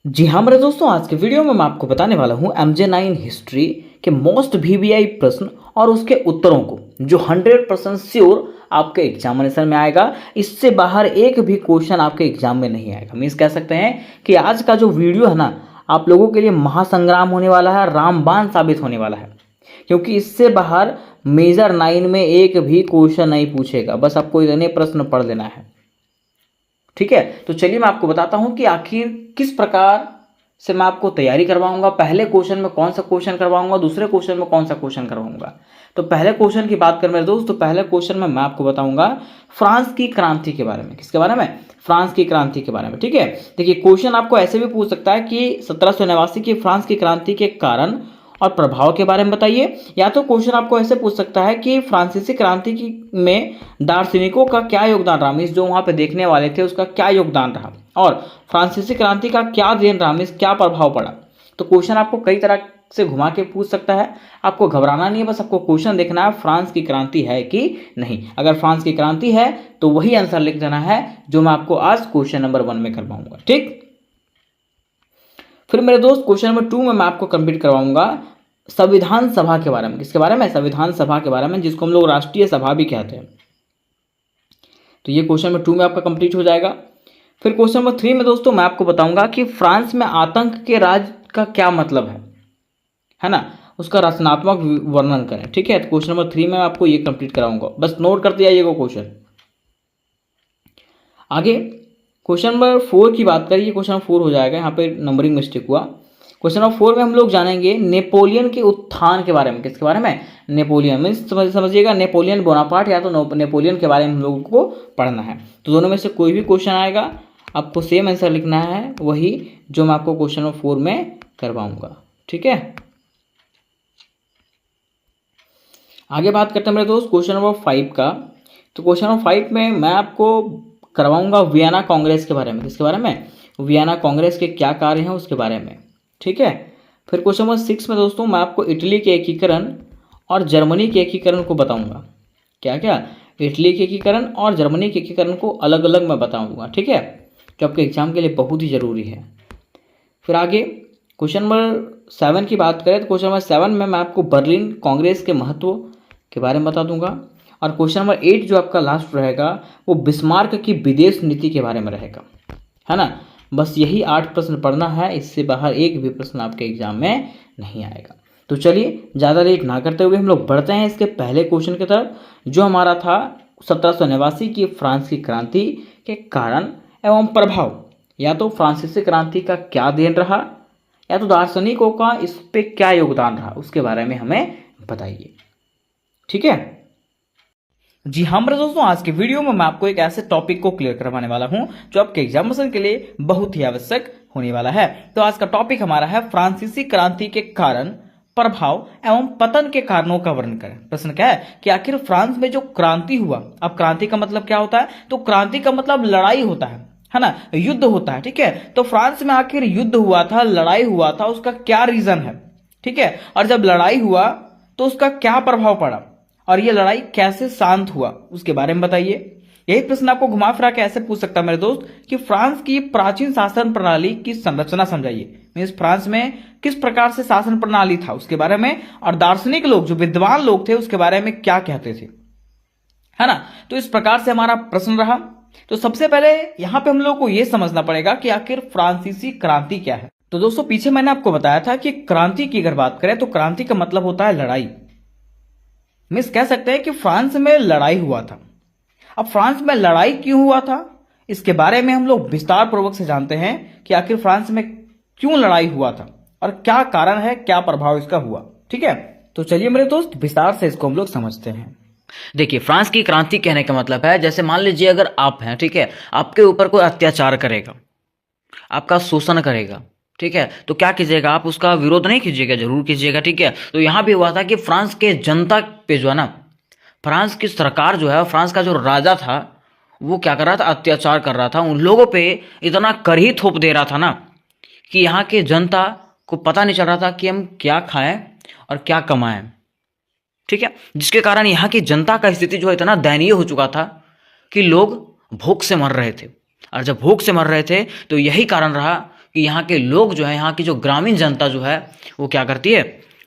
जी हाँ मेरे दोस्तों, आज के वीडियो में मैं आपको बताने वाला हूँ MJ9 हिस्ट्री के मोस्ट VVI प्रश्न और उसके उत्तरों को, जो 100% श्योर आपके एग्जामिनेशन में आएगा। इससे बाहर एक भी क्वेश्चन आपके एग्जाम में नहीं आएगा। मीन्स कह सकते हैं कि आज का जो वीडियो है ना, आप लोगों के लिए महासंग्राम होने वाला है, रामबाण साबित होने वाला है। क्योंकि इससे बाहर मेजर 9 में एक भी क्वेश्चन नहीं पूछेगा, बस आपको इतने प्रश्न पढ़ लेना है। ठीक है, तो चलिए मैं आपको बताता हूं कि आखिर किस प्रकार से मैं आपको तैयारी करवाऊंगा। पहले क्वेश्चन में कौन सा क्वेश्चन करवाऊंगा, दूसरे क्वेश्चन में कौन सा क्वेश्चन करवाऊंगा। तो पहले क्वेश्चन की बात करें मेरे दोस्त, तो पहले क्वेश्चन में मैं आपको बताऊंगा फ्रांस की क्रांति के बारे में। किसके बारे में? फ्रांस की क्रांति के बारे में। ठीक है, देखिए क्वेश्चन आपको ऐसे भी पूछ सकता है कि 1789 की फ्रांस की क्रांति के कारण और प्रभाव के बारे में बताइए, या तो क्वेश्चन आपको ऐसे पूछ सकता है कि फ्रांसीसी क्रांति की में दार्शनिकों का क्या योगदान रहा, मीन्स जो वहां पे देखने वाले थे उसका क्या योगदान रहा, और फ्रांसीसी क्रांति का क्या देन रहा, मीन्स क्या प्रभाव पड़ा। तो क्वेश्चन आपको कई तरह से घुमा के पूछ सकता है। आपको घबराना नहीं है, बस आपको क्वेश्चन देखना है फ्रांस की क्रांति है कि नहीं। अगर फ्रांस की क्रांति है तो वही आंसर लिख देना है जो मैं आपको आज क्वेश्चन नंबर 1 में करवाऊंगा। ठीक, फिर मेरे दोस्त क्वेश्चन नंबर 2 में मैं आपको कंप्लीट करवाऊंगा संविधान सभा के बारे में। किसके बारे में? संविधान सभा के बारे में, जिसको हम लोग राष्ट्रीय सभा भी कहते हैं। तो ये क्वेश्चन नंबर 2 में आपका कंप्लीट हो जाएगा। फिर क्वेश्चन नंबर 3 में दोस्तों मैं आपको बताऊंगा कि फ्रांस में आतंक के राज का क्या मतलब है ना, उसका रचनात्मक वर्णन करें। ठीक है, तो क्वेश्चन नंबर 3 में आपको ये कंप्लीट कराऊंगा, बस नोट करते जाइएगा क्वेश्चन। आगे क्वेश्चन नंबर 4 की बात करिए, क्वेश्चन नंबर 4 हो जाएगा, यहाँ पे नंबरिंग मिस्टेक हुआ। क्वेश्चन नंबर 4 में हम लोग जानेंगे नेपोलियन के उत्थान के बारे में। किसके बारे में? नेपोलियन, मीन्स समझिएगा नेपोलियन बोनापार्ट या तो नेपोलियन के बारे में हम लोगों को पढ़ना है। तो दोनों में से कोई भी क्वेश्चन आएगा आपको सेम आंसर लिखना है, वही जो मैं आपको क्वेश्चन नंबर 4 में करवाऊंगा। ठीक है, आगे बात करते हैं मेरे दोस्त क्वेश्चन नंबर 5 का। तो क्वेश्चन नंबर 5 में मैं आपको करवाऊंगा वियना कांग्रेस के बारे में। किसके बारे में? वियना कांग्रेस के क्या कार्य हैं उसके बारे में। ठीक है, फिर क्वेश्चन नंबर 6 में दोस्तों मैं आपको इटली के एकीकरण और जर्मनी के एकीकरण को बताऊंगा। क्या क्या? इटली के एकीकरण और जर्मनी के एकीकरण को अलग अलग मैं बताऊंगा। ठीक है, जो आपके एग्जाम के लिए बहुत ही जरूरी है। फिर आगे क्वेश्चन नंबर 7 की बात करें तो क्वेश्चन नंबर 7 में मैं आपको बर्लिन कांग्रेस के महत्व के बारे में बता दूंगा, और क्वेश्चन नंबर 8 जो आपका लास्ट रहेगा वो बिस्मार्क की विदेश नीति के बारे में रहेगा, है ना। बस यही 8 प्रश्न पढ़ना है, इससे बाहर एक भी प्रश्न आपके एग्जाम में नहीं आएगा। तो चलिए ज़्यादा लेट ना करते हुए हम लोग बढ़ते हैं इसके पहले क्वेश्चन की तरफ, जो हमारा था 1789 की फ्रांस की क्रांति के कारण एवं प्रभाव। या तो फ्रांसीसी क्रांति का क्या देन रहा, या तो दार्शनिकों का इस पे क्या योगदान रहा, उसके बारे में हमें बताइए। ठीक है, जी हाँ मेरे दोस्तों, आज के वीडियो में मैं आपको एक ऐसे टॉपिक को क्लियर करवाने वाला हूं जो आपके एग्जामिनेशन के लिए बहुत ही आवश्यक होने वाला है। तो आज का टॉपिक हमारा है फ्रांसीसी क्रांति के कारण, प्रभाव एवं पतन के कारणों का वर्णन करें। प्रश्न क्या है कि आखिर फ्रांस में जो क्रांति हुआ, अब क्रांति का मतलब क्या होता है? तो क्रांति का मतलब लड़ाई होता है ना, युद्ध होता है। ठीक है, तो फ्रांस में आखिर युद्ध हुआ था, लड़ाई हुआ था, उसका क्या रीजन है? ठीक है, और जब लड़ाई हुआ तो उसका क्या प्रभाव पड़ा, और ये लड़ाई कैसे शांत हुआ, उसके बारे में बताइए। यही प्रश्न आपको घुमा फिरा के ऐसे पूछ सकता है मेरे दोस्त कि फ्रांस की प्राचीन शासन प्रणाली की संरचना समझाइए। मीन्स फ्रांस में किस प्रकार से शासन प्रणाली था उसके बारे में, और दार्शनिक लोग जो विद्वान लोग थे उसके बारे में क्या कहते थे, है ना। तो इस प्रकार से हमारा प्रश्न रहा। तो सबसे पहले यहां पे हम लोग को यह समझना पड़ेगा कि आखिर फ्रांसीसी क्रांति क्या है। तो दोस्तों पीछे मैंने आपको बताया था कि क्रांति की अगर बात करें तो क्रांति का मतलब होता है लड़ाई। मिस कह सकते हैं कि फ्रांस में लड़ाई हुआ था। अब फ्रांस में लड़ाई क्यों हुआ था, इसके बारे में हम लोग विस्तार पूर्वक से जानते हैं कि आखिर फ्रांस में क्यों लड़ाई हुआ था और क्या कारण है, क्या प्रभाव इसका हुआ। ठीक है, तो चलिए मेरे दोस्त विस्तार से इसको हम लोग समझते हैं। देखिए फ्रांस की क्रांति कहने का मतलब है, जैसे मान लीजिए अगर आप हैं, ठीक है, आपके ऊपर कोई अत्याचार करेगा, आपका शोषण करेगा, ठीक है, तो क्या कीजिएगा? आप उसका विरोध नहीं कीजिएगा, जरूर कीजिएगा। ठीक है, तो यहां भी हुआ था कि फ्रांस के जनता पे जो है ना, फ्रांस की सरकार जो है, फ्रांस का जो राजा था वो क्या कर रहा था? अत्याचार कर रहा था, उन लोगों पे इतना कर ही थोप दे रहा था ना कि यहाँ के जनता को पता नहीं चल रहा था कि हम क्या खाएं और क्या कमाएं। ठीक है, जिसके कारण यहाँ की जनता का स्थिति जो है इतना दयनीय हो चुका था कि लोग भूख से मर रहे थे। और जब भूख से मर रहे थे तो यही कारण रहा कि यहाँ के लोग जो है, यहाँ की जो ग्रामीण जनता जो है वो क्या करती है,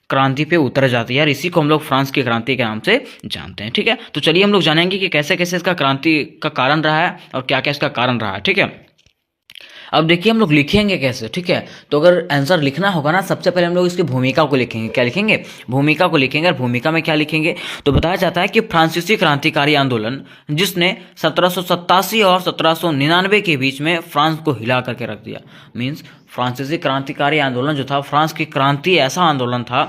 क्रांति पे उतर जाती है यार। इसी को हम लोग फ्रांस की क्रांति के नाम से जानते हैं। ठीक है, तो चलिए हम लोग जानेंगे कि कैसे कैसे इसका क्रांति का कारण रहा है और क्या क्या इसका कारण रहा है। ठीक है, अब देखिए हम लोग लिखेंगे कैसे। ठीक है, तो अगर आंसर लिखना होगा ना, सबसे पहले हम लोग इसकी भूमिका को लिखेंगे। क्या लिखेंगे, भूमिका को लिखेंगे। और भूमिका में क्या लिखेंगे, तो बताया जाता है कि फ्रांसीसी क्रांतिकारी आंदोलन जिसने 1787 और 1799 के बीच में फ्रांस को हिला करके रख दिया। मीन्स फ्रांसीसी क्रांतिकारी आंदोलन जो था, फ्रांस की क्रांति ऐसा आंदोलन था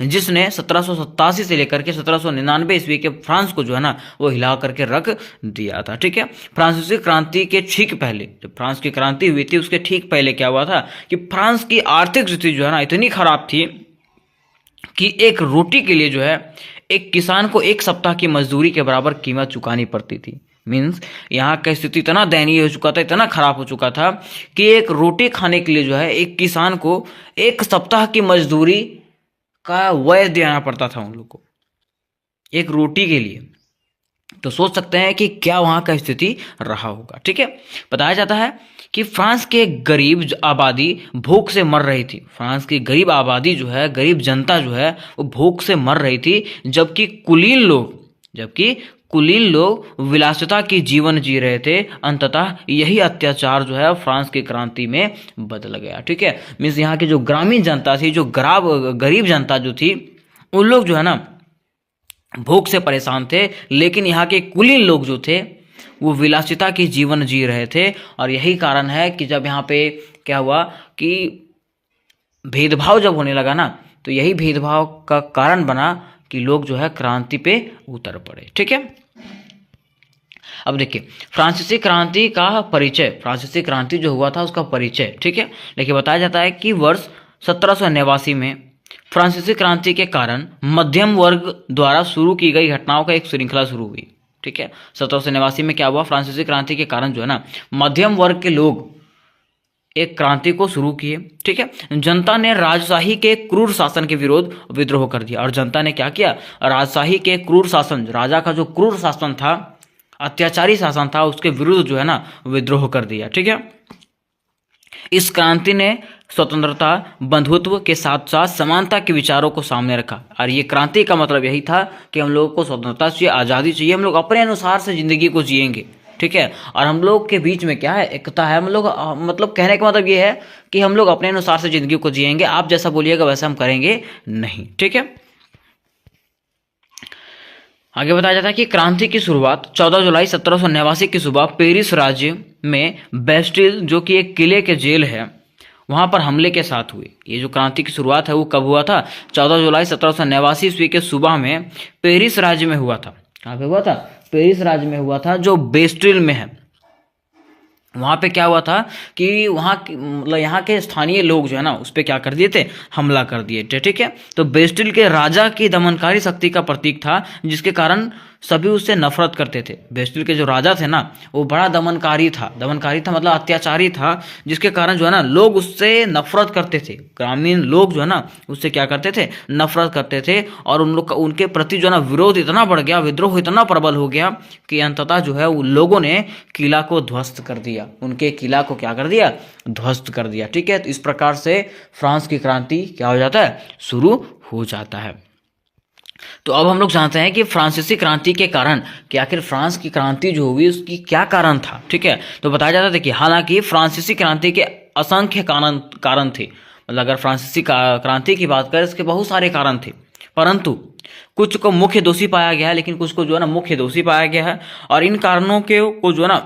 जिसने 1787 से लेकर के 1799 ईस्वी के फ्रांस को जो है ना वो हिला करके रख दिया था। ठीक है, फ्रांसीसी क्रांति के ठीक पहले, जब फ्रांस की क्रांति हुई थी उसके ठीक पहले क्या हुआ था कि फ्रांस की आर्थिक स्थिति जो है ना इतनी खराब थी कि एक रोटी के लिए जो है एक किसान को 1 सप्ताह की मजदूरी के बराबर कीमत चुकानी पड़ती थी। मीन्स यहाँ का स्थिति इतना दयनीय हो चुका था, इतना खराब हो चुका था कि एक रोटी खाने के लिए जो है एक किसान को 1 सप्ताह की मजदूरी का व्यय देना पड़ता था उन लोग को, एक रोटी के लिए। तो सोच सकते हैं कि क्या वहाँ का स्थिति रहा होगा। ठीक है, बताया जाता है कि फ्रांस के गरीब आबादी भूख से मर रही थी। फ्रांस की गरीब आबादी जो है, गरीब जनता जो है वो भूख से मर रही थी, जबकि कुलीन लोग विलासिता की जीवन जी रहे थे। अंततः यही अत्याचार जो है फ्रांस की क्रांति में बदल गया। ठीक है, मीन्स यहाँ की जो ग्रामीण जनता थी, जो गरीब जनता जो थी, उन लोग जो है ना भूख से परेशान थे, लेकिन यहाँ के कुलीन लोग जो थे वो विलासिता की जीवन जी रहे थे। और यही कारण है कि जब यहाँ पे क्या हुआ कि भेदभाव जब होने लगा ना, तो यही भेदभाव का कारण बना कि लोग जो है क्रांति पे उतर पड़े। ठीक है, अब देखिए फ्रांसीसी क्रांति का परिचय, फ्रांसीसी क्रांति जो हुआ था उसका परिचय। ठीक है, देखिए बताया जाता है कि वर्ष 1789 में फ्रांसीसी क्रांति के कारण मध्यम वर्ग द्वारा शुरू की गई घटनाओं का एक श्रृंखला शुरू हुई। ठीक है, 1789 में क्या हुआ, फ्रांसीसी क्रांति के कारण जो है ना मध्यम वर्ग के लोग एक क्रांति को शुरू किए। ठीक है, जनता ने राजशाही के क्रूर शासन के विरोध विद्रोह कर दिया। और जनता ने क्या किया, राजशाही के क्रूर शासन, राजा का जो क्रूर शासन था, अत्याचारी शासन था, उसके विरुद्ध जो है ना विद्रोह कर दिया। ठीक है, इस क्रांति ने स्वतंत्रता, बंधुत्व के साथ साथ समानता के विचारों को सामने रखा। और ये क्रांति का मतलब यही था कि हम लोगों को स्वतंत्रता चाहिए, आज़ादी चाहिए, हम लोग अपने अनुसार से ज़िंदगी को जिएंगे। ठीक है, और हम लोग के बीच में क्या है, एकता है। हम लोग मतलब कहने का मतलब ये है कि हम लोग अपने अनुसार से ज़िंदगी को जिएंगे, आप जैसा बोलिएगा वैसा हम करेंगे नहीं। ठीक है, आगे बताया जाता है कि क्रांति की शुरुआत 14 जुलाई 1789 की सुबह पेरिस राज्य में बेस्टिल, जो कि एक किले के जेल है, वहां पर हमले के साथ हुई। ये जो क्रांति की शुरुआत है वो कब हुआ था, 14 जुलाई 1789 ईस्वी के सुबह में पेरिस राज्य में हुआ था। कहाँ पे हुआ था, पेरिस राज्य में हुआ था, जो बेस्टिल में है। वहाँ पे क्या हुआ था कि वहाँ मतलब यहाँ के स्थानीय लोग जो है ना उस पर क्या कर दिए थे, हमला कर दिए थे। ठीक है, तो बेस्टिल के राजा की दमनकारी शक्ति का प्रतीक था, जिसके कारण सभी उससे नफरत करते थे। बेस्टिल के जो राजा थे ना वो बड़ा दमनकारी था मतलब अत्याचारी था, जिसके कारण जो है ना लोग उससे नफरत करते थे। ग्रामीण लोग जो है ना उससे क्या करते थे, नफरत करते थे। और उन लोग का उनके प्रति जो है ना विरोध इतना बढ़ गया, विद्रोह इतना प्रबल हो गया कि अंततः जो है उन लोगों ने किला को ध्वस्त कर दिया, उनके किला को क्या कर दिया, ध्वस्त कर दिया। ठीक है, तो इस प्रकार से फ्रांस की क्रांति क्या हो जाता है, शुरू हो जाता है। तो अब हम लोग जानते हैं कि फ्रांसीसी क्रांति के कारण कि आखिर फ्रांस की क्रांति जो हुई उसकी क्या कारण था। ठीक है, तो बताया जाता है कि हालांकि फ्रांसीसी क्रांति के असंख्य कारण थे। मतलब अगर फ्रांसीसी क्रांति की बात करें इसके बहुत सारे कारण थे, परंतु कुछ को मुख्य दोषी पाया गया है, लेकिन कुछ को जो है ना मुख्य दोषी पाया गया है। और इन कारणों को जो है ना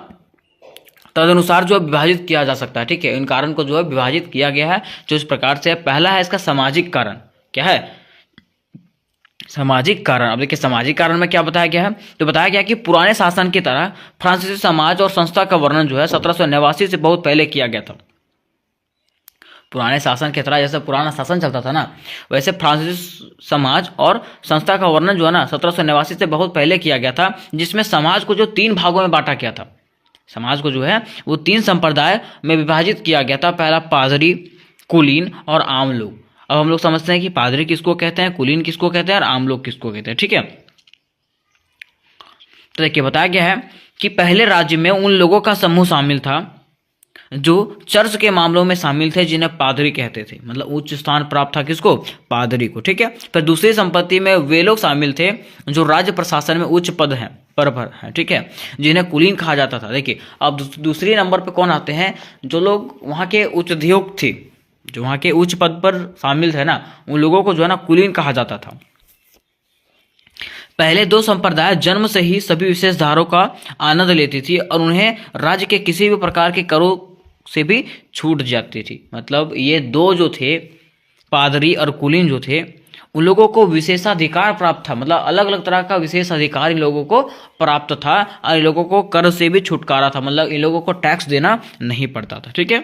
तदनुसार जो है विभाजित किया जा सकता है। ठीक है, इन कारण को जो है विभाजित किया गया है जो इस प्रकार से। पहला है इसका सामाजिक कारण। क्या है, सामाजिक कारण। अब देखिए सामाजिक कारण में क्या बताया गया है, तो बताया गया कि पुराने शासन की तरह फ्रांसीसी समाज और संस्था का वर्णन जो है 1789 से बहुत पहले किया गया था। पुराने शासन की तरह जैसे पुराना शासन चलता था ना, वैसे फ्रांसीसी समाज और संस्था का वर्णन जो है ना 1789 से बहुत पहले किया गया था, जिसमें समाज को जो 3 भागों में बांटा गया था। समाज को जो है वो 3 संप्रदाय में विभाजित किया गया था। पहला पादरी, कुलीन और आम लोग। अब हम लोग समझते हैं कि पादरी किसको कहते हैं, कुलीन किसको कहते हैं और आम लोग किसको कहते हैं। ठीक है, तो देखिए बताया गया है कि पहले राज्य में उन लोगों का समूह शामिल था जो चर्च के मामलों में शामिल थे, जिन्हें पादरी कहते थे, मतलब उच्च स्थान प्राप्त था किसको, पादरी को, ठीक है। फिर दूसरी संपत्ति में वे लोग शामिल थे जो राज्य प्रशासन में उच्च पद हैं पर है, ठीक है, जिन्हें कुलीन कहा जाता था। देखिए अब दूसरे नंबर पे कौन आते हैं, जो लोग वहाँ के उच्च उद्योग थे, जो वहाँ के उच्च पद पर शामिल थे ना, उन लोगों को जो है ना कुलीन कहा जाता था। पहले दो संप्रदाय जन्म से ही सभी विशेष धारों का आनंद लेती थी और उन्हें राज्य के किसी भी प्रकार के करों से भी छूट जाती थी। मतलब ये दो जो थे, पादरी और कुलीन जो थे, उन लोगों को विशेषाधिकार प्राप्त था, मतलब अलग अलग तरह का विशेष अधिकार इन लोगों को प्राप्त था और इन लोगों को कर से भी छुटकारा था, मतलब इन लोगों को टैक्स देना नहीं पड़ता था, ठीक है।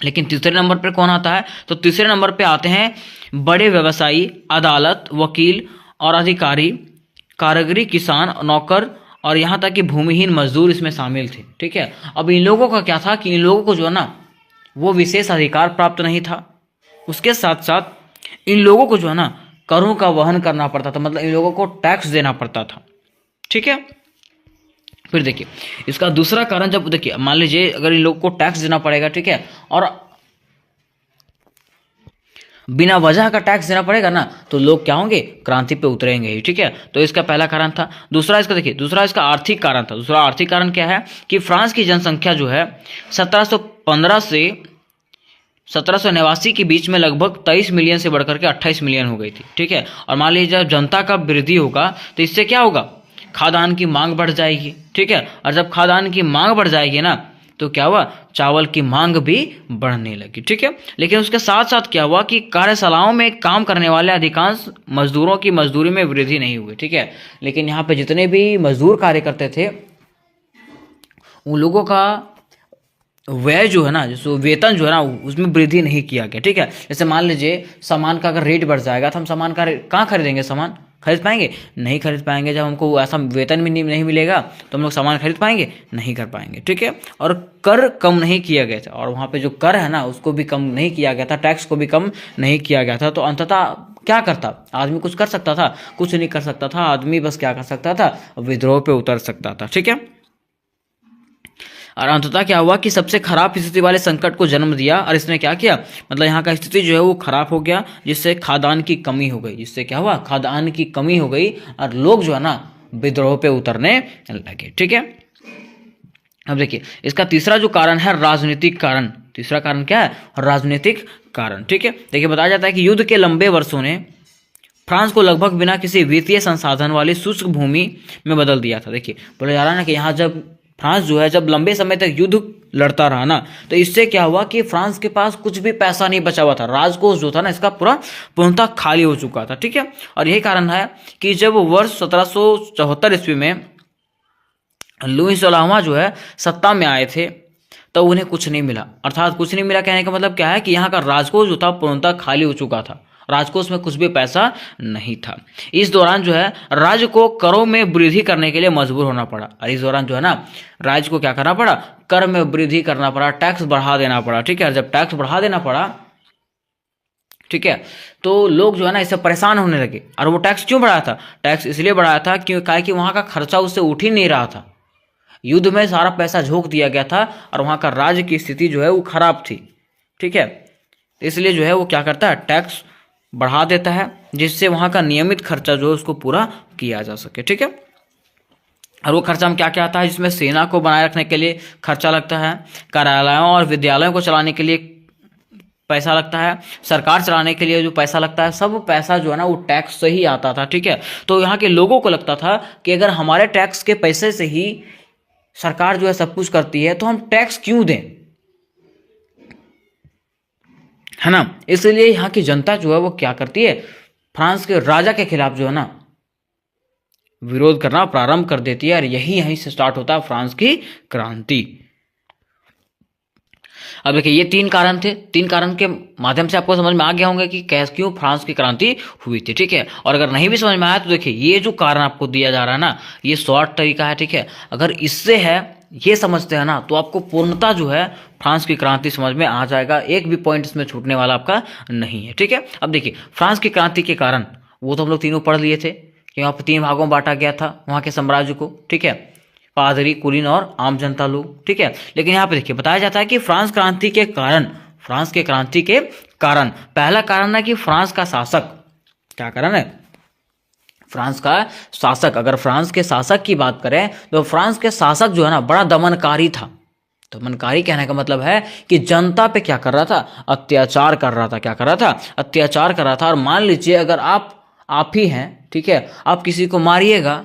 लेकिन तीसरे नंबर पर कौन आता है, तो तीसरे नंबर पे आते हैं बड़े व्यवसायी, अदालत, वकील और अधिकारी, कारीगरी, किसान, नौकर और यहाँ तक कि भूमिहीन मजदूर इसमें शामिल थे, ठीक है। अब इन लोगों का क्या था कि इन लोगों को जो है ना वो विशेष अधिकार प्राप्त नहीं था, उसके साथ साथ इन लोगों को जो है ना करों का वहन करना पड़ता था, मतलब इन लोगों को टैक्स देना पड़ता था, ठीक है। फिर देखिए इसका दूसरा कारण, जब देखिए मान लीजिए अगर इन लोगों को टैक्स देना पड़ेगा, ठीक है, और बिना वजह का टैक्स देना पड़ेगा ना, तो लोग क्या होंगे, क्रांति पे उतरेंगे ही, ठीक है। तो इसका पहला कारण था। दूसरा इसका देखिए, दूसरा इसका आर्थिक कारण था। दूसरा आर्थिक कारण क्या है कि फ्रांस की जनसंख्या जो है 1715 से 1789 के बीच में लगभग 23 मिलियन से बढ़कर के 28 मिलियन हो गई थी, ठीक है। और मान लीजिए जब जनता का वृद्धि होगा तो इससे क्या होगा, खाद्यान्न की मांग बढ़ जाएगी, ठीक है। और जब खाद्यान्न की मांग बढ़ जाएगी ना, तो क्या हुआ, चावल की मांग भी बढ़ने लगी, ठीक है। लेकिन उसके साथ साथ क्या हुआ कि कार्यशालाओं में काम करने वाले अधिकांश मजदूरों की मजदूरी में वृद्धि नहीं हुई, ठीक है। लेकिन यहाँ पे जितने भी मजदूर कार्य करते थे उन लोगों का व्यय जो है ना, जैसे वेतन जो है ना, उसमें वृद्धि नहीं किया गया, ठीक है। जैसे मान लीजिए सामान का अगर रेट बढ़ जाएगा तो हम सामान का कहाँ खरीदेंगे, सामान खरीद पाएंगे, नहीं खरीद पाएंगे। जब हमको ऐसा वेतन भी नहीं मिलेगा तो हम लोग सामान खरीद पाएंगे, नहीं कर पाएंगे, ठीक है। और कर कम नहीं किया गया था, और वहाँ पे जो कर है ना उसको भी कम नहीं किया गया था, टैक्स को भी कम नहीं किया गया था। तो अंततः क्या करता आदमी, कुछ कर सकता था, कुछ नहीं कर सकता था आदमी, बस क्या कर सकता था, विद्रोह पे उतर सकता था, ठीक है। और अंततः क्या हुआ कि सबसे खराब स्थिति वाले संकट को जन्म दिया, और इसने क्या किया, मतलब यहाँ का स्थिति जो है वो खराब हो गया, जिससे खाद्यान्न की कमी हो गई, जिससे क्या हुआ, खाद्यान्न की कमी हो गई और लोग जो है ना विद्रोह पे उतरने लगे, ठीक है। अब देखिए इसका तीसरा जो कारण है राजनीतिक कारण। तीसरा कारण क्या है, राजनीतिक कारण, ठीक है। देखिए बताया जाता है कि युद्ध के लंबे वर्षों ने फ्रांस को लगभग बिना किसी वित्तीय संसाधन वाली शुष्क भूमि में बदल दिया था। देखिए बोला जा रहा है ना कि यहाँ जब फ्रांस जो है जब लंबे समय तक युद्ध लड़ता रहा ना, तो इससे क्या हुआ कि फ्रांस के पास कुछ भी पैसा नहीं बचा हुआ था, राजकोष जो था ना इसका पूर्णतः खाली हो चुका था, ठीक है। और यही कारण है कि जब वर्ष 1774 ईस्वी में लुई 16वां जो है सत्ता में आए थे, तो उन्हें कुछ नहीं मिला। अर्थात कुछ नहीं मिला कहने का मतलब क्या है कि यहाँ का राजकोष जो था पूर्णतः खाली हो चुका था, राजकोष में कुछ भी पैसा नहीं था। इस दौरान जो है राज्य को करों में वृद्धि करने के लिए मजबूर होना पड़ा, और इस दौरान जो है ना राज्य को क्या करना पड़ा, कर में वृद्धि करना पड़ा, टैक्स बढ़ा देना पड़ा, ठीक है। जब टैक्स बढ़ा देना पड़ा, ठीक है, तो लोग जो है ना इससे परेशान होने लगे। और वो टैक्स क्यों बढ़ाया था, टैक्स इसलिए बढ़ाया था क्योंकि वहाँ का खर्चा उससे उठ ही नहीं रहा था, युद्ध में सारा पैसा झोंक दिया गया था और वहाँ का राज्य की स्थिति जो है वो खराब थी, ठीक है। इसलिए जो है वो क्या करता है, टैक्स बढ़ा देता है, जिससे वहाँ का नियमित खर्चा जो है उसको पूरा किया जा सके, ठीक है। और वो खर्चा में क्या क्या आता है, जिसमें सेना को बनाए रखने के लिए खर्चा लगता है, कार्यालयों और विद्यालयों को चलाने के लिए पैसा लगता है, सरकार चलाने के लिए जो पैसा लगता है, सब पैसा जो है ना वो टैक्स से ही आता था, ठीक है। तो यहाँ के लोगों को लगता था कि अगर हमारे टैक्स के पैसे से ही सरकार जो है सब कुछ करती है तो हम टैक्स क्यों दें, है ना। इसलिए यहाँ की जनता जो है वो क्या करती है, फ्रांस के राजा के खिलाफ जो है ना विरोध करना प्रारंभ कर देती है, और यहीं से स्टार्ट होता है फ्रांस की क्रांति। अब देखिए ये तीन कारण थे, तीन कारण के माध्यम से आपको समझ में आ गया होंगे कि कैसे क्यों फ्रांस की क्रांति हुई थी, ठीक है। और अगर नहीं भी समझ में आया तो देखिए ये जो कारण आपको दिया जा रहा है ना, ये शॉर्ट तरीका है, ठीक है। अगर इससे है ये समझते हैं ना तो आपको पूर्णता जो है फ्रांस की क्रांति समझ में आ जाएगा, एक भी पॉइंट इसमें छूटने वाला आपका नहीं है, ठीक है। अब देखिए फ्रांस की क्रांति के कारण वो तो हम लोग तीनों पढ़ लिए थे कि वहाँ पर 3 भागों में बांटा गया था वहाँ के साम्राज्य को, ठीक है। पादरी, कुलीन और आम जनता लोग, ठीक है। लेकिन यहाँ पे देखिए बताया जाता है कि फ्रांस क्रांति के कारण, फ्रांस के क्रांति के कारण, पहला कारण है कि फ्रांस का शासक, क्या कारण है, फ्रांस का शासक। अगर फ्रांस के शासक की बात करें तो फ्रांस के शासक जो है ना बड़ा दमनकारी था। दमनकारी कहने का मतलब है कि जनता पे क्या कर रहा था, अत्याचार कर रहा था। क्या कर रहा था, अत्याचार कर रहा था। और मान लीजिए अगर आप ही हैं, ठीक है, आप किसी को मारिएगा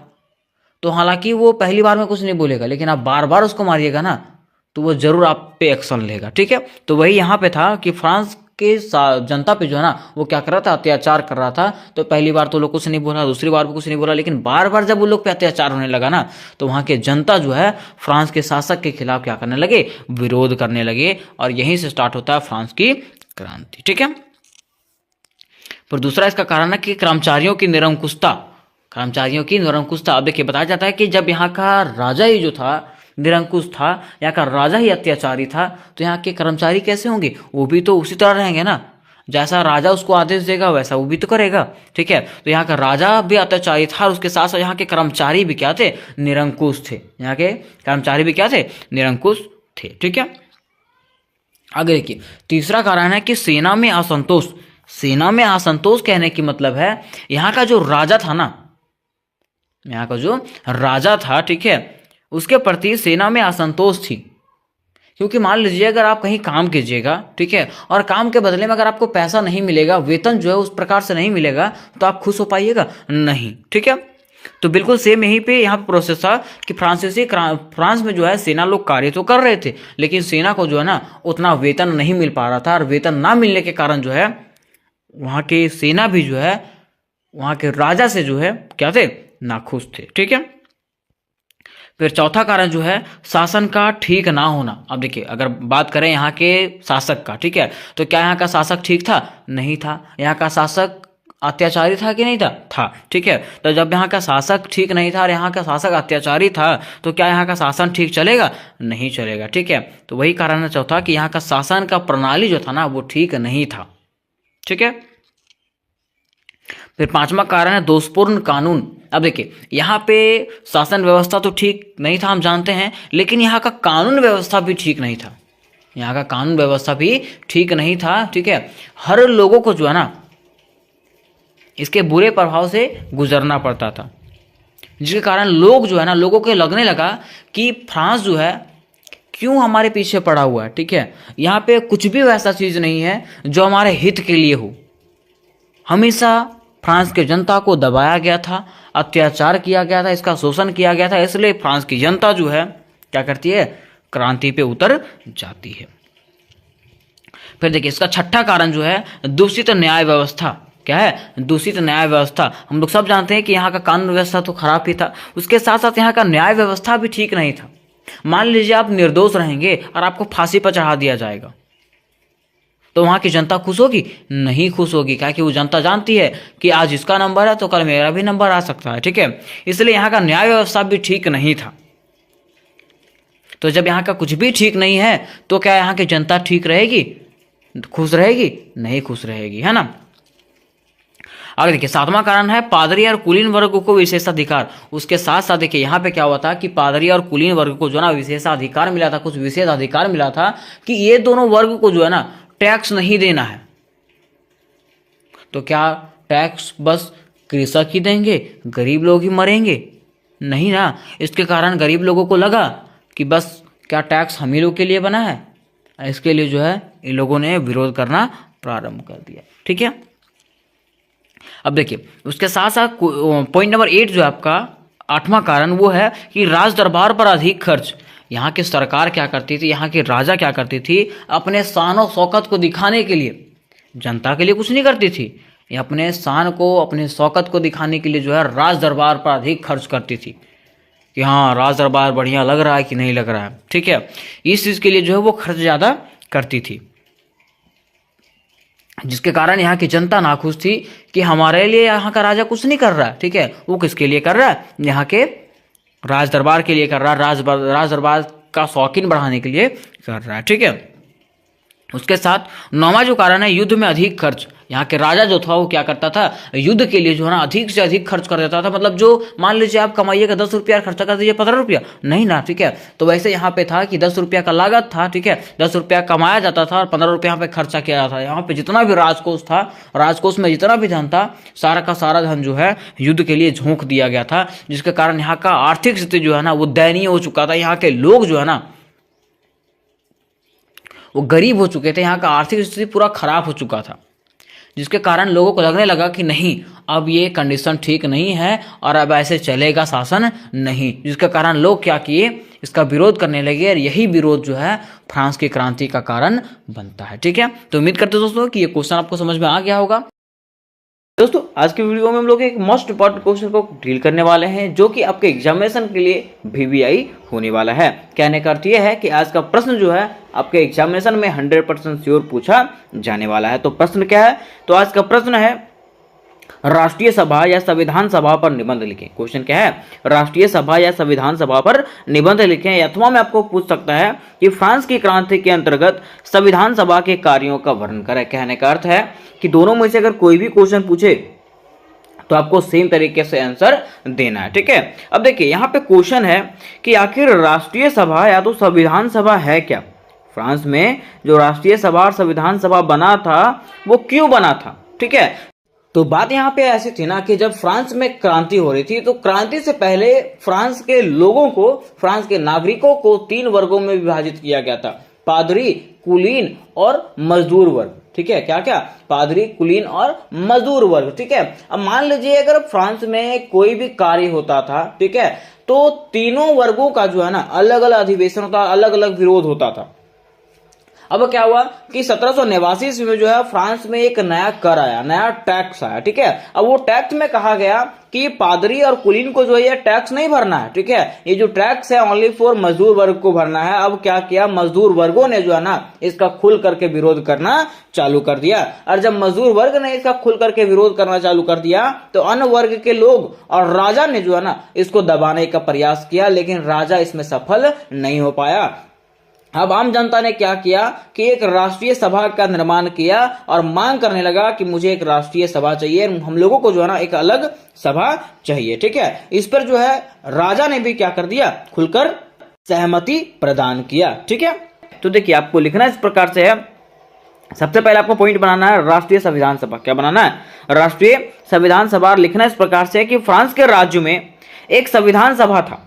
तो हालांकि वो पहली बार में कुछ नहीं बोलेगा, लेकिन आप बार बार उसको मारिएगा ना तो वो जरूर आप पे एक्शन लेगा, ठीक है। तो वही यहाँ पे था कि फ्रांस के जनता पे जो है ना वो क्या कर रहा था, अत्याचार कर रहा था। तो पहली बार तो लोग कुछ नहीं बोला, दूसरी बार भी कुछ नहीं बोला, लेकिन बार बार जब वो लोग पे अत्याचार होने लगा ना तो वहाँ के जनता जो है फ्रांस के शासक के खिलाफ क्या करने लगे, विरोध करने लगे। और यहीं से स्टार्ट होता है फ्रांस की क्रांति, ठीक है। पर दूसरा इसका कारण है कि कर्मचारियों की निरंकुशता, कर्मचारियों की निरंकुशता। अब देखिए बताया जाता है कि जब यहाँ का राजा ही जो था निरंकुश था, यहाँ का राजा ही अत्याचारी था, तो यहाँ के कर्मचारी कैसे होंगे, वो भी तो उसी तरह रहेंगे ना, जैसा राजा उसको आदेश देगा वैसा वो भी तो करेगा, ठीक है। तो यहाँ का राजा भी अत्याचारी था और उसके साथ साथ यहाँ के कर्मचारी भी क्या थे, निरंकुश थे। यहाँ के कर्मचारी भी क्या थे, निरंकुश थे, ठीक है। आगे देखिए तीसरा कारण है कि सेना में असंतोष। सेना में असंतोष कहने की मतलब है यहाँ का जो राजा था ना, यहाँ का जो राजा था, ठीक है, उसके प्रति सेना में असंतोष थी। क्योंकि मान लीजिए अगर आप कहीं काम कीजिएगा, ठीक है, और काम के बदले में अगर आपको पैसा नहीं मिलेगा, वेतन जो है उस प्रकार से नहीं मिलेगा, तो आप खुश हो पाइएगा नहीं, ठीक है। तो बिल्कुल सेम यहीं पे यहाँ पे प्रोसेस था कि फ्रांस में जो है सेना लोग कार्य तो कर रहे थे, लेकिन सेना को जो है ना उतना वेतन नहीं मिल पा रहा था। और वेतन ना मिलने के कारण जो है वहाँ के सेना भी जो है वहाँ के राजा से जो है क्या थे, नाखुश थे, ठीक है। फिर चौथा कारण जो है शासन का ठीक ना होना। अब देखिए अगर बात करें यहाँ के शासक का, ठीक है, तो क्या यहाँ का शासक ठीक था, नहीं था। यहाँ का शासक अत्याचारी था कि नहीं था, था, ठीक है। तो जब यहाँ का शासक ठीक नहीं था और यहाँ का शासक अत्याचारी था तो क्या यहाँ का शासन ठीक चलेगा, नहीं चलेगा, ठीक है। तो वही कारण है चौथा कि यहाँ का शासन का प्रणाली जो था ना वो ठीक नहीं था, ठीक है। फिर पांचवा कारण है दोषपूर्ण कानून। अब देखिए यहाँ पे शासन व्यवस्था तो ठीक नहीं था, हम जानते हैं, लेकिन यहाँ का कानून व्यवस्था भी ठीक नहीं था। यहाँ का कानून व्यवस्था भी ठीक नहीं था, ठीक है। हर लोगों को जो है ना इसके बुरे प्रभाव से गुजरना पड़ता था, जिसके कारण लोग जो है ना, लोगों के लगने लगा कि फ्रांस जो है क्यों हमारे पीछे पड़ा हुआ है, ठीक है। यहाँ पे कुछ भी वैसा चीज़ नहीं है जो हमारे हित के लिए हो। हमेशा फ्रांस के जनता को दबाया गया था, अत्याचार किया गया था, इसका शोषण किया गया था, इसलिए फ्रांस की जनता जो है क्या करती है, क्रांति पे उतर जाती है। फिर देखिए इसका छठा कारण जो है दूषित न्याय व्यवस्था। क्या है, दूषित न्याय व्यवस्था। हम लोग सब जानते हैं कि यहाँ का कानून व्यवस्था तो खराब ही था, उसके साथ साथ यहाँ का न्याय व्यवस्था भी ठीक नहीं था। मान लीजिए आप निर्दोष रहेंगे और आपको फांसी पर चढ़ा दिया जाएगा, तो वहाँ की जनता खुश होगी, नहीं खुश होगी। क्या कि वो जनता जानती है कि आज इसका नंबर है तो कल मेरा भी नंबर आ सकता है, ठीक है। इसलिए यहाँ का न्याय व्यवस्था भी ठीक नहीं था। तो जब यहाँ का कुछ भी ठीक नहीं है तो क्या यहाँ की जनता ठीक रहेगी, खुश रहेगी, नहीं खुश रहेगी, है ना। आगे देखिए सातवां कारण है पादरी और कुलीन वर्ग को विशेषाधिकार। उसके साथ साथ देखिए यहाँ पे क्या हुआ था कि पादरी और कुलीन वर्ग को जो ना विशेषाधिकार मिला था, कुछ विशेष अधिकार मिला था कि ये दोनों वर्ग को जो है ना टैक्स नहीं देना है। तो क्या टैक्स बस कृषक ही देंगे, गरीब लोग ही मरेंगे, नहीं ना। इसके कारण गरीब लोगों को लगा कि बस क्या टैक्स हम ही लोग के लिए बना है, इसके लिए जो है इन लोगों ने विरोध करना प्रारंभ कर दिया, ठीक है। अब देखिए उसके साथ साथ पॉइंट नंबर 8 जो है आपका आठवां कारण वो है कि राज दरबार पर अधिक खर्च। यहाँ की सरकार क्या करती थी, यहाँ के राजा क्या करती थी, अपने शान और शौकत को दिखाने के लिए, जनता के लिए कुछ नहीं करती थी, ये अपने शान को, अपने शौकत को दिखाने के लिए जो है राज दरबार पर अधिक खर्च करती थी कि हाँ राज दरबार बढ़िया लग रहा है कि नहीं लग रहा है, ठीक है। इस चीज़ के लिए जो है वो खर्च ज़्यादा करती थी, जिसके कारण यहाँ की जनता नाखुश थी कि हमारे लिए यहाँ का राजा कुछ नहीं कर रहा है, ठीक है। वो किसके लिए कर रहा है, यहाँ के राज दरबार के लिए कर रहा है, राज दरबार का शौकीन बढ़ाने के लिए कर रहा है, ठीक है। उसके साथ नौवां जो कारण है युद्ध में अधिक खर्च। यहाँ के राजा जो था वो क्या करता था, युद्ध के लिए जो है ना अधिक से अधिक खर्च कर देता था। मतलब जो मान लीजिए आप कमाइएगा 10 रुपया, खर्चा कर दीजिए 15 रुपया, नहीं ना, ठीक है। तो वैसे यहाँ पे था कि 10 रुपया का लागत था, ठीक है, 10 रुपया कमाया जाता था और 15 रुपया यहाँ पे खर्चा किया जाता था। यहाँ पे जितना भी राजकोष था, राजकोष में जितना भी धन था, सारा का सारा धन जो है युद्ध के लिए झोंक दिया गया था, जिसके कारण यहाँ का आर्थिक स्थिति जो है ना वो दयनीय हो चुका था। यहाँ के लोग जो है ना वो गरीब हो चुके थे, यहाँ का आर्थिक स्थिति पूरा खराब हो चुका था, जिसके कारण लोगों को लगने लगा कि नहीं, अब ये कंडीशन ठीक नहीं है और अब ऐसे चलेगा शासन नहीं, जिसके कारण लोग क्या किए, इसका विरोध करने लगे और यही विरोध जो है फ्रांस की क्रांति का कारण बनता है। ठीक है, तो उम्मीद करते दोस्तों कि ये क्वेश्चन आपको समझ में आ गया होगा। दोस्तों आज के वीडियो में हम लोग एक मोस्ट इंपॉर्टेंट क्वेश्चन को डील करने वाले हैं, जो कि आपके एग्जामिनेशन के लिए VVI होने वाला है। कहने का अर्थ ये है कि आज का प्रश्न जो है आपके एग्जामिनेशन में 100% श्योर पूछा जाने वाला है। तो प्रश्न क्या है, तो आज का प्रश्न है राष्ट्रीय सभा या संविधान सभा पर निबंध लिखें। क्वेश्चन क्या है, राष्ट्रीय सभा या संविधान सभा पर निबंध लिखें। अथवा में आपको पूछ सकता है कि फ्रांस की क्रांति के अंतर्गत संविधान सभा के कार्यों का वर्णन करें। कहने का अर्थ है कि दोनों में से अगर कोई भी क्वेश्चन पूछे तो आपको सेम तरीके से आंसर देना है। ठीक है, अब देखिए यहाँ पे क्वेश्चन है कि आखिर राष्ट्रीय सभा या तो संविधान सभा है क्या। फ्रांस में जो राष्ट्रीय सभा और संविधान सभा बना था वो क्यों बना था। ठीक है, तो बात यहाँ पे ऐसी थी ना कि जब फ्रांस में क्रांति हो रही थी तो क्रांति से पहले फ्रांस के लोगों को, फ्रांस के नागरिकों को 3 वर्गों में विभाजित किया गया था, पादरी, कुलीन और मजदूर वर्ग। ठीक है, क्या क्या, पादरी, कुलीन और मजदूर वर्ग। ठीक है, अब मान लीजिए अगर फ्रांस में कोई भी कार्य होता था, ठीक है, तो तीनों वर्गों का जो है ना अलग अलग अधिवेशन होता, अलग अलग विरोध होता था। अब क्या हुआ कि 1789 ईस्वी में जो है फ्रांस में एक नया कर आया, नया टैक्स आया। ठीक है, अब वो टैक्स में कहा गया कि पादरी और कुलीन को जो है ये टैक्स नहीं भरना है। ठीक है, ये जो टैक्स है ओनली फॉर मजदूर वर्ग को भरना है। अब क्या किया, मजदूर वर्गों ने जो है ना इसका खुल करके विरोध करना चालू कर दिया। और जब मजदूर वर्ग ने इसका खुल करके विरोध करना चालू कर दिया तो अन्य वर्ग के लोग और राजा ने जो है ना इसको दबाने का प्रयास किया, लेकिन राजा इसमें सफल नहीं हो पाया। अब आम जनता ने क्या किया कि एक राष्ट्रीय सभा का निर्माण किया और मांग करने लगा कि मुझे एक राष्ट्रीय सभा चाहिए, हम लोगों को जो है ना एक अलग सभा चाहिए। ठीक है, इस पर जो है राजा ने भी क्या कर दिया, खुलकर सहमति प्रदान किया। ठीक है, तो देखिए आपको लिखना इस प्रकार से है। सबसे पहले आपको पॉइंट बनाना है राष्ट्रीय संविधान सभा। क्या बनाना है, राष्ट्रीय संविधान सभा। लिखना इस प्रकार से कि फ्रांस के राज्य में एक संविधान सभा था।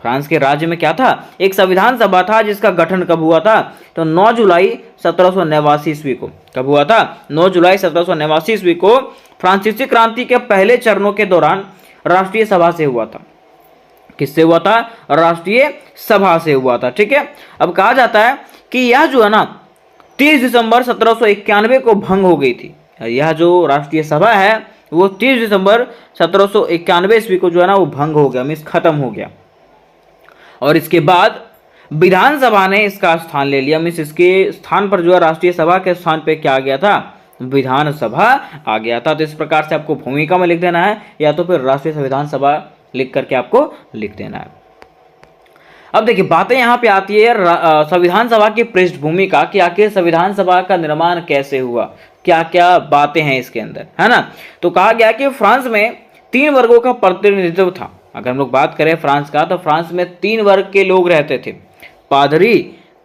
फ्रांस के राज्य में क्या था, एक संविधान सभा था, जिसका गठन कब हुआ था, तो 9 जुलाई 1789 ईस्वी को। कब हुआ था, 9 जुलाई 1789 ईस्वी को फ्रांसीसी क्रांति के पहले चरणों के दौरान राष्ट्रीय सभा से हुआ था। किससे हुआ था, राष्ट्रीय सभा से हुआ था। ठीक है, अब कहा जाता है कि यह जो है ना 30 दिसंबर 1791 को भंग हो गई थी। यह जो राष्ट्रीय सभा है वो 30 दिसंबर 1791 ईस्वी को जो है ना वो भंग हो गया, मीन्स खत्म हो गया। और इसके बाद विधानसभा ने इसका स्थान ले लिया, मीन्स इसके स्थान पर जो है राष्ट्रीय सभा के स्थान पे क्या आ गया था, विधानसभा आ गया था। तो इस प्रकार से आपको भूमिका में लिख देना है या तो फिर राष्ट्रीय संविधान सभा लिख करके आपको लिख देना है। अब देखिए बातें यहाँ पे आती है संविधान सभा की पृष्ठभूमि का, कि आखिर संविधान सभा का निर्माण कैसे हुआ, क्या क्या बातें हैं इसके अंदर, है ना। तो कहा गया कि फ्रांस में 3 वर्गों का प्रतिनिधित्व था। अगर हम लोग बात करें फ्रांस का, तो फ्रांस में 3 वर्ग के लोग रहते थे, पादरी,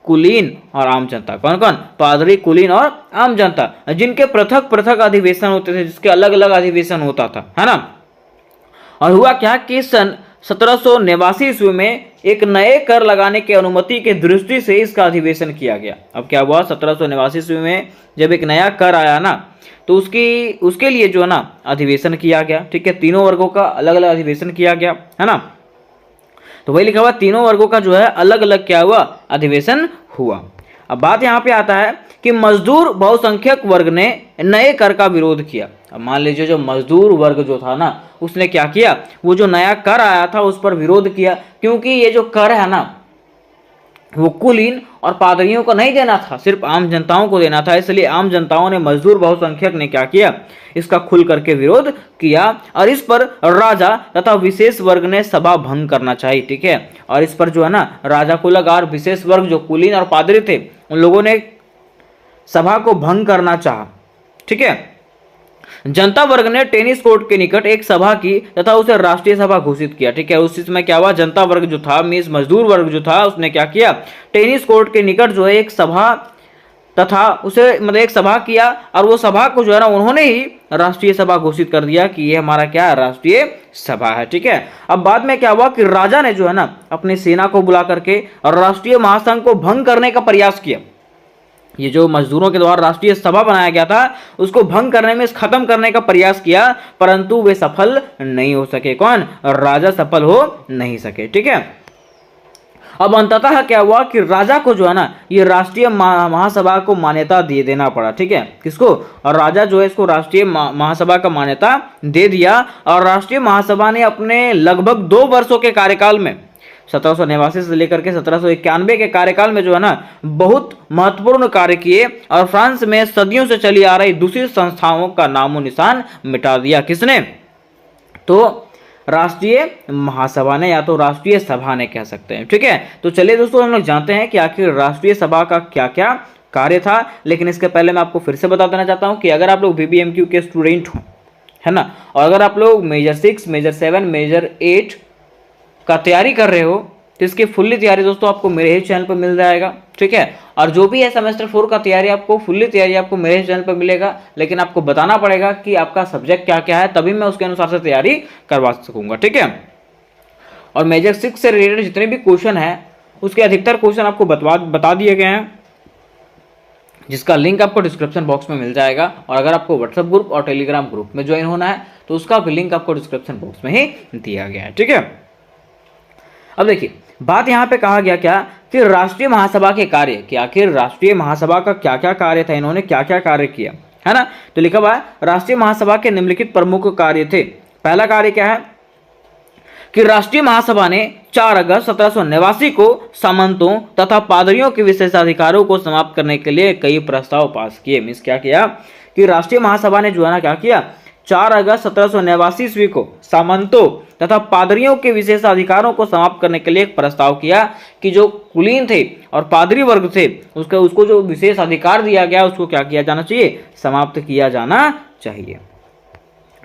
कुलीन और आम जनता। कौन कौन, पादरी, कुलीन और आम जनता, जिनके पृथक पृथक अधिवेशन होते थे, जिसके अलग अलग अधिवेशन होता था, है ना। और हुआ क्या कि सन 1789 ईस्वी में एक नए कर लगाने की अनुमति के दृष्टि से इसका अधिवेशन किया गया। अब क्या हुआ, 1789 ईस्वी में जब एक नया कर आया ना, तो उसके लिए जो है ना अधिवेशन किया गया। ठीक है, तीनों वर्गों का अलग अलग अधिवेशन किया गया, है ना। तो वही लिखा हुआ, तीनों वर्गों का जो है अलग अलग क्या हुआ, अधिवेशन हुआ। अब बात यहाँ पे आता है कि मजदूर बहुसंख्यक वर्ग ने नए कर का विरोध किया। अब मान लीजिए जो मजदूर वर्ग जो था ना उसने क्या किया, वो जो नया कर आया था उस पर विरोध किया, क्योंकि ये जो कर है ना वो कुलीन और पादरियों को नहीं देना था, सिर्फ आम जनताओं को देना था। इसलिए आम जनताओं ने, मजदूर बहुसंख्यक ने क्या किया, इसका खुल करके विरोध किया और इस पर राजा तथा विशेष वर्ग ने सभा भंग करना चाहिए। ठीक है, और इस पर जो है ना राजा को लगा और विशेष वर्ग जो कुलीन और पादरी थे उन लोगों ने सभा को भंग करना चाहा। ठीक है, जनता वर्ग ने टेनिस कोर्ट के निकट एक सभा की तथा उसे राष्ट्रीय सभा घोषित किया। ठीक है, उस समय क्या हुआ, जनता वर्ग जो था, मीन्स मजदूर वर्ग जो था, उसने क्या किया, टेनिस कोर्ट के निकट जो है एक सभा तथा उसे मतलब एक सभा किया, और वो सभा को जो है ना उन्होंने ही राष्ट्रीय सभा घोषित कर दिया कि ये हमारा क्या है, राष्ट्रीय सभा है। ठीक है, अब बाद में क्या हुआ कि राजा ने जो है ना अपनी सेना को बुला करके राष्ट्रीय महासंघ को भंग करने का प्रयास किया। ये जो मजदूरों के द्वारा राष्ट्रीय सभा बनाया गया था उसको भंग करने में, खत्म करने का प्रयास किया, परंतु वे सफल नहीं हो सके। कौन, राजा सफल हो नहीं सके। ठीक है, अब अंततः क्या हुआ कि राजा को जो है ना ये राष्ट्रीय महासभा को मान्यता दे देना पड़ा। ठीक है, किसको, और राजा जो है इसको राष्ट्रीय महासभा का मान्यता दे दिया। और राष्ट्रीय महासभा ने अपने लगभग 2 वर्षों के कार्यकाल में 1789 से लेकर के 1791 के कार्यकाल में जो है ना बहुत महत्वपूर्ण कार्य किए, और फ्रांस में सदियों से चली आ रही दूसरी संस्थाओं का नामो निशान मिटा दिया। किसने, तो राष्ट्रीय महासभा ने, या तो राष्ट्रीय सभा ने कह सकते हैं। ठीक है, तो चलिए दोस्तों हम लोग जानते हैं कि आखिर राष्ट्रीय सभा का क्या क्या कार्य था। लेकिन इसके पहले मैं आपको फिर से बता देना चाहता हूं कि अगर आप लोग VBMQ के स्टूडेंट हो, है ना, और अगर आप लोग मेजर 6, मेजर 7, मेजर 8 का तैयारी कर रहे हो, तो इसकी फुल्ली तैयारी दोस्तों आपको मेरे ही चैनल पर मिल जाएगा। ठीक है, और जो भी है सेमेस्टर 4 का तैयारी, आपको फुल्ली तैयारी आपको मेरे ही चैनल पर मिलेगा। लेकिन आपको बताना पड़ेगा कि आपका सब्जेक्ट क्या क्या है, तभी मैं उसके अनुसार से तैयारी करवा सकूंगा। ठीक है, और मेजर 6 से रिलेटेड जितने भी क्वेश्चन है उसके अधिकतर क्वेश्चन आपको बता दिए गए हैं, जिसका लिंक आपको डिस्क्रिप्शन बॉक्स में मिल जाएगा। और अगर आपको व्हाट्सएप ग्रुप और टेलीग्राम ग्रुप में ज्वाइन होना है तो उसका भी लिंक आपको डिस्क्रिप्शन बॉक्स में ही दिया गया है। ठीक है, अब देखिए बात यहाँ पे कहा गया क्या कि राष्ट्रीय महासभा के कार्य, कि आखिर राष्ट्रीय महासभा का क्या क्या कार्य था, इन्होंने क्या क्या कार्य किया, है ना। तो लिखा हुआ है राष्ट्रीय महासभा के निम्नलिखित प्रमुख कार्य थे। पहला कार्य क्या है कि राष्ट्रीय महासभा ने 4 अगस्त 1789 को सामंतों तथा पादरियों के विशेषाधिकारों को समाप्त करने के लिए कई प्रस्ताव पास किए। मीन्स क्या किया कि राष्ट्रीय महासभा ने जो है ना क्या किया, 4 अगस्त 1789 ईस्वी को सामंतों तथा पादरियों के विशेषाधिकारों को समाप्त करने के लिए एक प्रस्ताव किया कि जो कुलीन थे और पादरी वर्ग थे उसको जो विशेष अधिकार दिया गया उसको क्या किया जाना चाहिए, समाप्त किया जाना चाहिए।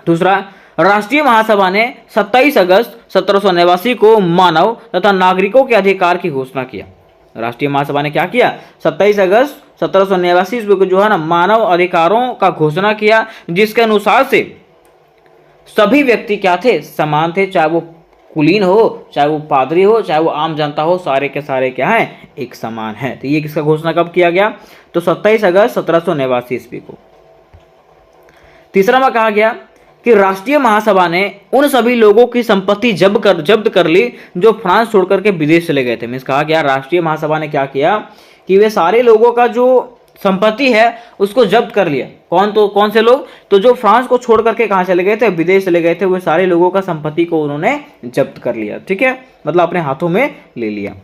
दूसरा, राष्ट्रीय महासभा ने 27 अगस्त 1789 को मानव तथा नागरिकों के अधिकार की घोषणा किया। राष्ट्रीय महासभा ने क्या किया, 27 अगस्त 1789 ईस्वी को जो है ना मानव अधिकारों का घोषणा किया, जिसके अनुसार से सभी व्यक्ति क्या थे, समान थे, चाहे वो कुलीन हो, चाहे वो पादरी हो, चाहे वो आम जनता हो, सारे के सारे क्या हैं, एक समान है। तो ये किसका घोषणा कब किया गया, तो 27 अगस्त 1789 ईस्वी को। तीसरा में कहा गया कि राष्ट्रीय महासभा ने उन सभी लोगों की संपत्ति जब्त कर ली जो फ्रांस छोड़ करके विदेश चले गए थे। मीन्स कहा गया राष्ट्रीय महासभा ने क्या किया कि वे सारे लोगों का जो संपत्ति है उसको जब्त कर लिया। कौन से लोग, तो जो फ्रांस को छोड़ करके कहाँ चले गए थे, विदेश चले गए थे, वे सारे लोगों का संपत्ति को उन्होंने जब्त कर लिया। ठीक है, मतलब अपने हाथों में ले लिया।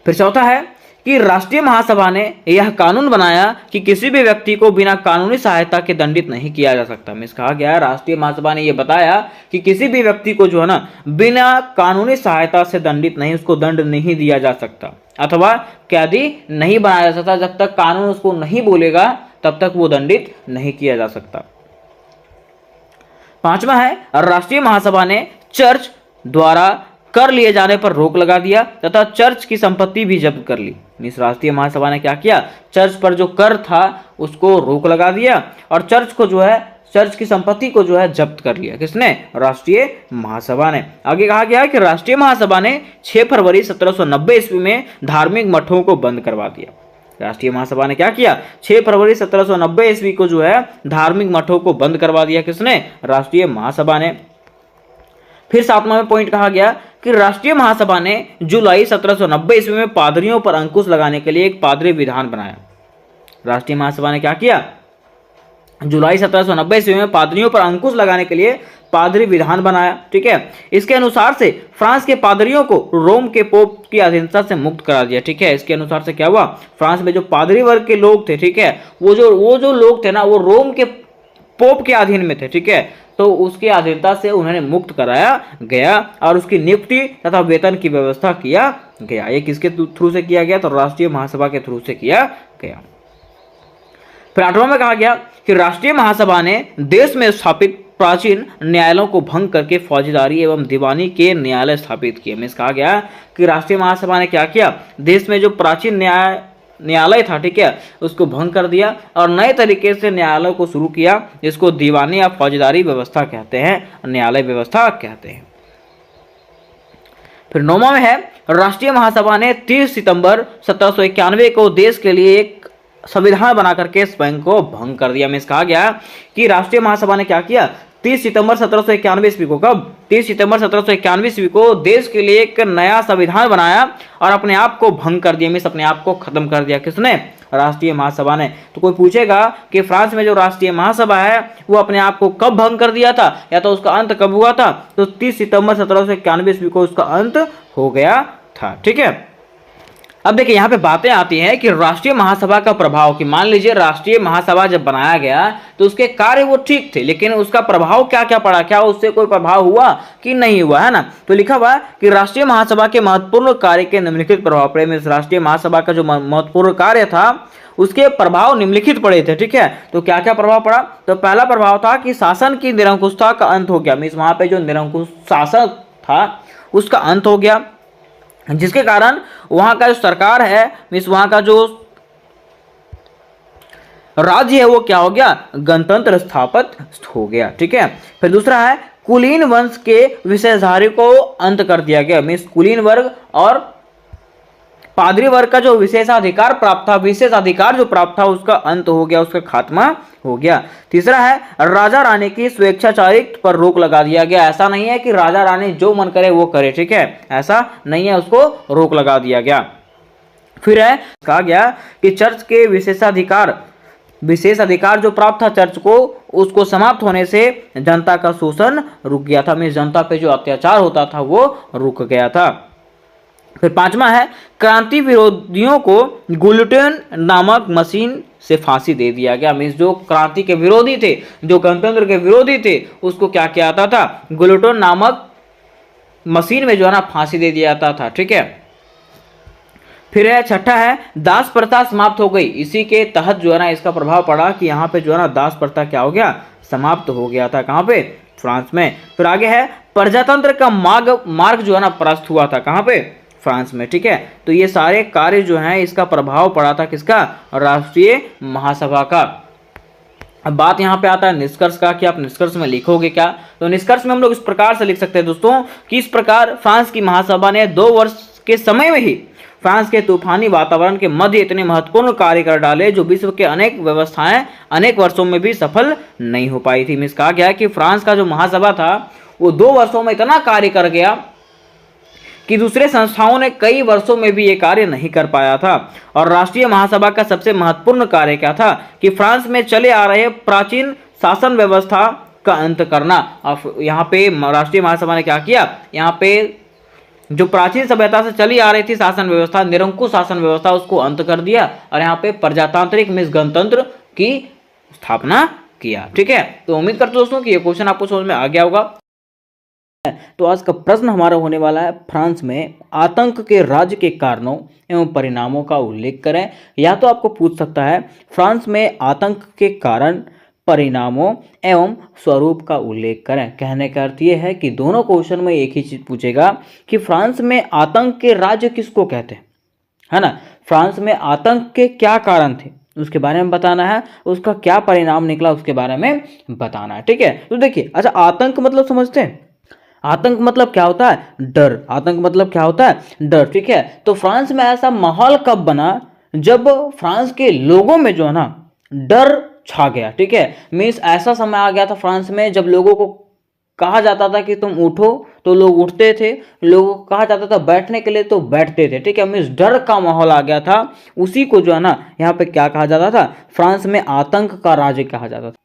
फिर चौथा है कि राष्ट्रीय महासभा ने यह कानून बनाया कि किसी भी व्यक्ति को बिना कानूनी सहायता के दंडित नहीं किया जा सकता। मीन्स कहा गया राष्ट्रीय महासभा ने यह बताया कि किसी भी व्यक्ति को जो है ना बिना कानूनी सहायता से दंडित नहीं, उसको दंड नहीं दिया जा सकता अथवा कैदी नहीं बनाया जा सकता। जब तक कानून उसको नहीं बोलेगा तब तक वो दंडित नहीं किया जा सकता। पांचवा है राष्ट्रीय महासभा ने चर्च द्वारा कर लिए जाने पर रोक लगा दिया तथा चर्च की संपत्ति भी जब्त कर ली। मीन्स राष्ट्रीय महासभा ने क्या किया, चर्च पर जो कर था उसको रोक लगा दिया और चर्च की संपत्ति को जो है जब्त कर लिया। किसने, राष्ट्रीय महासभा ने। आगे कहा गया कि राष्ट्रीय महासभा ने 6 फरवरी 1790 ईस्वी में धार्मिक मठों को बंद करवा दिया। राष्ट्रीय महासभा ने क्या किया, 6 फरवरी 1790 ईस्वी को जो है धार्मिक मठों को बंद करवा दिया। किसने, राष्ट्रीय महासभा ने। फिर 7वां पॉइंट कहा गया कि राष्ट्रीय महासभा ने जुलाई 1790 ईस्वी में पादरियों पर अंकुश लगाने के लिए एक पादरी विधान बनाया। राष्ट्रीय महासभा ने क्या किया, जुलाई 1790 ईस्वी में पादरियों पर अंकुश लगाने के लिए पादरी विधान बनाया। ठीक है, इसके अनुसार से फ्रांस के पादरियों को रोम के पोप की अधीनता से मुक्त करा दिया। ठीक है, इसके अनुसार से क्या हुआ, फ्रांस में जो पादरी वर्ग के लोग थे, ठीक है, वो जो लोग थे ना वो रोम के पोप के अधीन में थे। ठीक है, तो उसके अधीनता से उन्हें मुक्त कराया गया और उसकी नियुक्ति तथा वेतन की व्यवस्था किया गया। ये किसके थ्रू से किया गया, तो राष्ट्रीय महासभा के थ्रू से किया गया। फिर 8वां में कहा गया कि राष्ट्रीय महासभा ने देश में स्थापित प्राचीन न्यायालयों को भंग करके फौजदारी एवं दीवानी के न्यायालय स्थापित किए। मीन्स कहा गया कि राष्ट्रीय महासभा ने क्या किया, देश में जो प्राचीन न्यायालय था, ठीक है, उसको भंग कर दिया और नए तरीके से न्यायालय को शुरू किया, जिसको दीवानी या फौजदारी व्यवस्था कहते हैं, न्यायालय व्यवस्था कहते हैं। फिर 9वां में है, राष्ट्रीय महासभा ने 30 सितंबर 1791 को देश के लिए एक संविधान बना करके स्वयं को भंग कर दिया। मीन्स कहा गया कि राष्ट्रीय महासभा ने क्या किया, 30 सितंबर 1791 ईस्वी को, कब, 30 सितंबर 1791 ईस्वी को देश के लिए एक नया संविधान बनाया और अपने आप को भंग कर दिया। मीन्स अपने आप को खत्म कर दिया। किसने? राष्ट्रीय महासभा ने। तो कोई पूछेगा कि फ्रांस में जो राष्ट्रीय महासभा है वो अपने आप को कब भंग कर दिया था या तो उसका अंत कब हुआ था, तो 30 सितंबर 1791 ईस्वी को उसका अंत हो गया था। ठीक है, अब देखिए यहाँ पे बातें आती हैं कि राष्ट्रीय महासभा का प्रभाव, कि मान लीजिए राष्ट्रीय महासभा जब बनाया गया तो उसके कार्य वो ठीक थे, लेकिन उसका प्रभाव क्या क्या पड़ा, क्या उससे कोई प्रभाव हुआ कि नहीं हुआ, है ना। तो लिखा हुआ है कि राष्ट्रीय महासभा के महत्वपूर्ण कार्य के निम्नलिखित प्रभाव पड़े। में राष्ट्रीय महासभा का जो महत्वपूर्ण कार्य था उसके प्रभाव निम्नलिखित पड़े थे। ठीक है, तो क्या क्या प्रभाव पड़ा, तो पहला प्रभाव था कि शासन की निरंकुशता का अंत हो गया। मीन्स वहां पे जो निरंकुश शासन था उसका अंत हो गया, जिसके कारण वहां का जो सरकार है, मीन्स वहां का जो राज्य है वो क्या हो गया, गणतंत्र स्थापित हो गया। ठीक है, फिर दूसरा है कुलीन वंश के विशेषाधिकारी को अंत कर दिया गया। मीन्स कुलीन वर्ग और पादरी वर्ग का जो विशेषाधिकार प्राप्त था, विशेषाधिकार जो प्राप्त था उसका अंत हो गया, उसका खात्मा हो गया। तीसरा है राजा रानी की स्वेच्छाचारिता पर रोक लगा दिया गया। ऐसा नहीं है कि राजा रानी जो मन करे वो करे, ठीक है, ऐसा नहीं है, उसको रोक लगा दिया गया। फिर है कहा गया कि चर्च के विशेषाधिकार जो प्राप्त था चर्च को, उसको समाप्त होने से जनता का शोषण रुक गया था। मीन्स जनता पे जो अत्याचार होता था वो रुक गया था। फिर 5वां है क्रांति विरोधियों को गुलियोटिन नामक मशीन से फांसी दे दिया गया। मीन्स जो क्रांति के विरोधी थे, जो गणतंत्र के विरोधी थे, उसको क्या किया जाता था, गुलियोटिन नामक मशीन में जो है ना फांसी दे दिया जाता था। ठीक है, फिर है 6ठा है दास प्रथा समाप्त हो गई। इसी के तहत जो है ना इसका प्रभाव पड़ा कि यहाँ पे जो है ना दास प्रथा क्या हो गया, समाप्त हो गया था। कहाँ पे, फ्रांस में। फिर आगे है प्रजातंत्र का मार्ग जो है ना प्रस्त हुआ था। कहाँ पे, फ्रांस में। ठीक है, तो ये सारे कार्य जो हैं इसका प्रभाव पड़ा था किसका, राष्ट्रीय महासभा का। अब बात यहाँ पे आता है निष्कर्ष का, कि आप निष्कर्ष में लिखोगे क्या। तो निष्कर्ष में हम लोग इस प्रकार से लिख सकते हैं दोस्तों कि इस प्रकार फ्रांस की महासभा ने 2 वर्ष के समय में ही फ्रांस के तूफानी वातावरण के मध्य इतने महत्वपूर्ण कार्य कर डाले जो विश्व के अनेक व्यवस्थाएं अनेक वर्षों में भी सफल नहीं हो पाई थी। मिस कहा गया कि फ्रांस का जो महासभा था वो 2 वर्षों में इतना कार्य कर गया कि दूसरे संस्थाओं ने कई वर्षों में भी ये कार्य नहीं कर पाया था। और राष्ट्रीय महासभा का सबसे महत्वपूर्ण कार्य क्या था कि फ्रांस में चले आ रहे प्राचीन शासन व्यवस्था का अंत करना। और यहाँ पे राष्ट्रीय महासभा ने क्या किया, यहाँ पे जो प्राचीन सभ्यता से चली आ रही थी शासन व्यवस्था, निरंकुश शासन व्यवस्था, उसको अंत कर दिया और यहाँ पे प्रजातांत्रिक मीन्स गणतंत्र की स्थापना किया। ठीक है, तो उम्मीद करते दोस्तों कि ये क्वेश्चन आपको समझ में आ गया होगा। तो आज का प्रश्न हमारा होने वाला है, फ्रांस में आतंक के राज्य के कारणों एवं परिणामों का उल्लेख करें। या तो आपको पूछ सकता है फ्रांस में आतंक के कारण, परिणामों एवं स्वरूप का उल्लेख करें। कहने का अर्थ यह है कि दोनों क्वेश्चन में एक ही चीज पूछेगा कि फ्रांस में आतंक के राज्य किसको कहते हैं, है ना। फ्रांस में आतंक के क्या कारण थे उसके बारे में बताना है, उसका क्या परिणाम निकला उसके बारे में बताना है। ठीक है, तो देखिए, अच्छा आतंक मतलब समझते हैं, आतंक मतलब क्या होता है, डर। आतंक मतलब क्या होता है, डर। ठीक है, तो फ्रांस में ऐसा माहौल कब बना जब फ्रांस के लोगों में जो है ना डर छा गया। ठीक है, मीन्स ऐसा समय आ गया था फ्रांस में जब लोगों को कहा जाता था कि तुम उठो तो लोग उठते थे, लोगों को कहा जाता था बैठने के लिए तो बैठते थे। ठीक है, मीन्स डर का माहौल आ गया था। उसी को जो है ना यहाँ पे क्या कहा जाता था, फ्रांस में आतंक का राज्य कहा जाता था।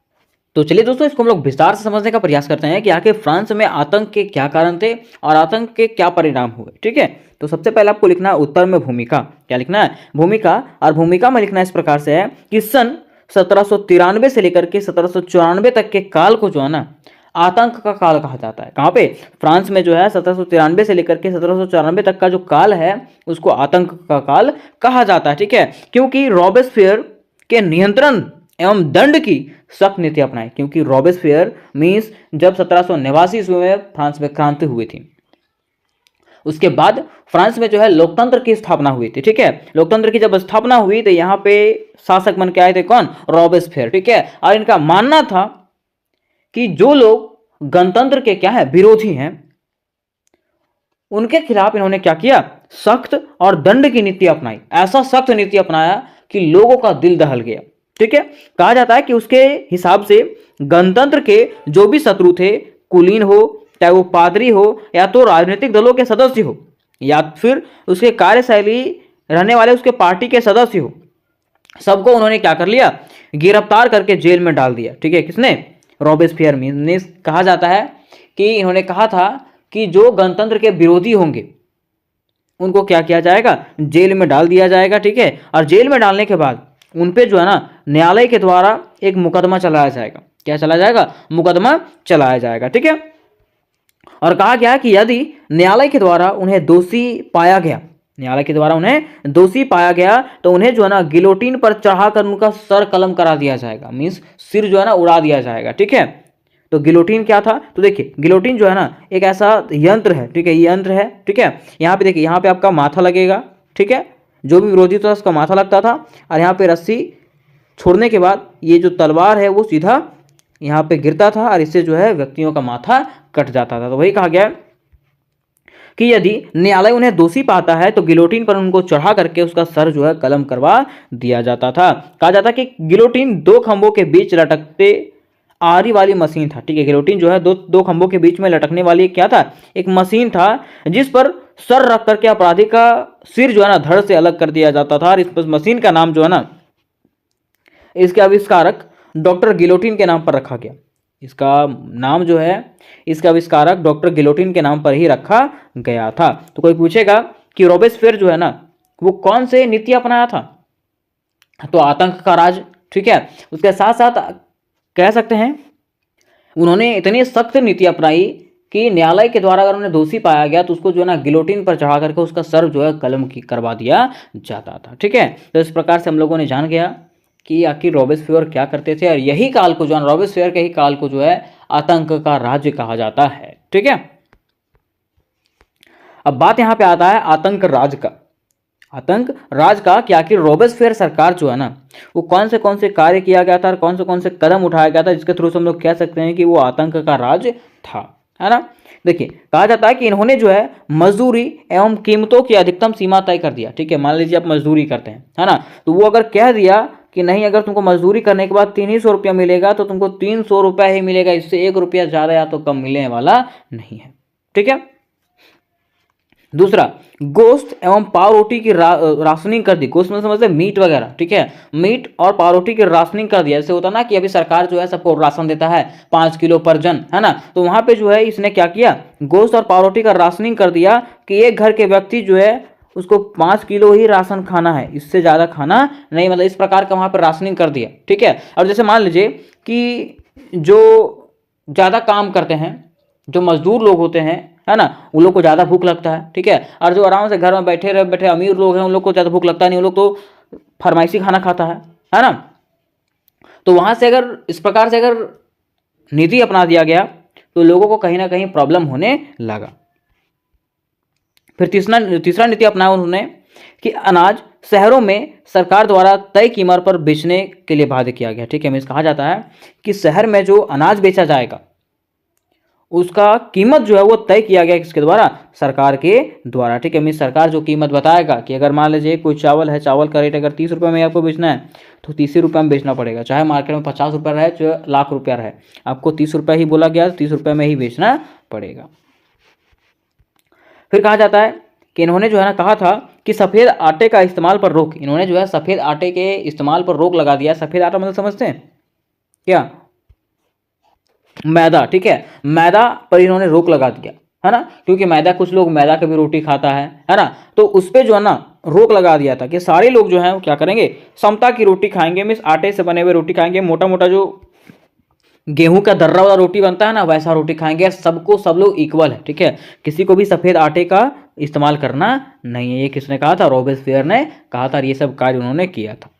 तो चलिए दोस्तों, इसको हम लोग विस्तार से समझने का प्रयास करते हैं कि आखिर फ्रांस में आतंक के क्या कारण थे और आतंक के क्या परिणाम हुए। ठीक है, तो सबसे पहले आपको लिखना है उत्तर में भूमिका। क्या लिखना है, भूमिका। और भूमिका में लिखना इस प्रकार से है कि सन 1793 से लेकर के 1794 तक के काल को जो है ना आतंक का काल कहा जाता है। कहाँ पे, फ्रांस में जो है 1793 से लेकर के 1794 तक का जो काल है उसको आतंक का काल कहा जाता है। ठीक है, क्योंकि रॉबेस्पियर के नियंत्रण एवं दंड की सख्त नीति अपनाई, क्योंकि रॉबेस्पियर मीन्स जब 1789 ईस्वी में फ्रांस में क्रांति हुई थी, उसके बाद फ्रांस में जो है लोकतंत्र की स्थापना हुई थी। ठीक है, लोकतंत्र की जब स्थापना हुई तो यहाँ पे शासक बन के आए थे कौन? रॉबेस्पियर। ठीक है, और इनका मानना था कि जो लोग गणतंत्र के क्या है, विरोधी हैं, उनके खिलाफ इन्होंने क्या किया? सख्त और दंड की नीति अपनाई। ऐसा सख्त नीति अपनाया कि लोगों का दिल दहल गया। ठीक है, कहा जाता है कि उसके हिसाब से गणतंत्र के जो भी शत्रु थे, कुलीन हो, चाहे वो पादरी हो, या तो राजनीतिक दलों के सदस्य हो, या फिर उसके कार्यशैली रहने वाले उसके पार्टी के सदस्य हो, सबको उन्होंने क्या कर लिया? गिरफ्तार करके जेल में डाल दिया। ठीक है, किसने? रॉबेस्पियर ने। कहा जाता है कि इन्होंने कहा था कि जो गणतंत्र के विरोधी होंगे उनको क्या किया जाएगा? जेल में डाल दिया जाएगा। ठीक है, और जेल में डालने के बाद उन पे जो है ना न्यायालय के द्वारा एक मुकदमा चलाया जाएगा। क्या चलाया जाएगा? मुकदमा चलाया जाएगा। ठीक है, और कहा गया कि यदि न्यायालय के द्वारा उन्हें दोषी पाया गया, न्यायालय के द्वारा उन्हें दोषी पाया गया, तो उन्हें जो है ना गिलोटिन पर चढ़ाकर उनका सर कलम करा दिया जाएगा, मीन्स सिर जो है ना उड़ा दिया जाएगा। ठीक है, तो गिलोटिन क्या था? तो देखिए, गिलोटिन जो है ना एक ऐसा यंत्र है। ठीक है, ये यंत्र है। ठीक है, यहाँ पे देखिए, यहाँ पे आपका माथा लगेगा। ठीक है, जो भी विरोधी था उसका माथा लगता था, और यहाँ पे रस्सी छोड़ने के बाद ये जो तलवार है वो सीधा यहाँ पे गिरता था, और इससे जो है व्यक्तियों का माथा कट जाता था। तो वही कहा गया कि यदि न्यायालय उन्हें दोषी पाता है तो गिलोटिन पर उनको चढ़ा करके उसका सर जो है कलम करवा दिया जाता था। कहा जाता है कि गिलोटिन दो खंभों के बीच लटकते आरी वाली मशीन था। ठीक है, गिलोटिन जो है दो खंभों के बीच में लटकने वाली क्या था? एक मशीन था, जिस पर सर रख करके अपराधी का सिर जो है ना धड़ से अलग कर दिया जाता था। और इस मशीन का नाम जो है ना, इसके आविष्कारक डॉक्टर गिलोटिन के नाम पर रखा गया। इसका नाम जो है, इसका आविष्कारक डॉक्टर गिलोटिन के नाम पर ही रखा गया था। तो कोई पूछेगा कि रॉबेस्पियर जो है ना वो कौन से नीति अपनाया था? तो आतंक का राज। ठीक है, उसके साथ साथ कह सकते हैं उन्होंने इतनी सख्त नीति अपनाई कि न्यायालय के द्वारा अगर उन्हें दोषी पाया गया तो उसको जो है ना गिलोटिन पर चढ़ा करके उसका सर जो है कलम की करवा दिया जाता था। ठीक है, तो इस प्रकार से हम लोगों ने जान गया कि आखिर रॉबेस्पियर क्या करते थे, और यही काल को जो है रॉबेस्पियर के ही काल को जो है आतंक का राज्य कहा जाता है। ठीक है, अब बात यहां पे आता है आतंक राज का। आतंक राज का कि आखिर रॉबेस्पियर सरकार जो है ना वो कौन से कार्य किया गया था और कौन से कदम उठाया गया था जिसके थ्रू से हम लोग कह सकते हैं कि वो आतंक का राज था, है ना। देखिए, कहा जाता है कि इन्होंने जो है मजदूरी एवं कीमतों की अधिकतम सीमा तय कर दिया। ठीक है, मान लीजिए आप मजदूरी करते हैं, है ना, तो वो अगर कह दिया कि नहीं, अगर तुमको मजदूरी करने के बाद 300 रुपया मिलेगा तो तुमको 300 रुपया ही मिलेगा, इससे 1 रुपया ज़्यादा या तो कम मिलने वाला नहीं है। ठीक है, दूसरा, गोश्त एवं पावरोटी की राशनिंग कर दी। गोश्त में समझते मीट वगैरह। ठीक है, मीट और पावरोटी की राशनिंग कर दिया। जैसे होता ना कि अभी सरकार जो है सबको राशन देता है 5 किलो पर जन, है ना, तो वहां पे जो है इसने क्या किया? गोश्त और पावरोटी का राशनिंग कर दिया कि एक घर के व्यक्ति जो है उसको 5 किलो ही राशन खाना है, इससे ज़्यादा खाना नहीं, मतलब इस प्रकार का वहाँ पर राशनिंग कर दिया। ठीक है, और जैसे मान लीजिए कि जो ज़्यादा काम करते हैं, जो मजदूर लोग होते हैं, है ना, उन लोग को ज़्यादा भूख लगता है। ठीक है, और जो आराम से घर में बैठे अमीर लोग हैं उन लोग को ज़्यादा भूख लगता नहीं, उन लोग तो फरमाइशी खाना खाता है ना। तो वहाँ से अगर इस प्रकार से अगर नीति अपना दिया गया तो लोगों को कहीं ना कहीं प्रॉब्लम होने लगा। फिर तीसरा नीति अपनाया उन्होंने कि अनाज शहरों में सरकार द्वारा तय कीमत पर बेचने के लिए बाध्य किया गया। ठीक है, मीन्स कहा जाता है कि शहर में जो अनाज बेचा जाएगा उसका कीमत जो है वो तय किया गया किसके द्वारा? सरकार के द्वारा। ठीक है, मीन्स सरकार जो कीमत बताएगा कि अगर मान लीजिए कोई चावल है, चावल का रेट अगर 30 रुपये में आपको बेचना है तो 30 रुपये में बेचना पड़ेगा, चाहे मार्केट में 50 रुपये रहे, चाहे लाख रुपया रहे, आपको 30 रुपये ही बोला गया, 30 रुपये में ही बेचना पड़ेगा। फिर कहा जाता है कि इन्होंने जो है ना कहा था कि सफ़ेद आटे का इस्तेमाल पर रोक। इन्होंने जो है सफ़ेद आटे के इस्तेमाल पर रोक लगा दिया। सफ़ेद आटा मतलब समझते हैं क्या? मैदा। ठीक है, मैदा पर इन्होंने रोक लगा दिया, है ना, क्योंकि मैदा, कुछ लोग मैदा की भी रोटी खाता है ना, तो उस पर जो है ना रोक लगा दिया था कि सारे लोग जो हैं वो क्या करेंगे? समता की रोटी खाएंगे, मीन्स आटे से बने हुए रोटी खाएंगे। मोटा मोटा जो गेहूं का दर्रा वाला रोटी बनता है ना वैसा रोटी खाएंगे, सबको सब लोग इक्वल है। ठीक है, किसी को भी सफ़ेद आटे का इस्तेमाल करना नहीं है। ये किसने कहा था? रॉबेस्पियर ने कहा था। ये सब कार्य उन्होंने किया था।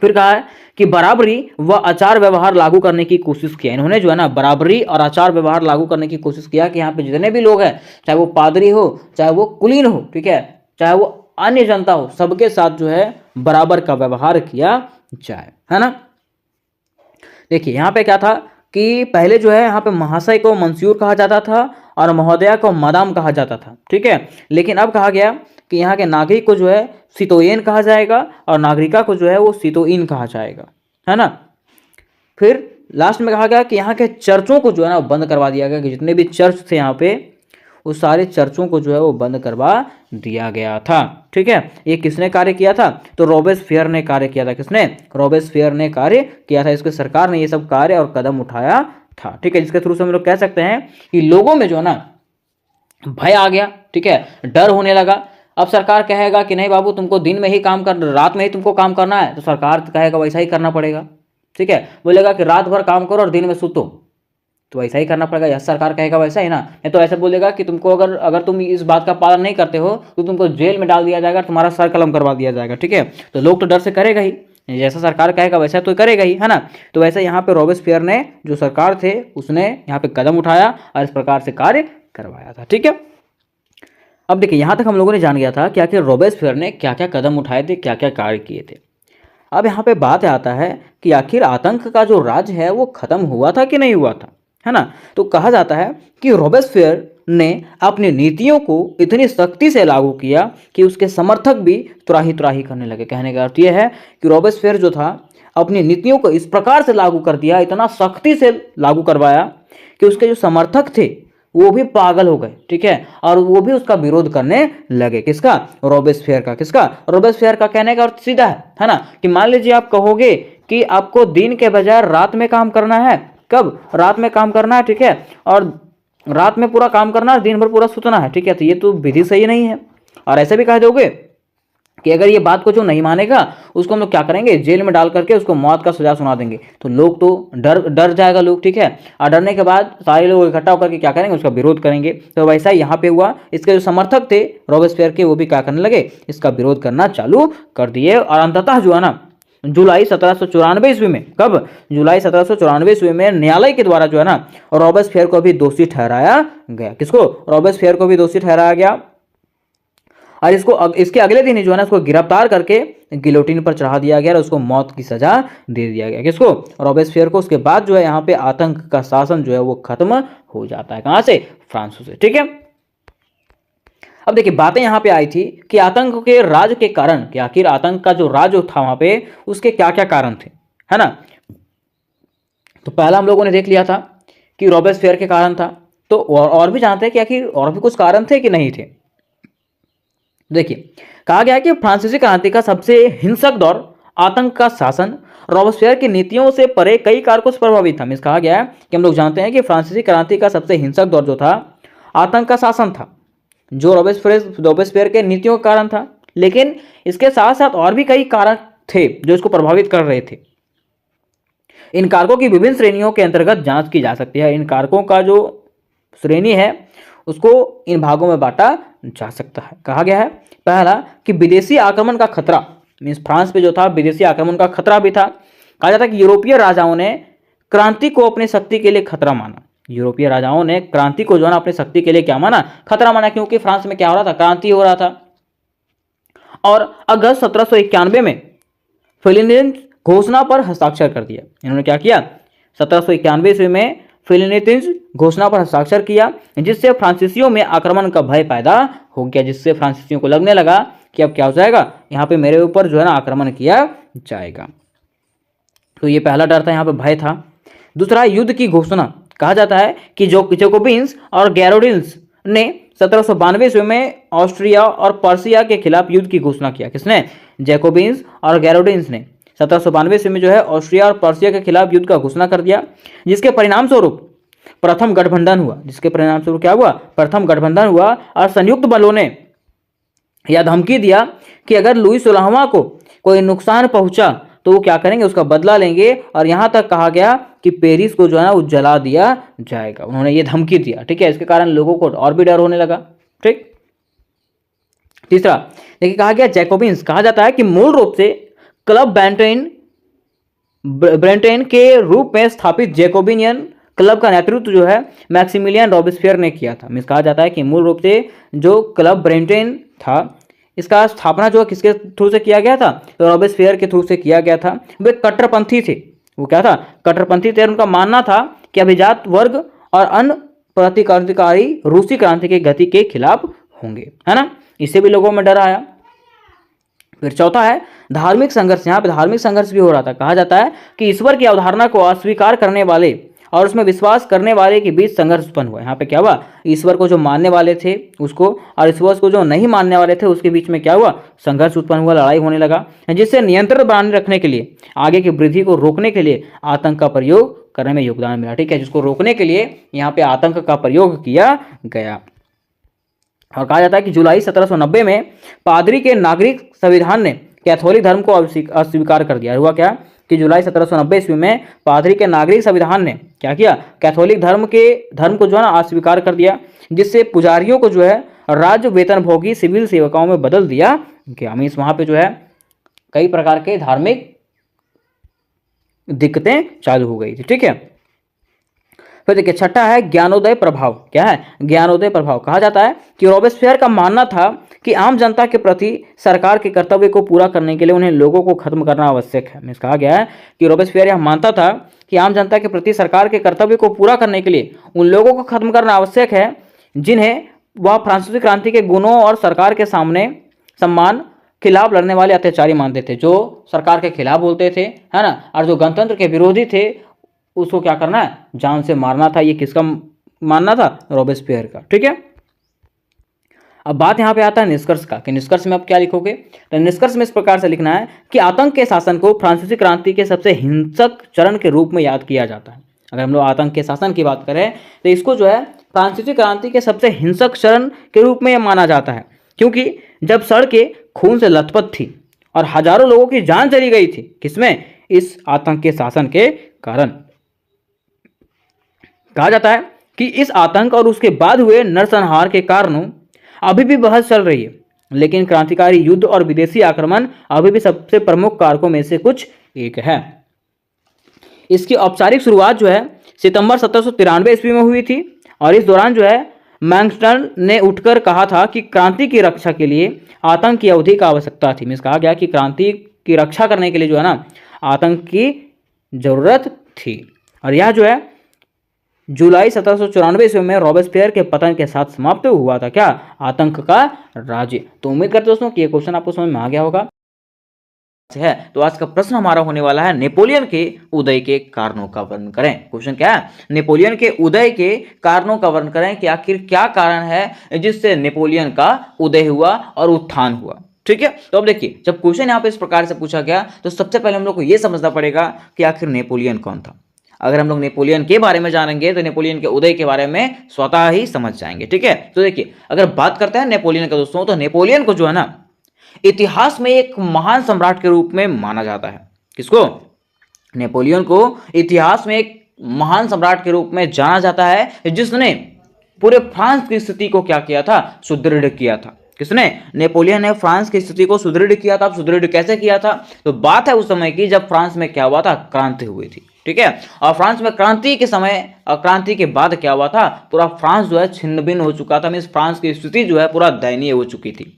फिर कहा है कि बराबरी व आचार व्यवहार लागू करने की कोशिश किया। इन्होंने जो है ना बराबरी और आचार व्यवहार लागू करने की कोशिश किया कि यहाँ पे जितने भी लोग हैं, चाहे वो पादरी हो, चाहे वो कुलीन हो, ठीक है, चाहे वो अन्य जनता हो, सबके साथ जो है बराबर का व्यवहार किया जाए, है ना। देखिए यहाँ पे क्या था कि पहले जो है यहाँ पे महाशय को मंसूर कहा जाता था और महोदया को मदाम कहा जाता था, ठीक है। लेकिन अब कहा गया कि यहाँ के नागरिक को जो है सितोयेन कहा जाएगा और नागरिका को जो है वो सितोइन कहा जाएगा, है ना। फिर लास्ट में कहा गया कि यहाँ के चर्चों को जो है ना बंद करवा दिया गया, कि जितने भी चर्च थे यहाँ पे उस सारे चर्चों को जो है वो बंद करवा दिया गया था, ठीक है। ये किसने कार्य किया था? तो रॉबेस्पियर ने कार्य किया था। किसने? रॉबेस्पियर ने कार्य किया था। इसके सरकार ने ये सब कार्य और कदम उठाया था, ठीक है। जिसके थ्रू से हम लोग कह सकते हैं कि लोगों में जो है ना भय आ गया, ठीक है, डर होने लगा। अब सरकार कहेगा कि नहीं बाबू तुमको दिन में ही काम कर, रात में ही तुमको काम करना है, तो सरकार कहेगा वैसा ही करना पड़ेगा, ठीक है। बोलेगा कि रात भर काम करो और दिन में सुतो, तो ऐसा ही करना पड़ेगा। यह सरकार कहेगा वैसा ही ना। नहीं तो ऐसा बोलेगा कि तुमको अगर तुम इस बात का पालन नहीं करते हो तो तुमको जेल में डाल दिया जाएगा, तुम्हारा सर कलम करवा दिया जाएगा, ठीक है। तो लोग तो डर से करेगा ही, जैसा सरकार कहेगा वैसा तो करेगा ही, है ना। तो वैसे यहाँ पे रॉबेस्पियर ने जो सरकार थे उसने यहाँ पे कदम उठाया और इस प्रकार से कार्य करवाया था, ठीक है। अब देखिए यहाँ तक हम लोगों ने जान गया था कि आखिर रॉबेस्पियर ने क्या क्या कदम उठाए थे, क्या क्या कार्य किए थे। अब यहाँ पे बात आता है कि आखिर आतंक का जो राज है वो खत्म हुआ था कि नहीं हुआ था, है ना। तो कहा जाता है कि रॉबेस्पियर ने अपनी नीतियों को इतनी सख्ती से लागू किया कि उसके समर्थक भी तुराही तुराही करने लगे। कहने का अर्थ यह है कि रॉबेस्पियर जो था अपनी नीतियों को इस प्रकार से लागू कर दिया, इतना सख्ती से लागू करवाया कि उसके जो समर्थक थे वो भी पागल हो गए, ठीक है, और वो भी उसका विरोध करने लगे। किसका? रॉबेस्पियर का। किसका? रॉबेस्पियर का। कहने का अर्थ सीधा है ना, कि मान लीजिए आप कहोगे कि आपको दिन के बजाय रात में काम करना है। कब? रात में काम करना है, ठीक है, और रात में पूरा काम करना है, दिन भर पूरा सुतना है, ठीक है। तो ये तो विधि सही नहीं है। और ऐसे भी कह दोगे कि अगर ये बात को जो नहीं मानेगा उसको हम लोग क्या करेंगे, जेल में डाल करके उसको मौत का सजा सुना देंगे, तो लोग तो डर जाएगा लोग, ठीक है। और डरने के बाद सारे लोग इकट्ठा होकर के क्या करेंगे, उसका विरोध करेंगे। तो वैसा ही यहाँ पे हुआ। इसके जो समर्थक थे रॉबेस्पियर के वो भी क्या करने लगे, इसका विरोध करना चालू कर दिए। और अंततः जो है ना जुलाई 1794 ईस्वी में, कब? जुलाई 1794 ईस्वी में न्यायालय के द्वारा जो है ना रॉबेस्पियर को भी दोषी ठहराया गया। किसको? रॉबेस्पियर को भी दोषी ठहराया गया। और इसके अगले दिन ही जो है ना उसको गिरफ्तार करके गिलोटिन पर चढ़ा दिया गया और उसको मौत की सजा दे दिया गया। किसको? रॉबेस्पियर को। उसके बाद जो है यहाँ पे आतंक का शासन जो है वो खत्म हो जाता है। कहां से? फ्रांस से, ठीक है। अब देखिए बातें यहाँ पे आई थी कि आतंक के राज के कारण, कि आखिर आतंक का जो राज था वहां पे उसके क्या क्या कारण थे, है ना। तो पहला हम लोगों ने देख लिया था कि रॉबेस्पियर के कारण था। तो और भी जानते हैं कि आखिर और भी कुछ कारण थे कि नहीं थे। देखिए कहा गया कि फ्रांसीसी क्रांति का सबसे हिंसक दौर आतंक का शासन रॉबेस्पियर की नीतियों से परे कई कारकों से प्रभावित था। कहा गया है कि हम लोग जानते हैं कि फ्रांसीसी क्रांति का सबसे हिंसक दौर जो था आतंक का शासन था, जो रॉबेस्पियर के नीतियों के कारण था। लेकिन इसके साथ साथ और भी कई कारक थे जो इसको प्रभावित कर रहे थे। इन कारकों की विभिन्न श्रेणियों के अंतर्गत जांच की जा सकती है। इन कारकों का जो श्रेणी है उसको इन भागों में बांटा जा सकता है। कहा गया है पहला कि विदेशी आक्रमण का खतरा, मीन्स फ्रांस पे जो था विदेशी आक्रमण का खतरा भी था। कहा जाता है कि यूरोपीय राजाओं ने क्रांति को अपनी शक्ति के लिए खतरा माना। यूरोपीय राजाओं ने क्रांति को जो है ना अपनी शक्ति के लिए क्या माना? खतरा माना, क्योंकि फ्रांस में क्या हो रहा था? क्रांति हो रहा था। और अगस्त 1791 में फिलिपींस घोषणा पर हस्ताक्षर कर दिया। इन्होंने क्या किया? 1791 ईस्वी में फिलिपींस घोषणा पर हस्ताक्षर किया, जिससे फ्रांसीसियों में आक्रमण का भय पैदा हो गया, जिससे फ्रांसीसियों को लगने लगा कि अब क्या हो जाएगा, यहाँ पे मेरे ऊपर जो है ना आक्रमण किया जाएगा। तो ये पहला डर था, यहाँ पे भय था। दूसरा, युद्ध की घोषणा। कहा जाता है कि जैकोबिन्स और गैरोडिन्स ने 1792 ईस्वी में ऑस्ट्रिया और पर्सिया के खिलाफ युद्ध की घोषणा किया। किसने? जैकोबिन्स और गैरोडिन्स ने 1792 ईस्वी में जो है ऑस्ट्रिया और पर्सिया के खिलाफ युद्ध का घोषणा कर दिया, जिसके परिणाम स्वरूप प्रथम गठबंधन हुआ। जिसके परिणाम स्वरूप क्या हुआ? प्रथम गठबंधन हुआ। और संयुक्त बलों ने यह धमकी दिया कि अगर लुई 16वां को कोई नुकसान पहुंचा तो वो क्या करेंगे, उसका बदला लेंगे। और यहां तक कहा गया कि पेरिस को जो है ना वो जला दिया जाएगा। उन्होंने ये धमकी दिया, ठीक है। इसके कारण लोगों को और भी डर होने लगा, ठीक। तीसरा देखिए कहा गया जैकोबिन्स। कहा जाता है कि मूल रूप से क्लब बेंटेन ब्रेंटेन के रूप में स्थापित जैकोबिनियन क्लब का नेतृत्व जो है मैक्सिमिलियन रॉबेस्पियर ने किया था। कहा जाता है कि मूल रूप से जो क्लब ब्रेंटेन था, इसका स्थापना जो है किसके थ्रू से किया गया था, तो रॉबेस्पियर के थ्रू से किया गया था। वे कट्टरपंथी थे। वो क्या था, कट्टरपंथी थे। उनका मानना था कि अभिजात वर्ग और अन्य प्रतिक्रांतिकारी रूसी क्रांति की गति के खिलाफ होंगे, है ना। इससे भी लोगों में डर आया। फिर चौथा है धार्मिक संघर्ष। यहाँ पे धार्मिक संघर्ष भी हो रहा था। कहा जाता है कि ईश्वर की अवधारणा को अस्वीकार करने वाले और उसमें विश्वास करने वाले के बीच संघर्ष उत्पन्न हुआ। यहाँ पे क्या हुआ, ईश्वर को जो मानने वाले थे उसको और ईश्वर को जो नहीं मानने वाले थे उसके बीच में क्या हुआ, संघर्ष उत्पन्न हुआ, लड़ाई होने लगा, जिससे नियंत्रण बनाए रखने के लिए, आगे की वृद्धि को रोकने के लिए आतंक का प्रयोग करने में योगदान मिला। ठीक है, जिसको रोकने के लिए यहाँ पे आतंक का प्रयोग किया गया। और कहा जाता है कि जुलाई 1790 में पादरी के नागरिक संविधान ने कैथोलिक धर्म को अस्वीकार कर दिया। हुआ क्या कि जुलाई 1790 ईस्वी में पादरी के नागरिक संविधान ने क्या किया, कैथोलिक धर्म को जो है ना अस्वीकार कर दिया, जिससे पुजारियों को जो है राज्य वेतनभोगी सिविल सेवकाओं में बदल दिया गया। मीन्स वहां पे जो है कई प्रकार के धार्मिक दिक्कतें चालू हो गई थी। ठीक है, फिर देखिए छठा है ज्ञानोदय प्रभाव। क्या है, ज्ञानोदय प्रभाव। कहा जाता है कि रॉबेस्पियर का मानना था कि आम जनता के प्रति सरकार के कर्तव्य को पूरा करने के लिए उन्हें लोगों को खत्म करना आवश्यक है। मीन्स कहा गया है कि रॉबेस्पियर यह मानता था कि आम जनता के प्रति सरकार के कर्तव्य को पूरा करने के लिए उन लोगों को खत्म करना आवश्यक है जिन्हें वह फ्रांसीसी क्रांति के गुणों और सरकार के सामने सम्मान खिलाफ लड़ने वाले अत्याचारी मानते थे। जो सरकार के खिलाफ बोलते थे, है ना, और जो गणतंत्र के विरोधी थे उसको क्या करना है, जान से मारना था। ये किसका मानना था, रॉबेस्पियर का। ठीक है, अब बात यहां पे आता है निष्कर्ष का कि निष्कर्ष में आप क्या लिखोगे, तो निष्कर्ष में इस प्रकार से लिखना है कि आतंक के शासन को फ्रांसीसी क्रांति के सबसे हिंसक चरण के रूप में याद किया जाता है। अगर हम लोग आतंक के शासन की बात करें तो इसको जो है फ्रांसीसी क्रांति के सबसे हिंसक चरण के रूप में माना जाता है, क्योंकि जब सड़कें खून से लथपथ थी और हजारों लोगों की जान चली गई थी, किसमें, इस आतंक के शासन के कारण। कहा जाता है कि इस आतंक और उसके बाद हुए नरसंहार के कारणों अभी भी बहस चल रही है, लेकिन क्रांतिकारी युद्ध और विदेशी आक्रमण अभी भी सबसे प्रमुख कारकों में से कुछ एक है। इसकी औपचारिक शुरुआत जो है सितंबर 1793 ईस्वी में हुई थी और इस दौरान जो है मैंगस्टन ने उठकर कहा था कि क्रांति की रक्षा के लिए आतंक की अवधि का आवश्यकता थी। मीन्स कहा गया कि क्रांति की रक्षा करने के लिए जो है ना आतंक की जरूरत थी। और यह जो है जुलाई 1794 ईस्वी में रॉबेस्पियर के पतन के साथ समाप्त हुआ था। क्या, आतंक का राज्य। तो उम्मीद करते दोस्तों कि ये क्वेश्चन आपको समझ में आ गया होगा। है तो आज का प्रश्न हमारा होने वाला है नेपोलियन के उदय के कारणों का वर्णन करें। क्वेश्चन क्या है, नेपोलियन के उदय के कारणों का वर्णन करें कि आखिर क्या कारण है जिससे नेपोलियन का उदय हुआ और उत्थान हुआ। ठीक है, तो अब देखिए जब क्वेश्चन यहाँ पे इस प्रकार से पूछा गया तो सबसे पहले हम लोग को यह समझना पड़ेगा कि आखिर नेपोलियन कौन था। अगर हम लोग नेपोलियन के बारे में जानेंगे तो नेपोलियन के उदय के बारे में स्वतः ही समझ जाएंगे। ठीक है, तो देखिए अगर बात करते हैं नेपोलियन का दोस्तों, तो नेपोलियन को जो है ना इतिहास में एक महान सम्राट के रूप में माना जाता है। किसको, नेपोलियन को इतिहास में एक महान सम्राट के रूप में जाना जाता है जिसने पूरे फ्रांस की स्थिति को क्या किया था, सुदृढ़ किया था। किसने, नेपोलियन ने फ्रांस की स्थिति को सुदृढ़ किया था। सुदृढ़ कैसे किया था, तो बात है उस समय की जब फ्रांस में क्या हुआ था, क्रांति हुई थी। ठीक है, और फ्रांस में क्रांति के समय और क्रांति के बाद क्या हुआ था, पूरा फ्रांस जो है छिन्न भिन्न हो चुका था। मीन्स फ्रांस की स्थिति जो है पूरा दयनीय हो चुकी थी।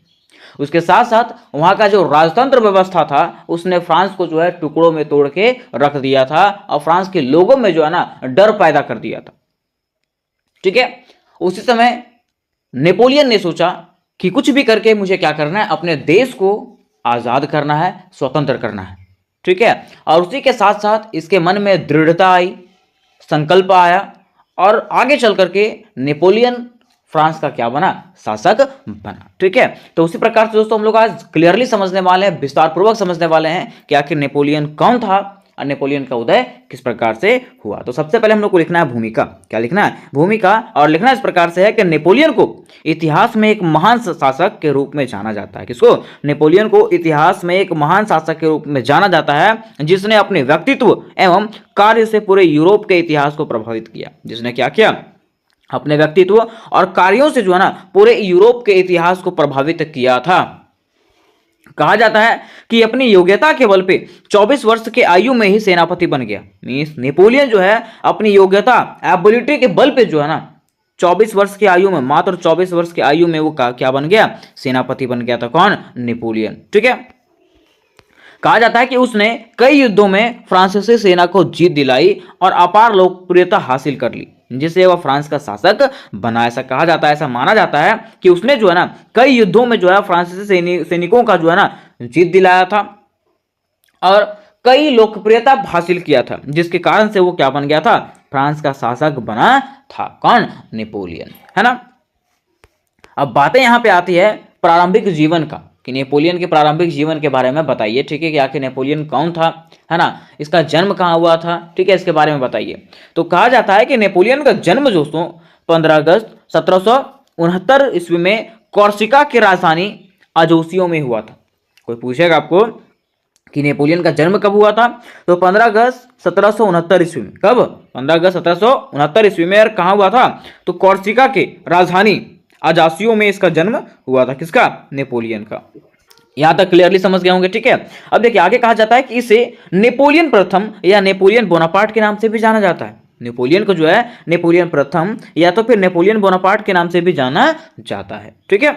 उसके साथ साथ वहां का जो राजतंत्र व्यवस्था था उसने फ्रांस को जो है टुकड़ों में तोड़ के रख दिया था और फ्रांस के लोगों में जो है ना डर पैदा कर दिया था। ठीक है, उसी समय नेपोलियन ने सोचा कि कुछ भी करके मुझे क्या करना है, अपने देश को आजाद करना है, स्वतंत्र करना है। ठीक है, और उसी के साथ साथ इसके मन में दृढ़ता आई, संकल्प आया और आगे चल करके नेपोलियन फ्रांस का क्या बना, शासक बना। ठीक है, तो उसी प्रकार से दोस्तों हम लोग आज क्लियरली समझने वाले हैं, विस्तार पूर्वक समझने वाले हैं कि आखिर नेपोलियन कौन था और नेपोलियन का उदय किस प्रकार से हुआ। तो सबसे पहले हम लोग को लिखना है भूमिका। क्या लिखना है, भूमिका। और लिखना इस प्रकार से है कि नेपोलियन को इतिहास में एक महान शासक के रूप में जाना जाता है। किसको, नेपोलियन को इतिहास में एक महान शासक के रूप में जाना जाता है जिसने अपने व्यक्तित्व एवं कार्य से पूरे यूरोप के इतिहास को प्रभावित किया। जिसने क्या किया, अपने व्यक्तित्व और कार्यों से जो है ना पूरे यूरोप के इतिहास को प्रभावित किया था। कहा जाता है कि अपनी योग्यता के बल पे 24 वर्ष के आयु में ही सेनापति बन गया। मीन्स नेपोलियन जो है अपनी योग्यता एबिलिटी के बल पे जो है ना 24 वर्ष की आयु में, मात्र 24 वर्ष की आयु में वो क्या बन गया, सेनापति बन गया था। कौन? नेपोलियन। ठीक है। कहा जाता है कि उसने कई युद्धों में फ्रांसीसी सेना को जीत दिलाई और अपार लोकप्रियता हासिल कर ली, जिससे वह फ्रांस का शासक बना। ऐसा कहा जाता है, ऐसा माना जाता है कि उसने जो है ना कई युद्धों में जो है फ्रांसीसी सैनिकों का जो है ना जीत दिलाया था और कई लोकप्रियता हासिल किया था, जिसके कारण से वो क्या बन गया था, फ्रांस का शासक बना था। कौन? नेपोलियन, है ना। अब बातें यहां पे आती है प्रारंभिक जीवन का, कि नेपोलियन के प्रारंभिक जीवन के बारे में बताइए। ठीक है, कि आखिर नेपोलियन कौन था, है ना, इसका जन्म कहाँ हुआ था, ठीक है, इसके बारे में बताइए। तो कहा जाता है कि नेपोलियन का जन्म दोस्तों 15 अगस्त 1769 ईस्वी में कोर्सिका की राजधानी अजोसियो में हुआ था। कोई पूछेगा आपको कि नेपोलियन का जन्म कब हुआ था, तो 15 अगस्त 1769 ईस्वी में। कब? 15 अगस्त 1769 ईस्वी में। और कहाँ हुआ था, तो कोर्सिका के राजधानी अजासियो में इसका जन्म हुआ था। किसका? नेपोलियन का। यहां तक क्लियरली समझ गए होंगे। ठीक है। अब देखिए आगे कहा जाता है कि इसे नेपोलियन प्रथम या नेपोलियन बोनापार्ट के नाम से भी जाना जाता है। नेपोलियन को जो है नेपोलियन प्रथम या तो फिर नेपोलियन बोनापार्ट के नाम से भी जाना जाता है। ठीक है।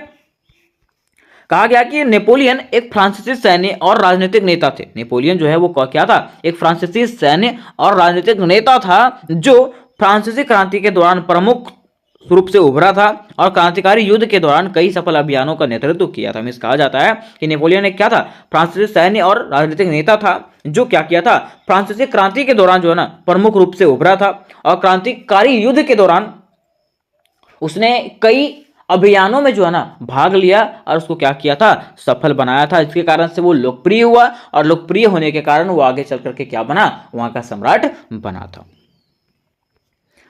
कहा गया कि नेपोलियन एक फ्रांसीसी सैन्य और राजनीतिक नेता थे। नेपोलियन जो है वो क्या था, एक फ्रांसीसी सैन्य और राजनीतिक नेता था, जो फ्रांसीसी क्रांति के दौरान प्रमुख रूप से उभरा था और क्रांतिकारी युद्ध के दौरान कई सफल अभियानों का नेतृत्व किया था। कहा जाता है कि नेपोलियन एक क्या था, फ्रांसीसी सैन्य और राजनीतिक नेता था, जो क्या किया था, फ्रांसीसी क्रांति के दौरान जो है ना प्रमुख रूप से उभरा था और क्रांतिकारी युद्ध के दौरान उसने कई अभियानों में जो है ना भाग लिया और उसको क्या किया था, सफल बनाया था। इसके कारण से वो लोकप्रिय हुआ और लोकप्रिय होने के कारण वो आगे चल करके क्या बना, वहां का सम्राट बना था।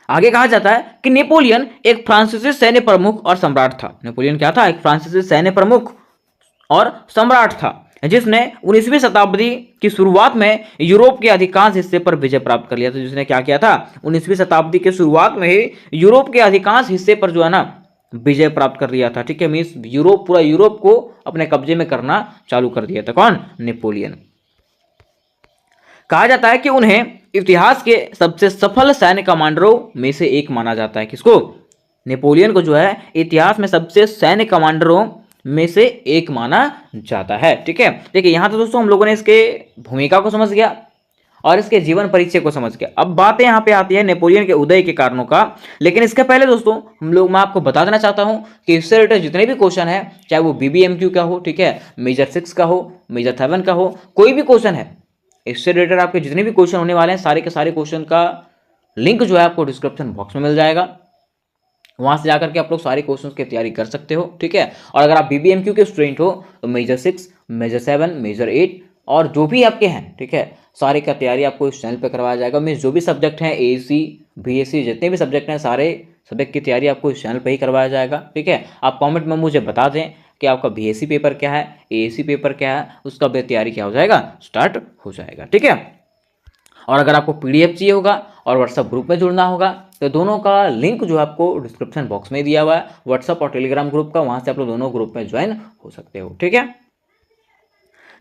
आगे कहा जाता है कि नेपोलियन एक फ्रांसीसी सैन्य प्रमुख और सम्राट था। नेपोलियन क्या था, एक फ्रांसीसी सैन्य प्रमुख और सम्राट था, जिसने 19वीं शताब्दी की शुरुआत में यूरोप के अधिकांश हिस्से पर विजय प्राप्त कर लिया था। जिसने क्या किया था, 19वीं शताब्दी के शुरुआत में ही यूरोप के अधिकांश हिस्से पर जो है ना विजय प्राप्त कर लिया था। ठीक है, मीन्स यूरोप, पूरा यूरोप को अपने कब्जे में करना चालू कर दिया था। कौन? नेपोलियन। कहा जाता है कि उन्हें इतिहास के सबसे सफल सैन्य कमांडरों में से एक माना जाता है। किसको? नेपोलियन को जो है इतिहास में सबसे सैन्य कमांडरों में से एक माना जाता है। ठीक है। देखिए यहां तो दोस्तों हम लोगों ने इसके भूमिका को समझ गया और इसके जीवन परिचय को समझ गया। अब बातें यहां पे आती है नेपोलियन के उदय के कारणों का। लेकिन इसके पहले दोस्तों मैं आपको बता देना चाहता हूं कि इससे रिलेटेड जितने भी क्वेश्चन है, चाहे वो BBMQ का हो, ठीक है, मेजर 6 का हो, मेजर 7 का हो, कोई भी क्वेश्चन है, इससे रिलेटेड आपके जितने भी क्वेश्चन होने वाले हैं, सारे के सारे क्वेश्चन का लिंक जो है आपको डिस्क्रिप्शन बॉक्स में मिल जाएगा। वहां से जाकर के आप लोग सारे क्वेश्चंस की तैयारी कर सकते हो। ठीक है। और अगर आप BBMQ के स्टूडेंट हो तो मेजर 6, मेजर 7, मेजर 8 और जो भी आपके हैं, ठीक है, सारे का तैयारी आपको इस चैनल पे करवाया जाएगा। मीन्स जो भी सब्जेक्ट हैं, AAC, BSc, जितने भी सब्जेक्ट हैं, सारे सब्जेक्ट की तैयारी आपको इस चैनल पे ही करवाया जाएगा। ठीक है। आप कमेंट में मुझे बता दें कि आपका BSc पेपर क्या है, AAC पेपर क्या है, उसका भी तैयारी क्या हो जाएगा, स्टार्ट हो जाएगा। ठीक है। और अगर आपको PDF चाहिए होगा और व्हाट्सएप ग्रुप में जुड़ना होगा तो दोनों का लिंक जो आपको डिस्क्रिप्शन बॉक्स में दिया हुआ है, व्हाट्सएप और टेलीग्राम ग्रुप का, वहां से आप लोग दोनों ग्रुप में ज्वाइन हो सकते हो। ठीक है।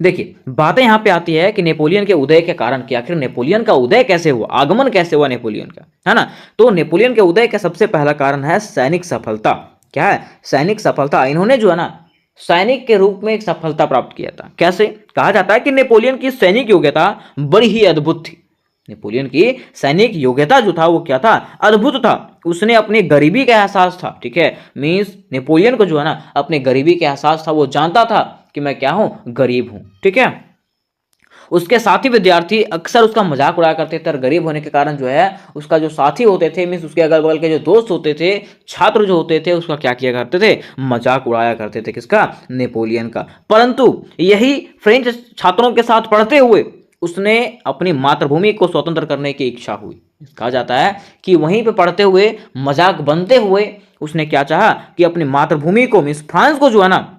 देखिए बातें यहां पे आती है कि नेपोलियन के उदय के कारण, कि आखिर नेपोलियन का उदय कैसे हुआ, आगमन कैसे हुआ नेपोलियन का, है ना। तो नेपोलियन के उदय का सबसे पहला कारण है सैनिक सफलता। क्या है? सैनिक सफलता। इन्होंने जो है ना सैनिक के रूप में एक सफलता प्राप्त किया था। कैसे? कहा जाता है कि नेपोलियन की सैनिक योग्यता बड़ी ही अद्भुत थी। नेपोलियन की सैनिक योग्यता जो था वो क्या था, अद्भुत था। उसने अपनी गरीबी का एहसास था। ठीक है, मीन्स नेपोलियन को जो है ना अपने गरीबी का एहसास था, वो जानता था कि मैं क्या हूं, गरीब हूं। ठीक है। उसके साथी विद्यार्थी अक्सर उसका मजाक उड़ाया करते थे और गरीब होने के कारण जो है उसका जो साथी होते थे, मीन्स उसके अगल बगल के जो दोस्त होते थे, छात्र जो होते थे, उसका क्या किया करते थे, मजाक उड़ाया करते थे। किसका? नेपोलियन का। परंतु यही फ्रेंच छात्रों के साथ पढ़ते हुए उसने अपनी मातृभूमि को स्वतंत्र करने की इच्छा हुई। कहा जाता है कि वहीं पे पढ़ते हुए, मजाक बनते हुए उसने क्या चाहा कि अपनी मातृभूमि को, मीन्स फ्रांस को जो है ना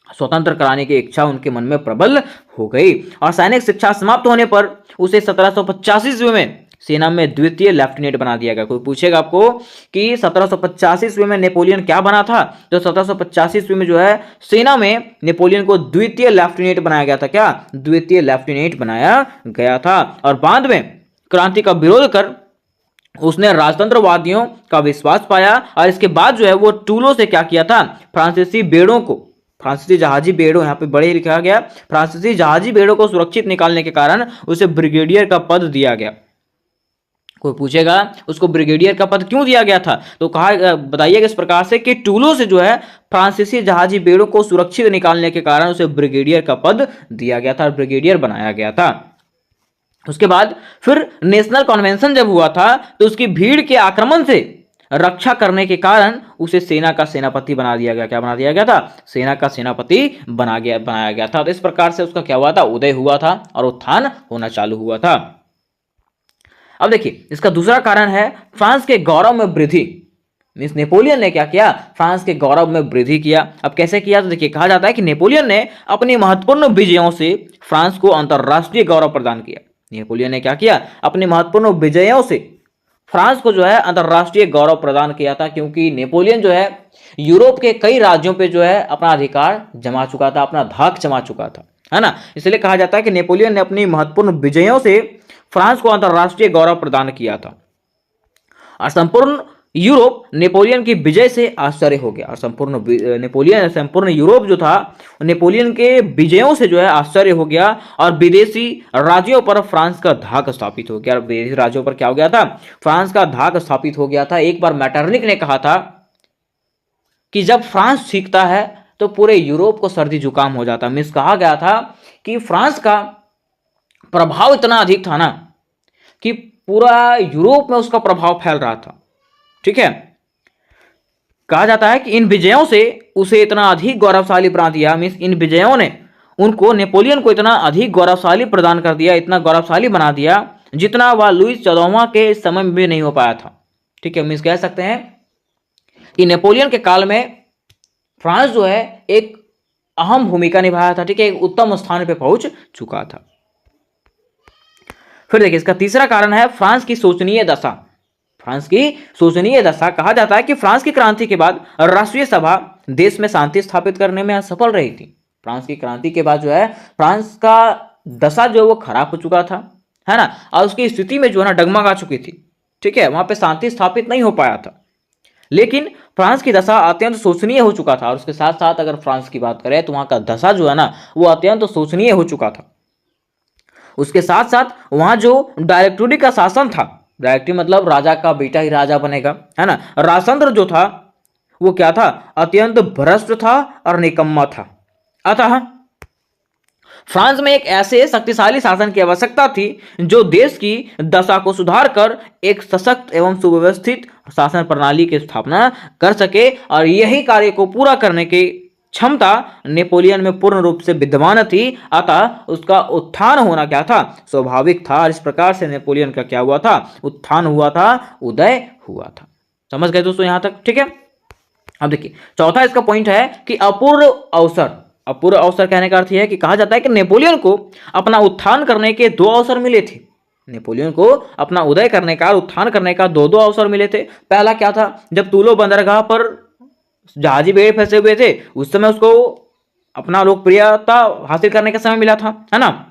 स्वतंत्र कराने की इच्छा उनके मन में प्रबल हो गई। और सैनिक शिक्षा समाप्त होने पर उसे 1785 ईस्वी में सेना में द्वितीय लेफ्टिनेंट बना दिया गया। कोई पूछेगा आपको कि 1785 ईस्वी में नेपोलियन क्या बना था, तो 1785 ईस्वी में जो है सेना में नेपोलियन को द्वितीय लेफ्टिनेंट बनाया गया था। क्या? द्वितीय लेफ्टिनेंट बनाया गया था। और बाद में क्रांति का विरोध कर उसने राजतंत्रवादियों का विश्वास पाया और इसके बाद जो है वो टूलों से क्या किया था, फ्रांसीसी बेड़ों को, फ्रांसीसी जहाजी बेड़ों, यहाँ पे बड़े लिखा गया, फ्रांसीसी जहाजी बेड़ों को सुरक्षित निकालने के कारण उसे ब्रिगेडियर का पद दिया गया। कोई पूछेगा उसको ब्रिगेडियर का पद क्यों दिया गया था, तो कहा बताइएगा इस प्रकार से कि टूलों से जो है फ्रांसीसी जहाजी बेड़ों को सुरक्षित निकालने के कारण उसे ब्रिगेडियर का पद दिया गया था, ब्रिगेडियर बनाया गया था। उसके बाद फिर नेशनल कन्वेंशन जब हुआ था तो उसकी भीड़ के आक्रमण से रक्षा करने के कारण उसे सेना का सेनापति बना दिया गया। क्या बना दिया गया था? सेना का सेनापति बनाया गया था। तो इस प्रकार से उसका क्या हुआ था, उदय हुआ था और उत्थान होना चालू हुआ था। अब देखिए इसका दूसरा कारण है फ्रांस के गौरव में वृद्धि। मीन्स नेपोलियन ने क्या किया, फ्रांस के गौरव में वृद्धि किया। अब कैसे किया, तो देखिए कहा जाता है कि नेपोलियन ने अपनी महत्वपूर्ण विजयों से फ्रांस को अंतरराष्ट्रीय गौरव प्रदान किया। नेपोलियन ने क्या किया, अपनी महत्वपूर्ण विजयों से फ्रांस को जो है अंतरराष्ट्रीय गौरव प्रदान किया था, क्योंकि नेपोलियन जो है यूरोप के कई राज्यों पे जो है अपना अधिकार जमा चुका था, अपना धाक जमा चुका था, है ना। इसलिए कहा जाता है कि नेपोलियन ने अपनी महत्वपूर्ण विजयों से फ्रांस को अंतरराष्ट्रीय गौरव प्रदान किया था और संपूर्ण यूरोप नेपोलियन की विजय से आश्चर्य हो गया। और संपूर्ण यूरोप जो था नेपोलियन के विजयों से जो है आश्चर्य हो गया और विदेशी राज्यों पर फ्रांस का धाक स्थापित हो गया। विदेशी राज्यों पर क्या हो गया था, फ्रांस का धाक स्थापित हो गया था। एक बार मैटरनिक ने कहा था कि जब फ्रांस सीखता है तो पूरे यूरोप को सर्दी जुकाम हो जाता। मीन्स कहा गया था कि फ्रांस का प्रभाव इतना अधिक था ना कि पूरा यूरोप में उसका प्रभाव फैल रहा था। ठीक है, कहा जाता है कि इन विजयों से उसे इतना अधिक गौरवशाली बना दिया। मीन्स इन विजयों ने उनको, नेपोलियन को इतना अधिक गौरवशाली प्रदान कर दिया, इतना गौरवशाली बना दिया जितना वह लुईस 14वां के समय में भी नहीं हो पाया था। ठीक है, मीन्स कह सकते हैं कि नेपोलियन के काल में फ्रांस जो है एक अहम भूमिका निभाया था। ठीक है, एक उत्तम स्थान पर पहुंच चुका था। फिर देखिए इसका तीसरा कारण है फ्रांस की शोचनीय दशा। फ्रांस की शोचनीय दशा, कहा जाता है कि फ्रांस की क्रांति के बाद राष्ट्रीय सभा देश में शांति स्थापित करने में असफल रही थी। फ्रांस की क्रांति के बाद जो है फ्रांस का दशा जो वो खराब हो चुका था, है ना, और उसकी स्थिति में जो है ना डगमगा चुकी थी। ठीक है, वहां पे शांति स्थापित नहीं हो पाया था। लेकिन फ्रांस की दशा अत्यंत शोचनीय हो चुका था। और उसके साथ साथ अगर फ्रांस की बात करें तो वहां का दशा जो है ना वो अत्यंत शोचनीय हो चुका था। उसके साथ साथ वहां जो डायरेक्टरी का शासन था, डायरेक्टरी मतलब राजा का बेटा ही राजा बनेगा, है ना, राजतंत्र जो था वो क्या था, अत्यंत भ्रष्ट था और निकम्मा था। अतः फ्रांस में एक ऐसे शक्तिशाली शासन की आवश्यकता थी जो देश की दशा को सुधार कर एक सशक्त एवं सुव्यवस्थित शासन प्रणाली की स्थापना कर सके। और यही कार्य को पूरा करने की क्षमता नेपोलियन में पूर्ण रूप से विद्यमान थी। अतः उसका उत्थान होना क्या था, स्वाभाविक था। और इस प्रकार से नेपोलियन का क्या हुआ था, उत्थान हुआ था, उदय हुआ था। समझ गए दोस्तों यहां तक? ठीक है, अब देखिए चौथा इसका पॉइंट है कि अपूर्व अवसर। अपूर्व अवसर कहने का अर्थ यह है कि कहा जाता है कि नेपोलियन को अपना उत्थान करने के दो अवसर मिले थे। नेपोलियन को अपना उदय करने का, उत्थान करने का दो अवसर मिले थे। पहला क्या था, जब टूलो बंदरगाह पर जहाजी बेड़े फंसे हुए थे उस समय उसको अपना लोकप्रियता हासिल करने का समय मिला था, है ना।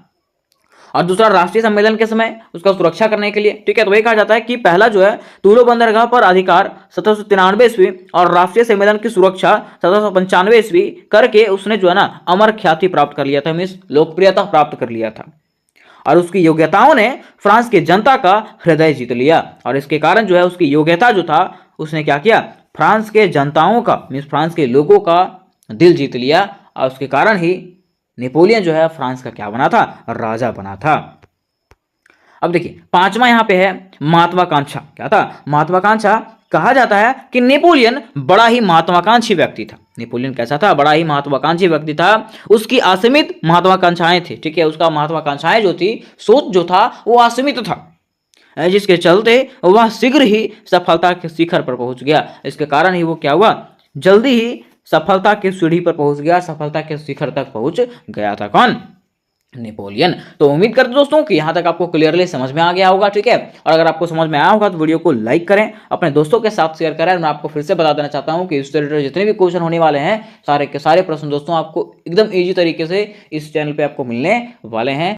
और दूसरा राष्ट्रीय सम्मेलन के समय उसका सुरक्षा करने के लिए। ठीक है, तो वही कहा जाता है कि पहला जो है टूलो बंदरगाह पर अधिकार 1793 ईस्वी और राष्ट्रीय सम्मेलन की सुरक्षा 1795 ईस्वी करके उसने जो है ना अमर ख्याति प्राप्त कर लिया था, मीन्स लोकप्रियता प्राप्त कर लिया था। और उसकी योग्यताओं ने फ्रांस की जनता का हृदय जीत लिया। और इसके कारण जो है उसकी योग्यता जो था उसने क्या किया, फ्रांस के जनताओं का, मीन्स फ्रांस के लोगों का दिल जीत लिया। और उसके कारण ही नेपोलियन जो है फ्रांस का क्या बना था, राजा बना था। अब देखिए पांचवा यहां पे है महत्वाकांक्षा। क्या था, महत्वाकांक्षा। कहा जाता है कि नेपोलियन बड़ा ही महत्वाकांक्षी व्यक्ति था। नेपोलियन कैसा था, बड़ा ही महत्वाकांक्षी व्यक्ति था। उसकी असीमित महत्वाकांक्षाएं थी। ठीक है, उसका महत्वाकांक्षाएं जो थी, सोच जो था वो असीमित था, जिसके चलते वह शीघ्र ही सफलता के शिखर पर पहुंच गया। इसके कारण ही वो क्या हुआ, जल्दी ही सफलता की सीढ़ी पर पहुंच गया, सफलता के शिखर तक पहुंच गया था। कौन, नेपोलियन। तो उम्मीद करते दोस्तों कि यहाँ तक आपको क्लियरली समझ में आ गया होगा, ठीक है। और अगर आपको समझ में आया होगा तो वीडियो को लाइक करें, अपने दोस्तों के साथ शेयर करें। मैं आपको फिर से बता देना चाहता हूँ कि इस रिलेटेड जितने भी क्वेश्चन होने वाले हैं, सारे के सारे प्रश्न दोस्तों आपको एकदम ईजी तरीके से इस चैनल पर आपको मिलने वाले हैं।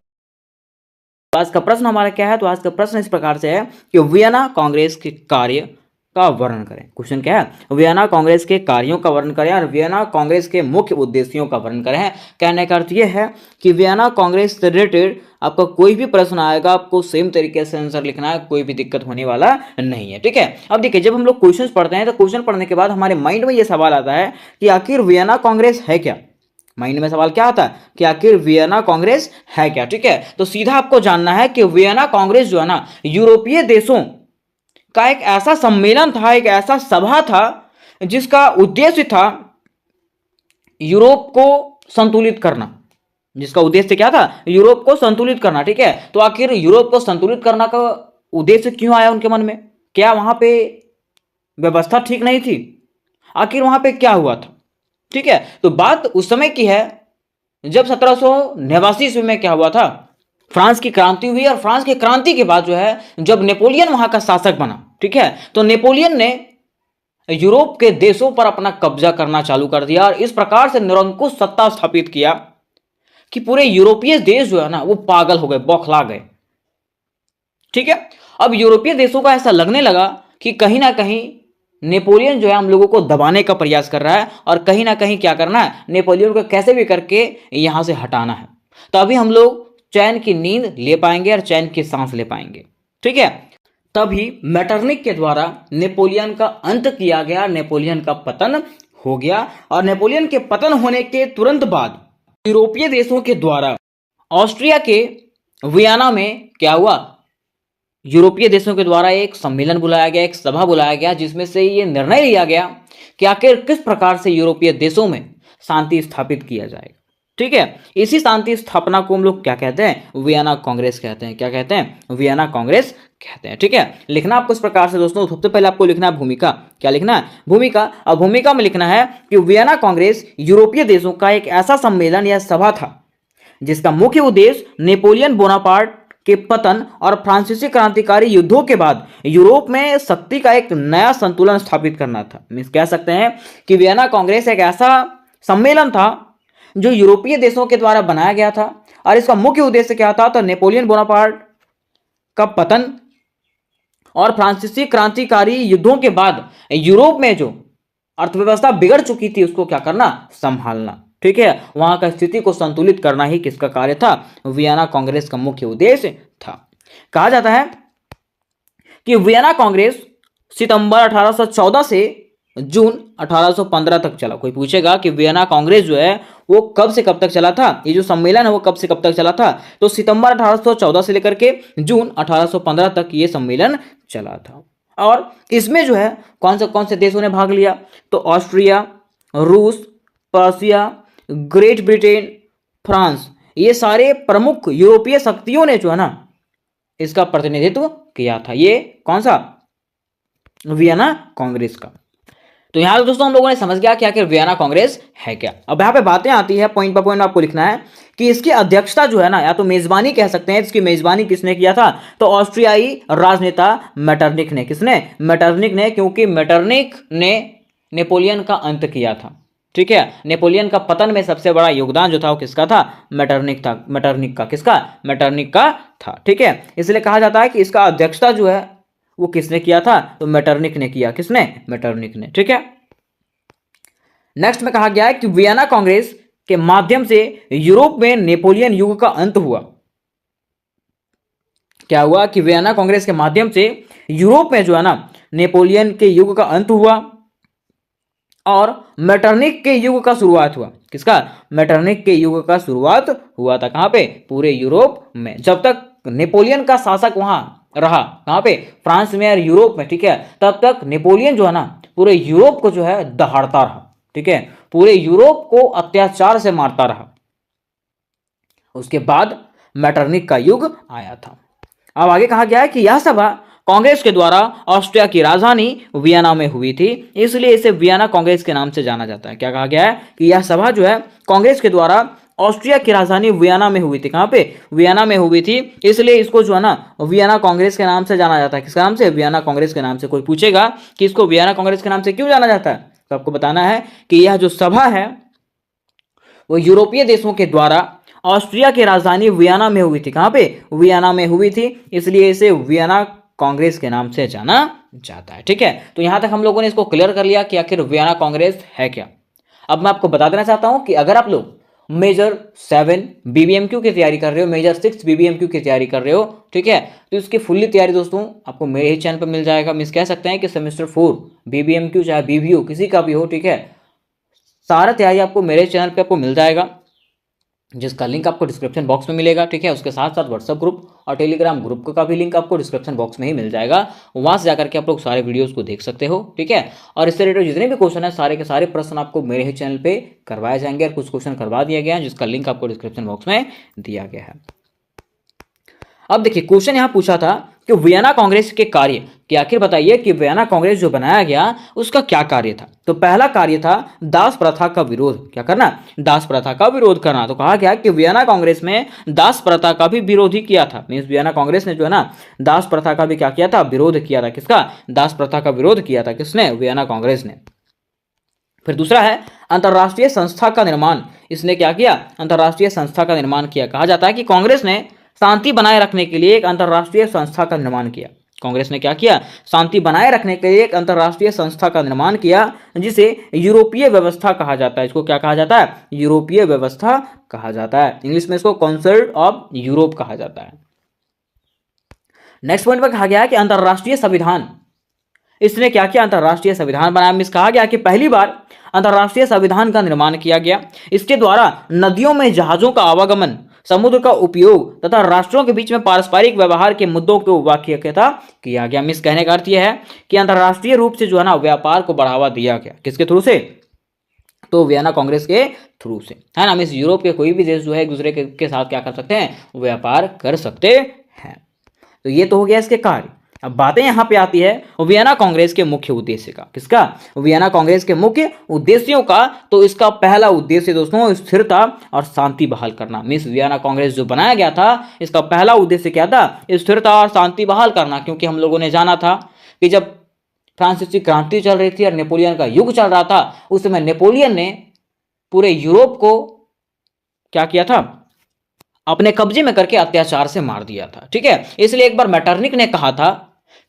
तो आज का प्रश्न हमारा क्या है, तो आज का प्रश्न इस प्रकार से है कि वियना कांग्रेस के कार्य का वर्णन करें। क्वेश्चन क्या है, वियना कांग्रेस के कार्यों का वर्णन करें और वियना कांग्रेस के मुख्य उद्देश्यों का वर्णन करें। कहने का अर्थ यह है कि वियना कांग्रेस से रिलेटेड आपका कोई भी प्रश्न आएगा, आपको सेम तरीके से आंसर लिखना है, कोई भी दिक्कत होने वाला नहीं है, ठीक है। अब देखिए, जब हम लोग क्वेश्चन पढ़ते हैं तो क्वेश्चन पढ़ने के बाद हमारे माइंड में यह सवाल आता है कि आखिर वियना कांग्रेस है क्या। माइंड में सवाल क्या आता है कि आखिर वियना कांग्रेस है क्या, ठीक है। तो सीधा आपको जानना है कि वियना कांग्रेस जो है ना, यूरोपीय देशों का एक ऐसा सम्मेलन था, एक ऐसा सभा था जिसका उद्देश्य था यूरोप को संतुलित करना। जिसका उद्देश्य क्या था, यूरोप को संतुलित करना, ठीक है। तो आखिर यूरोप को संतुलित करना का उद्देश्य क्यों आया उनके मन में, क्या वहां पे व्यवस्था ठीक नहीं थी, आखिर वहां पे क्या हुआ था, ठीक है। तो बात उस समय की है जब 1789 ईस्वी में क्या हुआ था, फ्रांस की क्रांति हुई। और फ्रांस की क्रांति के बाद जो है, जब नेपोलियन वहां का शासक बना, ठीक है, तो नेपोलियन ने यूरोप के देशों पर अपना कब्जा करना चालू कर दिया और इस प्रकार से निरंकुश सत्ता स्थापित किया कि पूरे यूरोपीय देश जो है ना, वो पागल हो गए, बौखला गए, ठीक है। अब यूरोपीय देशों का ऐसा लगने लगा कि कहीं ना कहीं नेपोलियन जो है हम लोगों को दबाने का प्रयास कर रहा है और कहीं ना कहीं क्या करना है, नेपोलियन को कैसे भी करके यहां से हटाना है, तभी हम लोग चैन की नींद ले पाएंगे और चैन की सांस ले पाएंगे, ठीक है। तभी मेटरनिक के द्वारा नेपोलियन का अंत किया गया, नेपोलियन का पतन हो गया। और नेपोलियन के पतन होने के तुरंत बाद यूरोपीय देशों के द्वारा ऑस्ट्रिया के वियना में क्या हुआ, यूरोपीय देशों के द्वारा एक सम्मेलन बुलाया गया, एक सभा बुलाया गया, जिसमें से ये निर्णय लिया गया कि आखिर किस प्रकार से यूरोपीय देशों में शांति स्थापित किया जाएगा, ठीक है। इसी शांति स्थापना को हम लोग क्या कहते हैं, वियना कांग्रेस कहते हैं। क्या कहते हैं, वियना कांग्रेस कहते हैं, ठीक है। लिखना आपको इस प्रकार से दोस्तों, सबसे पहले आपको लिखना है भूमिका। क्या लिखना है, भूमिका। और भूमिका में लिखना है कि वियना कांग्रेस यूरोपीय देशों का एक ऐसा सम्मेलन या सभा था जिसका मुख्य उद्देश्य नेपोलियन बोनापार्ट के पतन और फ्रांसीसी क्रांतिकारी युद्धों के बाद यूरोप में शक्ति का एक नया संतुलन स्थापित करना था। मीन्स कह सकते हैं कि वियना कांग्रेस एक ऐसा सम्मेलन था जो यूरोपीय देशों के द्वारा बनाया गया था और इसका मुख्य उद्देश्य क्या था, तो नेपोलियन बोनापार्ट का पतन और फ्रांसीसी क्रांतिकारी युद्धों के बाद यूरोप में जो अर्थव्यवस्था बिगड़ चुकी थी उसको क्या करना, संभालना, ठीक है। वहां का स्थिति को संतुलित करना ही किसका कार्य था, वियना कांग्रेस का मुख्य उद्देश्य था। कहा जाता है कि वियना कांग्रेस सितंबर 1814 से जून 1815 तक चला। कोई पूछेगा कि वियना कांग्रेस जो है वो कब से कब तक चला था, ये जो सम्मेलन है वो कब से कब तक चला था, तो सितंबर 1814 से लेकर के जून 1815 तक ये सम्मेलन चला था। और इसमें जो है कौन से देशों ने भाग लिया, तो ऑस्ट्रिया, रूस, पर्सिया, ग्रेट ब्रिटेन, फ्रांस, ये सारे प्रमुख यूरोपीय शक्तियों ने जो है ना इसका प्रतिनिधित्व किया था। ये कौन सा, वियना कांग्रेस का। तो यहां दोस्तों हम लोगों ने समझ गया कि आखिर वियना कांग्रेस है क्या। अब यहां पे बातें आती है, पॉइंट बाय पॉइंट आपको लिखना है कि इसकी अध्यक्षता जो है ना, या तो मेजबानी कह सकते हैं, इसकी मेजबानी किसने किया था, तो ऑस्ट्रियाई राजनेता मेटरनिक ने। किसने, मेटरनिक ने, क्योंकि मेटरनिक ने नेपोलियन का अंत किया था, ठीक है। नेपोलियन का पतन में सबसे बड़ा योगदान जो था वो किसका था, मेटरनिक था। मेटरनिक का, किसका, मेटरनिक का था, ठीक है। इसलिए कहा जाता है कि इसका अध्यक्षता जो है वो किसने किया था, तो मेटरनिक ने किया। किसने, मेटरनिक ने, ठीक है। नेक्स्ट में कहा गया है कि वियना कांग्रेस के माध्यम से यूरोप में नेपोलियन युग का अंत हुआ। क्या हुआ कि वियना कांग्रेस के माध्यम से यूरोप में जो है ना नेपोलियन के युग का अंत हुआ और मेटरनिक के युग का शुरुआत हुआ। किसका, मेटरनिक के युग का शुरुआत हुआ था। कहां पे, पूरे यूरोप में। जब तक नेपोलियन का शासक वहां रहा, कहां पे, फ्रांस में और यूरोप में, ठीक है, तब तक नेपोलियन जो है ना पूरे यूरोप को जो है दहाड़ता रहा, ठीक है, पूरे यूरोप को अत्याचार से मारता रहा। उसके बाद मेटरनिक का युग आया था। अब आगे कहा गया है कि यह सभा कांग्रेस के द्वारा ऑस्ट्रिया की राजधानी वियना में हुई थी, इसलिए इसे वियना कांग्रेस के नाम से जाना जाता है। क्या कहा गया है कि यह सभा जो है कांग्रेस के द्वारा ऑस्ट्रिया की राजधानी वियना में हुई थी। कहाँ पे? वियना में हुई थी। इसलिए इसको जो है ना वियना कांग्रेस के नाम से जाना जाता है। किसके नाम से? वियना कांग्रेस के नाम से। कोई पूछेगा कि इसको वियना कांग्रेस के नाम से क्यों जाना जाता है, तो आपको बताना है कि यह जो सभा है वो यूरोपीय देशों के द्वारा ऑस्ट्रिया की राजधानी वियना में हुई थी। कहाँ पे? वियना में हुई थी, इसलिए इसे वियना कांग्रेस के नाम से जाना जाता है। ठीक है, तो यहां तक हम लोगों ने इसको क्लियर कर लिया कि आखिर वियना कांग्रेस है क्या। अब मैं आपको बता देना चाहता हूं कि अगर आप लोग मेजर 7 बीबीएमक्यू की तैयारी कर रहे हो, मेजर 6 बीबीएमक्यू की तैयारी कर रहे हो, ठीक है, तो इसकी फुल्ली तैयारी दोस्तों आपको मेरे ही चैनल पर मिल जाएगा। मिस कह सकते हैं कि सेमेस्टर 4 बीबीएमक्यू चाहे बीबीओ किसी का भी हो, ठीक है, सारा तैयारी आपको मेरे चैनल पे आपको मिल जाएगा, जिसका लिंक आपको डिस्क्रिप्शन बॉक्स में मिलेगा। ठीक है, उसके साथ साथ व्हाट्सएप ग्रुप और टेलीग्राम ग्रुप का भी लिंक आपको डिस्क्रिप्शन बॉक्स में ही मिल जाएगा। वहां से जाकर के आप लोग सारे वीडियोस को देख सकते हो। ठीक है, और इससे रिलेटेड जितने भी क्वेश्चन है सारे के सारे प्रश्न आपको मेरे ही चैनल पे करवाए जाएंगे, और कुछ क्वेश्चन करवा दिया गया है जिसका लिंक आपको डिस्क्रिप्शन बॉक्स में दिया गया है। अब देखिए क्वेश्चन यहां पूछा था कि वियना कांग्रेस के कार्य कि आखिर बताइए कि वियना कांग्रेस जो बनाया गया उसका क्या कार्य था। तो पहला कार्य था दास प्रथा का विरोध। क्या करना? दास प्रथा का विरोध करना। तो कहा गया कि वियना कांग्रेस में दास प्रथा का भी विरोध ही किया था। मींस वियना कांग्रेस ने जो है ना दास प्रथा का भी क्या किया था? विरोध किया था। किसका? दास प्रथा का विरोध किया था। किसने? वियना कांग्रेस ने। फिर दूसरा है अंतरराष्ट्रीय संस्था का निर्माण। इसने क्या किया? अंतरराष्ट्रीय संस्था का निर्माण किया। कहा जाता है कि कांग्रेस ने शांति बनाए रखने के लिए एक अंतरराष्ट्रीय संस्था का निर्माण किया। कांग्रेस ने क्या किया? शांति बनाए रखने के लिए एक अंतरराष्ट्रीय संस्था का निर्माण किया, जिसे यूरोपीय व्यवस्था कहा जाता है। इसको क्या कहा जाता है? यूरोपीय व्यवस्था कहा जाता है। इंग्लिश में इसको काउंसिल ऑफ यूरोप कहा जाता है। नेक्स्ट पॉइंट पर कहा गया है कि अंतरराष्ट्रीय संविधान। इसने क्या किया? अंतरराष्ट्रीय संविधान बनाया। मिस कहा गया कि पहली बार अंतरराष्ट्रीय संविधान का निर्माण किया गया। इसके द्वारा नदियों में जहाजों का आवागमन, समुद्र का उपयोग तथा राष्ट्रों के बीच में पारस्परिक व्यवहार के मुद्दों को व्याख्या किया गया। मिस कहने का अर्थ यह है कि अंतरराष्ट्रीय रूप से जो है ना व्यापार को बढ़ावा दिया गया। किसके थ्रू से? तो वियना कांग्रेस के थ्रू से, है ना। मिस यूरोप के कोई भी देश जो है एक दूसरे के साथ क्या कर सकते हैं? व्यापार कर सकते हैं। तो ये तो हो गया इसके कार्य। अब बातें यहां पे आती है वियना कांग्रेस के मुख्य उद्देश्य का। किसका? वियना कांग्रेस के मुख्य उद्देश्यों का। तो इसका पहला उद्देश्य दोस्तों स्थिरता और शांति बहाल करना। मिस वियना कांग्रेस जो बनाया गया था इसका पहला उद्देश्य क्या था? स्थिरता और शांति बहाल करना। क्योंकि हम लोगों ने जाना था कि जब फ्रांसीसी क्रांति चल रही थी और नेपोलियन का युग चल रहा था, उस समय नेपोलियन ने पूरे यूरोप को क्या किया था? अपने कब्जे में करके अत्याचार से मार दिया था। ठीक है, इसलिए एक बार मैटरनिक ने कहा था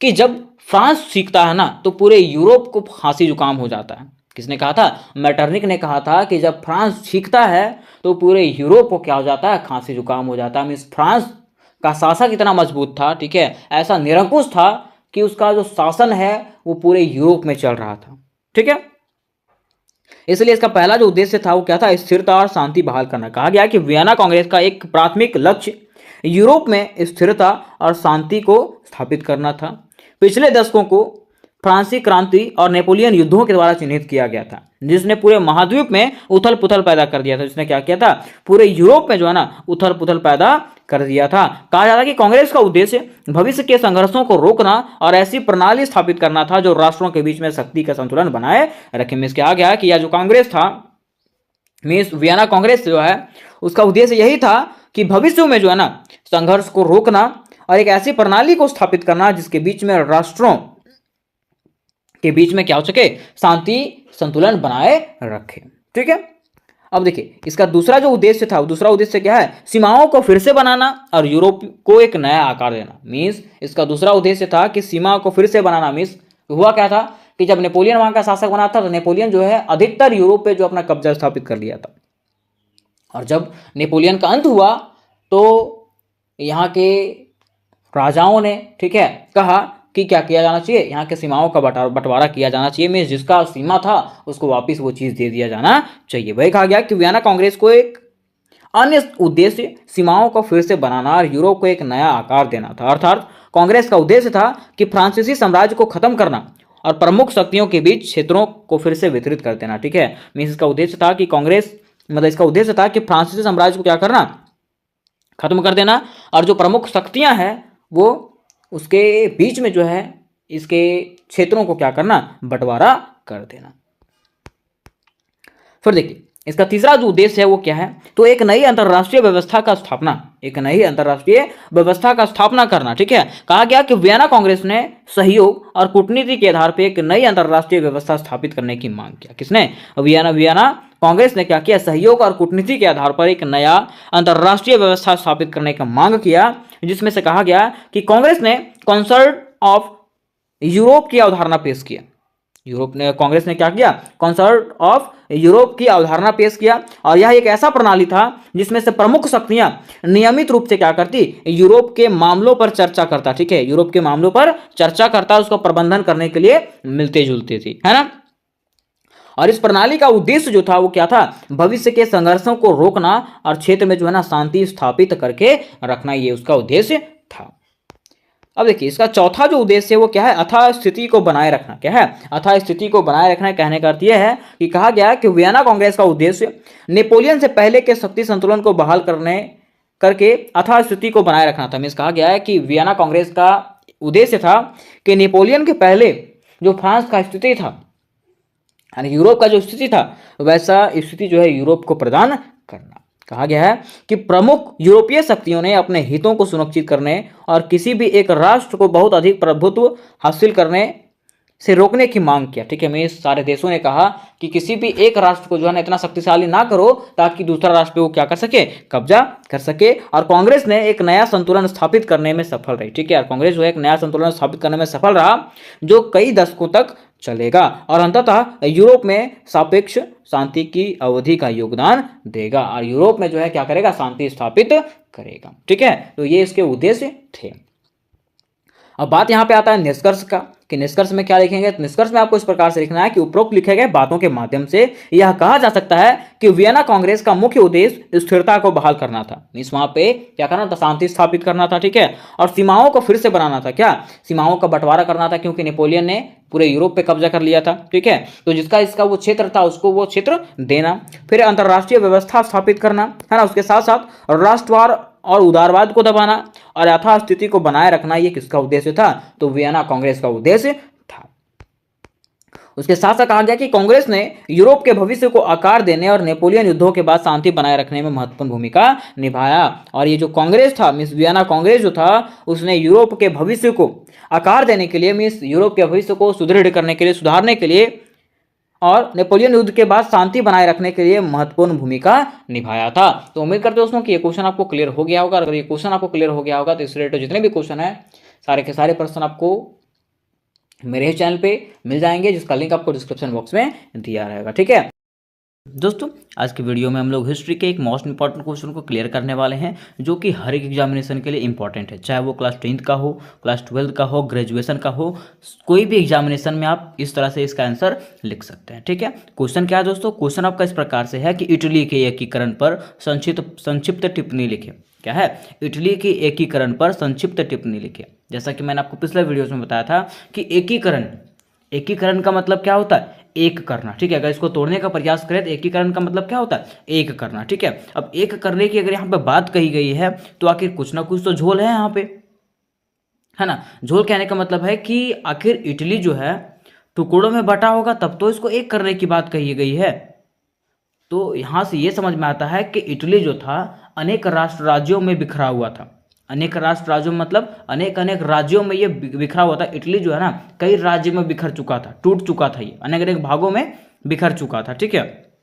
कि जब फ्रांस सीखता है ना तो पूरे यूरोप को खांसी जुकाम हो जाता है। किसने कहा था? मैटरनिक ने कहा था कि जब फ्रांस सीखता है तो पूरे यूरोप को क्या हो जाता है? खांसी जुकाम हो जाता है। मीन्स फ्रांस का शासक इतना मजबूत था, ठीक है, ऐसा निरंकुश था कि उसका जो शासन है वो पूरे यूरोप में चल रहा था। ठीक है, इसलिए इसका पहला जो उद्देश्य था वो क्या था? स्थिरता और शांति बहाल करना। कहा गया कि वियना कांग्रेस का एक प्राथमिक लक्ष्य यूरोप में स्थिरता और शांति को स्थापित करना था। पिछले दशकों को फ्रांसीसी क्रांति और नेपोलियन युद्धों के द्वारा चिन्हित किया गया था, जिसने पूरे महाद्वीप में उथल पुथल पैदा कर दिया था। जिसने क्या किया था? पूरे यूरोप में जो है ना उथल पुथल पैदा कर दिया था। कहा जाता है कि कांग्रेस का उद्देश्य भविष्य के संघर्षों को रोकना और ऐसी प्रणाली स्थापित करना था जो राष्ट्रों के बीच में शक्ति का संतुलन बनाए रखे। मीन्स कहा गया कि यह जो कांग्रेस था, मीन्स वियना कांग्रेस जो है उसका उद्देश्य यही था कि भविष्य में जो है ना संघर्ष को रोकना और एक ऐसी प्रणाली को स्थापित करना जिसके बीच में राष्ट्रों के बीच में क्या हो सके? शांति संतुलन बनाए रखे। ठीक है, अब देखिए इसका दूसरा जो उद्देश्य था, दूसरा उद्देश्य क्या है? सीमाओं को फिर से बनाना और यूरोप को एक नया आकार देना। मीन्स इसका दूसरा उद्देश्य था कि सीमा को फिर से बनाना। मीन्स हुआ क्या था कि जब नेपोलियन वहां का शासक बना था तो नेपोलियन जो है अधिकतर यूरोप पे जो अपना कब्जा स्थापित कर लिया था, और जब नेपोलियन का अंत हुआ तो यहाँ के राजाओं ने, ठीक है, कहा कि क्या किया जाना चाहिए? यहाँ के सीमाओं का बंटवारा किया जाना चाहिए। मीन्स जिसका सीमा था उसको वापस वो चीज़ दे दिया जाना चाहिए। वही कहा गया कि वियना कांग्रेस को एक अन्य उद्देश्य सीमाओं को फिर से बनाना और यूरोप को एक नया आकार देना था। अर्थात कांग्रेस का उद्देश्य था कि फ्रांसीसी साम्राज्य को खत्म करना और प्रमुख शक्तियों के बीच क्षेत्रों को फिर से वितरित कर देना। ठीक है, मीन्स इसका उद्देश्य था कि कांग्रेस मतलब इसका उद्देश्य था कि फ्रांसीसी साम्राज्य को क्या करना? खत्म कर देना, और जो प्रमुख शक्तियां हैं वो उसके बीच में जो है इसके क्षेत्रों को क्या करना? बंटवारा कर देना। फिर देखिए इसका तीसरा जो उद्देश्य है वो क्या है, तो एक नई अंतरराष्ट्रीय व्यवस्था का स्थापना, एक नई अंतरराष्ट्रीय व्यवस्था का स्थापना करना। ठीक है, कहा गया कि वियना कांग्रेस ने सहयोग और कूटनीति के आधार पर एक नई अंतरराष्ट्रीय व्यवस्था स्थापित करने की मांग किया। किसने? वियना कांग्रेस ने क्या किया? सहयोग और कूटनीति के आधार पर एक नया अंतरराष्ट्रीय व्यवस्था स्थापित करने का मांग किया, जिसमें से कहा गया कि कांग्रेस ने कॉन्सर्ट ऑफ यूरोप की अवधारणा पेश किया। कांग्रेस ने क्या किया? कॉन्सर्ट ऑफ यूरोप की अवधारणा पेश किया, और यह एक ऐसा प्रणाली था जिसमें से प्रमुख शक्तियां नियमित रूप से क्या करती? यूरोप के मामलों पर चर्चा करता। ठीक है, यूरोप के मामलों पर चर्चा करता, उसका प्रबंधन करने के लिए मिलते जुलते थी, है ना। और इस प्रणाली का उद्देश्य जो था वो क्या था? भविष्य के संघर्षों को रोकना और क्षेत्र में जो है ना शांति स्थापित करके रखना, ये उसका उद्देश्य था। अब देखिए, इसका चौथा जो उद्देश्य है वो क्या है? अथाह स्थिति को बनाए रखना। क्या है? अथाह स्थिति को बनाए रखना। कहने का अर्थ यह है कि कहा गया है कि वियना कांग्रेस का उद्देश्य नेपोलियन से पहले के शक्ति संतुलन को बहाल करके अथाह स्थिति को बनाए रखना था। मीन्स कहा गया है कि वियना कांग्रेस का उद्देश्य था कि नेपोलियन के पहले जो फ्रांस का स्थिति था, यानी यूरोप का जो स्थिति था, वैसा स्थिति जो है यूरोप को प्रदान करना। कहा गया है कि प्रमुख यूरोपीय शक्तियों ने अपने हितों को सुनिश्चित करने और किसी भी एक राष्ट्र को बहुत अधिक प्रभुत्व हासिल करने से रोकने की मांग किया। ठीक है, मैं सारे देशों ने कहा कि किसी भी एक राष्ट्र को जो है ना इतना शक्तिशाली ना करो ताकि दूसरा राष्ट्र पे वो क्या कर सके? कब्जा कर सके। और कांग्रेस ने एक नया संतुलन स्थापित करने में सफल रही। ठीक है, कांग्रेस जो है एक नया संतुलन स्थापित करने में सफल रहा जो कई दशकों तक चलेगा और अंततः यूरोप में सापेक्ष शांति की अवधि का योगदान देगा और यूरोप में जो है क्या करेगा? शांति स्थापित करेगा। ठीक है, तो ये इसके उद्देश्य थे। अब बात यहां पे आता है निष्कर्ष का, कि निष्कर्ष में क्या लिखेंगे? तो निष्कर्ष में आपको इस प्रकार से लिखना है कि उपरोक्त लिखे गए बातों के माध्यम से यह कहा जा सकता है कि वियना कांग्रेस का मुख्य उद्देश्य स्थिरता को बहाल करना था। मींस वहां पे क्या करना था? शांति स्थापित करना था। ठीक है, और सीमाओं को फिर से बनाना था। क्या? सीमाओं का बंटवारा करना था, क्योंकि नेपोलियन ने पूरे यूरोप पे कब्जा कर लिया था। ठीक है, तो जिसका इसका वो क्षेत्र था उसको वो क्षेत्र देना। फिर अंतरराष्ट्रीय व्यवस्था स्थापित करना, है ना। उसके साथ साथ राष्ट्रवाद और उदारवाद को दबाना और यथास्थिति को बनाए रखना, ये किसका उद्देश्य था? तो वियना कांग्रेस का उद्देश्य था। उसके साथ साथ कहा गया कि कांग्रेस ने यूरोप के भविष्य को आकार देने और नेपोलियन युद्धों के बाद शांति बनाए रखने में महत्वपूर्ण भूमिका निभाया। और ये जो कांग्रेस था, मीन्स वियना कांग्रेस जो था, उसने यूरोप के भविष्य को आकार देने के लिए, मीन्स यूरोप के भविष्य को सुदृढ़ करने के लिए, सुधारने के लिए और नेपोलियन युद्ध के बाद शांति बनाए रखने के लिए महत्वपूर्ण भूमिका निभाया था। तो उम्मीद करते हो दोस्तों कि ये क्वेश्चन आपको क्लियर हो गया होगा। अगर ये क्वेश्चन आपको क्लियर हो गया होगा तो इस रिलेटेड जितने भी क्वेश्चन है सारे के सारे प्रश्न आपको मेरे चैनल पे मिल जाएंगे, जिसका लिंक आपको डिस्क्रिप्शन बॉक्स में दिया रहेगा। ठीक है दोस्तों, आज की वीडियो में हम लोग हिस्ट्री के एक मोस्ट इंपॉर्टेंट क्वेश्चन को क्लियर करने वाले हैं, जो कि हर एक एग्जामिनेशन के लिए इंपॉर्टेंट है, चाहे वो क्लास 10th का हो, क्लास 12th का हो, ग्रेजुएशन का हो, कोई भी एग्जामिनेशन में आप इस तरह से इसका आंसर लिख सकते हैं। ठीक है, क्वेश्चन क्या है दोस्तों? क्वेश्चन आपका इस प्रकार से है कि इटली के एकीकरण पर संक्षिप्त टिप्पणी लिखे। क्या है? इटली के एकीकरण पर संक्षिप्त टिप्पणी लिखे। जैसा कि मैंने आपको पिछले वीडियोस में बताया था कि एकीकरण का मतलब क्या होता है? एक करना। ठीक है, अगर इसको तोड़ने का प्रयास करें तो एकीकरण का मतलब क्या होता है? एक करना। ठीक है, अब एक करने की अगर यहाँ पे बात कही गई है तो आखिर कुछ ना कुछ तो झोल है यहाँ पे, है ना। झोल कहने का मतलब है कि आखिर इटली जो है टुकड़ों में बटा होगा तब तो इसको एक करने की बात कही गई है। तो यहाँ से ये समझ में आता है कि इटली जो था अनेक राष्ट्र राज्यों में बिखरा हुआ था। अनेक राष्ट्र राज्यों मतलब अनेक राज्यों में ये बिखरा हुआ था। इटली जो है ना कई राज्य में बिखर चुका था, टूट चुका था, ये अनेक भागों में बिखर चुका था। ठीक है,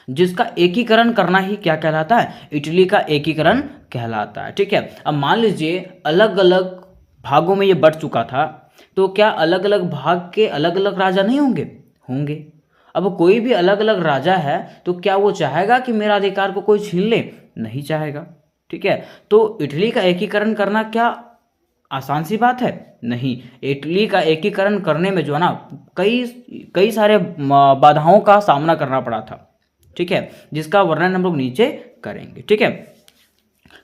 जिसका एकीकरण करना ही क्या कहलाता है? इटली का एकीकरण कहलाता है। ठीक है, अब मान लीजिए अलग अलग भागों में ये बट चुका था, तो क्या अलग अलग भाग के अलग अलग राजा नहीं होंगे। अब कोई भी अलग अलग राजा है तो क्या वो चाहेगा कि मेरा अधिकार को कोई छीन ले? नहीं चाहेगा। ठीक है, तो इटली का एकीकरण करना क्या आसान सी बात है? नहीं। इटली का एकीकरण करने में जो है ना कई सारे बाधाओं का सामना करना पड़ा था। ठीक है, जिसका वर्णन हम लोग नीचे करेंगे। ठीक है,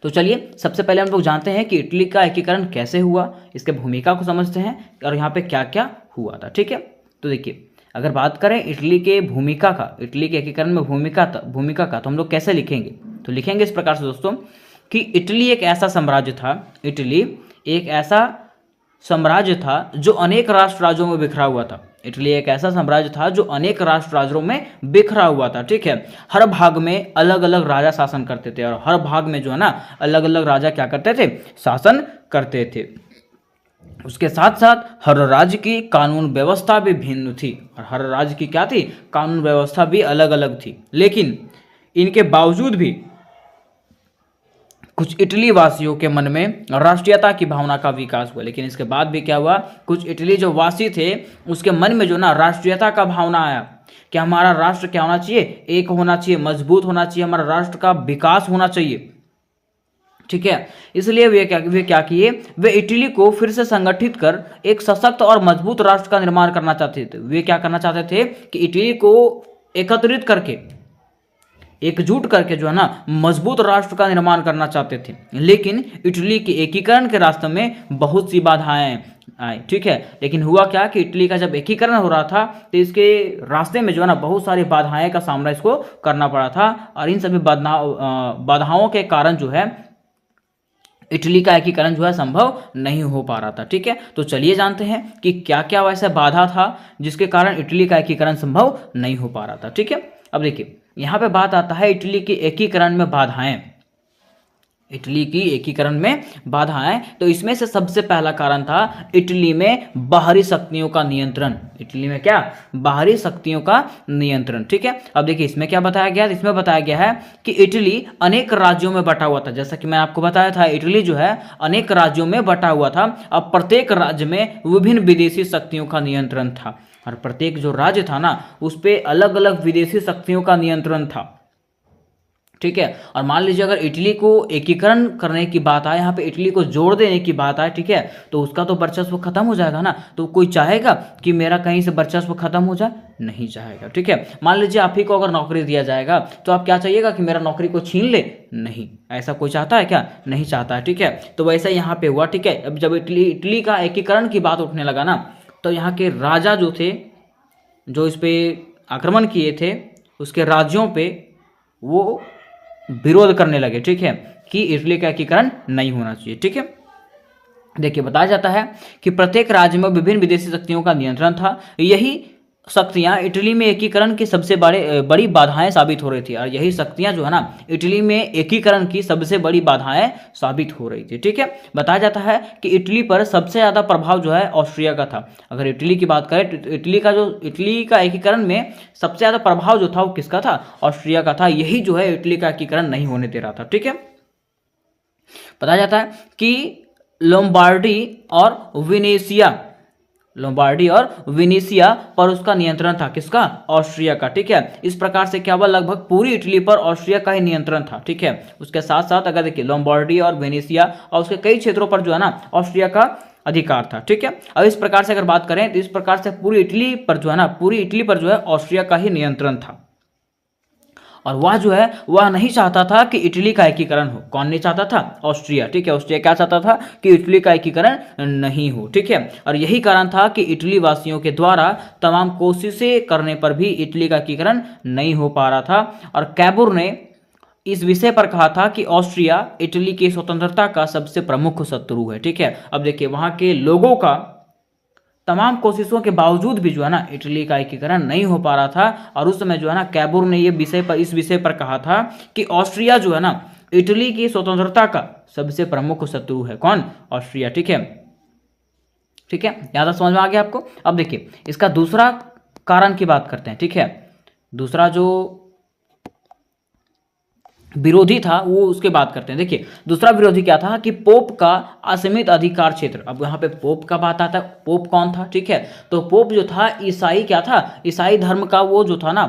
तो चलिए सबसे पहले हम लोग जानते हैं कि इटली का एकीकरण कैसे हुआ, इसके भूमिका को समझते हैं और यहाँ पे क्या क्या हुआ था। ठीक है, तो देखिए अगर बात करें इटली के भूमिका का, इटली के एकीकरण में भूमिका का तो हम लोग कैसे लिखेंगे? तो लिखेंगे इस प्रकार से दोस्तों कि इटली एक ऐसा साम्राज्य था जो अनेक राष्ट्र राज्यों में बिखरा हुआ था। इटली एक ऐसा साम्राज्य था जो अनेक राज्यों में बिखरा हुआ था, ठीक है। हर भाग में अलग अलग राजा शासन करते थे और हर भाग में जो है ना अलग अलग राजा क्या करते थे, शासन करते थे। उसके साथ साथ हर राज्य की कानून व्यवस्था भी भिन्न थी और हर राज्य की क्या थी, कानून व्यवस्था भी अलग अलग थी। लेकिन इनके बावजूद भी कुछ इटली वासियों के मन में राष्ट्रीयता की भावना का विकास हुआ। लेकिन इसके बाद भी क्या हुआ, कुछ इटली जो वासी थे उसके मन में जो ना राष्ट्रीयता का भावना आया कि हमारा राष्ट्र क्या होना चाहिए, एक होना चाहिए, मजबूत होना चाहिए, हमारा राष्ट्र का विकास होना चाहिए, ठीक है। इसलिए वे क्या किए, वे इटली को फिर से संगठित कर एक सशक्त और मजबूत राष्ट्र का निर्माण करना चाहते थे। वे क्या करना चाहते थे कि इटली को एकत्रित करके, एकजुट करके जो है ना मजबूत राष्ट्र का निर्माण करना चाहते थे। लेकिन इटली के एकीकरण के रास्ते में बहुत सी बाधाएं आई, ठीक है। लेकिन हुआ क्या कि इटली का जब एकीकरण हो रहा था तो इसके रास्ते में जो है ना बहुत सारी बाधाएं का सामना इसको करना पड़ा था और इन सभी बाधाओं के कारण जो है इटली का एकीकरण जो है संभव नहीं हो पा रहा था, ठीक है। तो चलिए जानते हैं कि क्या क्या वैसा बाधा था जिसके कारण इटली का एकीकरण संभव नहीं हो पा रहा था, ठीक है। अब देखिए यहां पे बात आता है इटली के एकीकरण में बाधाएं, इटली की एकीकरण में बाधाएं। तो इसमें से सबसे पहला कारण था इटली में बाहरी शक्तियों का नियंत्रण। इटली में क्या, बाहरी शक्तियों का नियंत्रण, ठीक है। अब देखिए इसमें क्या बताया गया, इसमें बताया गया है कि इटली अनेक राज्यों में बटा हुआ था। जैसा कि मैं आपको बताया था इटली जो है अनेक राज्यों में बटा हुआ था। अब प्रत्येक राज्य में विभिन्न विदेशी शक्तियों का नियंत्रण था और प्रत्येक जो राज्य था ना उस पर अलग अलग विदेशी शक्तियों का नियंत्रण था, ठीक है। और मान लीजिए अगर इटली को एकीकरण करने की बात आए, यहाँ पे इटली को जोड़ देने की बात आए, ठीक है, तो उसका तो वर्चस्व खत्म हो जाएगा ना। तो कोई चाहेगा कि मेरा कहीं से वर्चस्व खत्म हो जाए, नहीं चाहेगा, ठीक है। मान लीजिए आप ही को अगर नौकरी दिया जाएगा तो आप क्या चाहिएगा कि मेरा नौकरी को छीन ले, नहीं, ऐसा कोई चाहता है क्या, नहीं चाहता है, ठीक है। तो वैसा यहाँ पे हुआ, ठीक है। अब जब इटली का एकीकरण की बात उठने लगा ना तो यहाँ के राजा जो थे जो इस पे आक्रमण किए थे उसके राज्यों पे वो विरोध करने लगे, ठीक है, कि इटली का एकीकरण नहीं होना चाहिए, ठीक है। देखिए बताया जाता है कि प्रत्येक राज्य में विभिन्न विदेशी शक्तियों का नियंत्रण था। यही शक्तियां इटली में एकीकरण की सबसे बड़ी बाधाएं साबित हो रही थी और यही शक्तियां जो है ना इटली में एकीकरण की सबसे बड़ी बाधाएं साबित हो रही थी, ठीक है। बताया जाता है कि इटली पर सबसे ज्यादा प्रभाव जो है ऑस्ट्रिया का था। अगर इटली की बात करें तो इटली का एकीकरण में सबसे ज्यादा प्रभाव जो था वो किसका था, ऑस्ट्रिया का था। यही जो है इटली का एकीकरण नहीं होने दे रहा था, ठीक है। बताया जाता है कि लोम्बार्डी और वेनेशिया पर उसका नियंत्रण था, किसका, ऑस्ट्रिया का, ठीक है। इस प्रकार से क्या हुआ, लगभग पूरी इटली पर ऑस्ट्रिया का ही नियंत्रण था, ठीक है। उसके साथ साथ अगर देखिए लोम्बार्डी और वेनेशिया और उसके कई क्षेत्रों पर जो है ना ऑस्ट्रिया का अधिकार था, ठीक है। अब इस प्रकार से अगर बात करें तो इस प्रकार से पूरी इटली पर जो है ऑस्ट्रिया का ही नियंत्रण था और वह जो है वह नहीं चाहता था कि इटली का एकीकरण हो। कौन नहीं चाहता था, ऑस्ट्रिया, ठीक है। ऑस्ट्रिया क्या चाहता था कि इटली का एकीकरण नहीं हो, ठीक है। और यही कारण था कि इटली वासियों के द्वारा तमाम कोशिशें करने पर भी इटली का एकीकरण नहीं हो पा रहा था। और कैबुर ने इस विषय पर कहा था कि ऑस्ट्रिया इटली की स्वतंत्रता का सबसे प्रमुख शत्रु है, ठीक है। अब देखिए वहां के लोगों का तमाम कोशिशों के बावजूद भी जो है ना इटली का एकीकरण नहीं हो पा रहा था और उस समय जो है ना कैबुर ने इस विषय पर कहा था कि ऑस्ट्रिया जो है ना इटली की स्वतंत्रता का सबसे प्रमुख शत्रु है। कौन, ऑस्ट्रिया, ठीक है, ठीक है। यहां तक समझ में आ गया आपको। अब देखिए इसका दूसरा कारण की बात करते हैं, ठीक है। दूसरा जो विरोधी था वो उसके बात करते हैं। देखिए दूसरा विरोधी क्या था कि पोप का असीमित अधिकार क्षेत्र। अब यहाँ पे पोप का बात आता है, पोप कौन था, ठीक है। तो पोप जो था ईसाई क्या था, ईसाई धर्म का वो जो था ना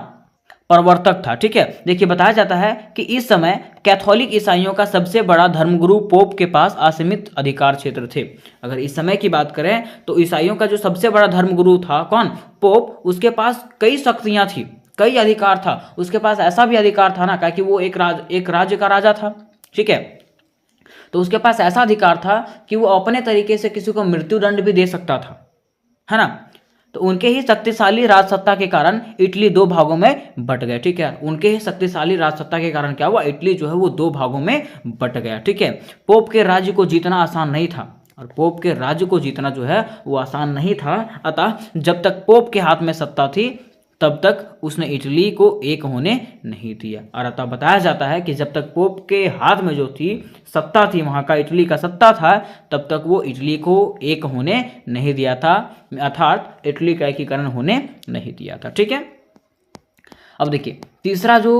प्रवर्तक था, ठीक है। देखिए बताया जाता है कि इस समय कैथोलिक ईसाइयों का सबसे बड़ा धर्मगुरु पोप के पास असीमित अधिकार क्षेत्र थे। अगर इस समय की बात करें तो ईसाइयों का जो सबसे बड़ा धर्मगुरु था कौन, पोप, उसके पास कई शक्तियां थी, कई अधिकार था। उसके पास ऐसा भी अधिकार था ना क्योंकि वो एक राज्य का राजा था, ठीक है। तो उसके पास ऐसा अधिकार था कि वो अपने तरीके से किसी को मृत्युदंड भी दे सकता था, है ना। तो उनके ही शक्तिशाली राजसत्ता के कारण इटली दो भागों में बट गए, ठीक है। उनके ही शक्तिशाली राजसत्ता के कारण क्या हुआ, इटली जो है वो दो भागों में बट गया, ठीक है। पोप के राज्य को जीतना आसान नहीं था और पोप के राज्य को जीतना जो है वो आसान नहीं था। अतः जब तक पोप के हाथ में सत्ता थी तब तक उसने इटली को एक होने नहीं दिया। और अतः बताया जाता है कि जब तक पोप के हाथ में जो थी सत्ता थी, वहाँ का इटली का सत्ता था, तब तक वो इटली को एक होने नहीं दिया था, अर्थात इटली का एकीकरण होने नहीं दिया था। ठीक है। अब देखिए तीसरा जो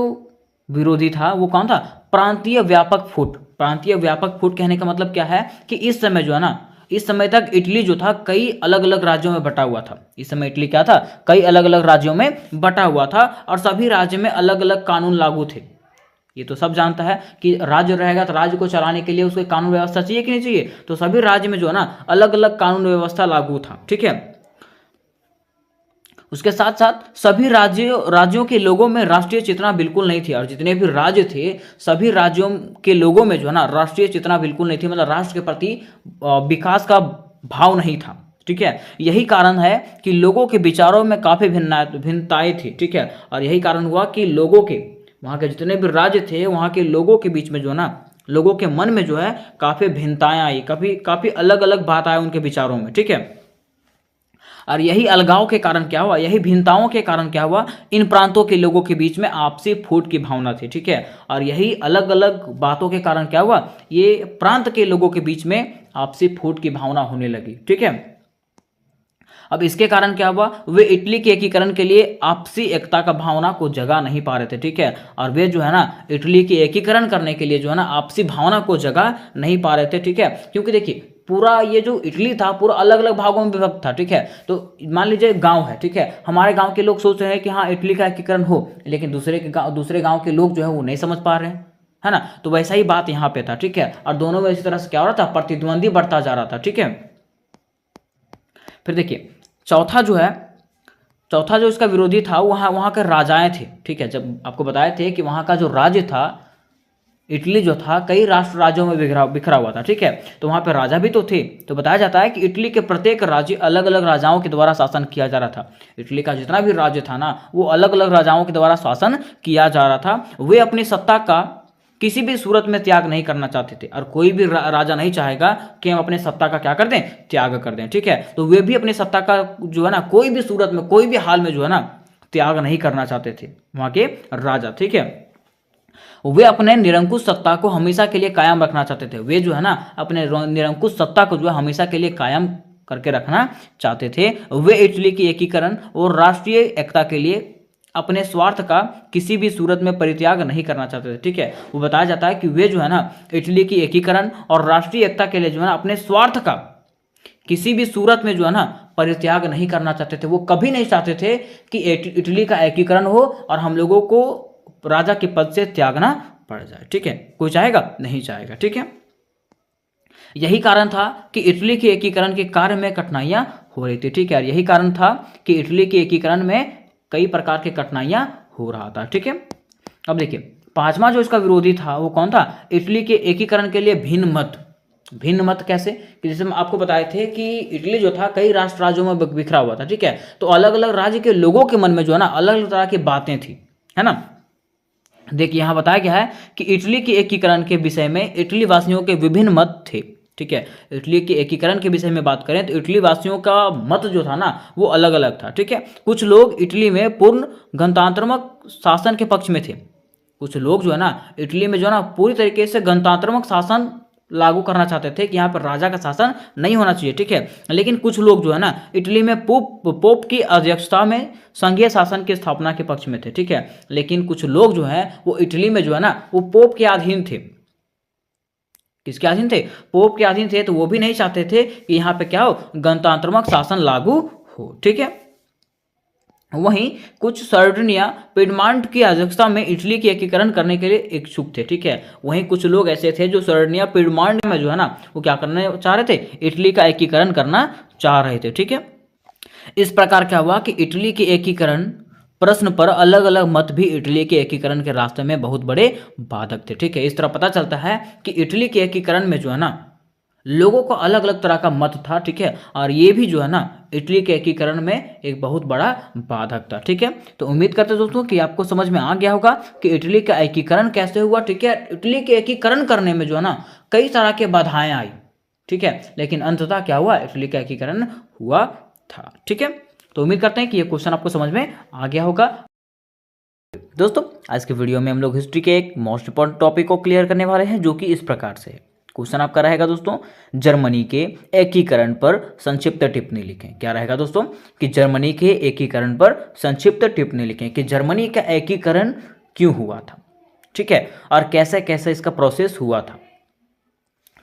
विरोधी था वो कौन था? प्रांतीय व्यापक फुट। प्रांतीय व्यापक फुट कहने का मतलब क्या है कि इस समय जो है ना, इस समय तक इटली जो था कई अलग अलग राज्यों में बटा हुआ था। इस समय इटली क्या था? कई अलग अलग राज्यों में बटा हुआ था और सभी राज्य में अलग अलग कानून लागू थे। ये तो सब जानता है कि राज्य रहेगा तो राज्य को चलाने के लिए उसको कानून व्यवस्था चाहिए कि नहीं चाहिए? तो सभी राज्य में जो है ना अलग अलग कानून व्यवस्था लागू था। ठीक है। उसके साथ साथ सभी राज्यों के लोगों में राष्ट्रीय चेतना बिल्कुल नहीं थी। और जितने भी राज्य थे सभी राज्यों के लोगों में जो है ना राष्ट्रीय चेतना बिल्कुल नहीं थी, मतलब राष्ट्र के प्रति विकास का भाव नहीं था। ठीक है। यही कारण है कि लोगों के विचारों में काफ़ी भिन्नताएं थी। ठीक है। और यही कारण हुआ कि लोगों के, वहाँ के जितने भी राज्य थे वहाँ के लोगों के बीच में जो है ना, लोगों के मन में जो है काफ़ी भिन्नताएं आई, काफ़ी अलग अलग बात आए उनके विचारों में। ठीक है। और यही अलगाव के कारण क्या हुआ, यही भिन्नताओं के कारण क्या हुआ, इन प्रांतों के लोगों के बीच में आपसी फूट की भावना थी। ठीक है। और यही अलग अलग बातों के कारण क्या हुआ, ये प्रांत के लोगों के बीच में आपसी फूट की भावना होने लगी। ठीक है। अब इसके कारण क्या हुआ, वे इटली के एकीकरण के लिए आपसी एकता का भावना को जगा नहीं पा रहे थे। ठीक है। और वे जो है ना इटली के एकीकरण करने के लिए जो है ना आपसी भावना को जगा नहीं पा रहे थे। ठीक है। क्योंकि देखिए पूरा ये जो इटली था पूरा अलग अलग भागों में विभक्त था। ठीक है। तो मान लीजिए गांव है, ठीक है, हमारे गांव के लोग सोच रहे हैं कि हाँ इटली का एकीकरण हो, लेकिन दूसरे गांव के लोग जो है वो नहीं समझ पा रहे हैं, है ना। तो वैसा ही बात यहाँ पे था। ठीक है। और दोनों में इसी तरह से क्या हो रहा था, प्रतिद्वंदी बढ़ता जा रहा था। ठीक है। फिर देखिए चौथा जो इसका विरोधी था वहाँ के राजाएं थे। ठीक है। जब आपको बताए थे कि वहाँ का जो राज्य था इटली जो था कई राज्यों में बिखरा हुआ था। ठीक है। तो वहाँ पे राजा भी तो थे। तो बताया जाता है कि इटली के प्रत्येक राज्य अलग अलग राजाओं के द्वारा शासन किया जा रहा था। इटली का जितना भी राज्य था ना वो अलग अलग राजाओं के द्वारा शासन किया जा रहा था। वे अपनी सत्ता का किसी भी सूरत में त्याग नहीं करना चाहते थे और कोई भी राजा नहीं चाहेगा कि हम अपने सत्ता का क्या कर दें, त्याग कर दें। ठीक है। तो वे भी अपनी सत्ता का जो है ना कोई भी सूरत में कोई भी हाल में जो है ना त्याग नहीं करना चाहते थे वहाँ के राजा। ठीक है। वे अपने निरंकुश सत्ता को हमेशा के लिए कायम रखना चाहते थे। वे जो है ना अपने निरंकुश सत्ता को जो है हमेशा के लिए कायम करके रखना चाहते थे। वे इटली की एकीकरण और राष्ट्रीय एकता के लिए अपने स्वार्थ का किसी भी सूरत में परित्याग नहीं करना चाहते थे। ठीक है। वो बताया जाता है कि वे जो है ना इटली की एकीकरण और राष्ट्रीय एकता के लिए जो है ना अपने स्वार्थ का किसी भी सूरत में जो है ना परित्याग नहीं करना चाहते थे। वो कभी नहीं चाहते थे कि इटली का एकीकरण हो और हम लोगों को राजा के पद से त्यागना पड़ जाए। ठीक है। कोई चाहेगा? नहीं चाहेगा। ठीक है। यही कारण था कि इटली के एकीकरण के कार्य में कठिनाइयां हो रही थी। ठीक है। यही कारण था कि इटली के एकीकरण में कई प्रकार की कठिनाइयां हो रहा था। ठीक है। अब देखिए पांचवा जो इसका विरोधी था वो कौन था, इटली के एकीकरण के लिए भिन्न मत कैसे, कि जैसे हम आपको बताए थे कि इटली जो था कई राज्यों में बिखरा हुआ था। ठीक है। तो अलग अलग राज्य के लोगों के मन में जो है ना अलग अलग तरह की बातें थी, है ना। देखिए यहाँ बताया गया है कि इटली के एकीकरण के विषय में इटली वासियों के विभिन्न मत थे। ठीक है। इटली के एकीकरण के विषय में बात करें तो इटली वासियों का मत जो था ना वो अलग अलग था। ठीक है। कुछ लोग इटली में पूर्ण गणतंत्रात्मक शासन के पक्ष में थे। कुछ लोग जो है ना इटली में जो है ना पूरी तरीके से गणतंत्रात्मक शासन लागू करना चाहते थे कि यहाँ पर राजा का शासन नहीं होना चाहिए। ठीक है। लेकिन कुछ लोग जो है ना इटली में पोप की अध्यक्षता में संघीय शासन की स्थापना के पक्ष में थे। ठीक है। लेकिन कुछ लोग जो है वो इटली में जो है ना वो पोप के अधीन थे। किसके अधीन थे? पोप के अधीन थे। तो वो भी नहीं चाहते थे कि यहाँ पे क्या हो, गणतंत्रात्मक शासन लागू हो। ठीक है। वहीं कुछ सर्डिनिया पिडमांट की अध्यक्षता में इटली के एकीकरण करने के लिए इच्छुक थे। ठीक है। वहीं कुछ लोग ऐसे थे जो सर्डिनिया पिडमांट में जो है ना वो क्या करना चाह रहे थे, इटली का एकीकरण करना चाह रहे थे। ठीक है। इस प्रकार क्या हुआ कि इटली के एकीकरण प्रश्न पर अलग अलग मत भी इटली के एकीकरण के रास्ते में बहुत बड़े बाधक थे। ठीक है। इस तरह पता चलता है कि इटली के एकीकरण में जो है ना लोगों को अलग अलग तरह का मत था। ठीक है। और ये भी जो है ना इटली के एकीकरण में एक बहुत बड़ा बाधक था। ठीक है। तो उम्मीद करते दोस्तों कि आपको समझ में आ गया होगा कि इटली का एकीकरण कैसे हुआ। ठीक है। इटली के एकीकरण करने में जो है ना कई तरह के बाधाएं आई। ठीक है, लेकिन अंततः क्या हुआ, इटली का एकीकरण हुआ था। ठीक है, तो उम्मीद करते हैं कि ये क्वेश्चन आपको समझ में आ गया होगा। दोस्तों आज के वीडियो में हम लोग हिस्ट्री के एक मोस्ट इंपॉर्टेंट टॉपिक को क्लियर करने वाले हैं, जो कि इस प्रकार से है। क्वेश्चन आपका रहेगा दोस्तों, जर्मनी के एकीकरण पर संक्षिप्त टिप्पणी लिखें। क्या रहेगा दोस्तों, कि जर्मनी के एकीकरण पर संक्षिप्त टिप्पणी लिखें कि जर्मनी का एकीकरण क्यों हुआ था, ठीक है, और कैसे कैसे इसका प्रोसेस हुआ था।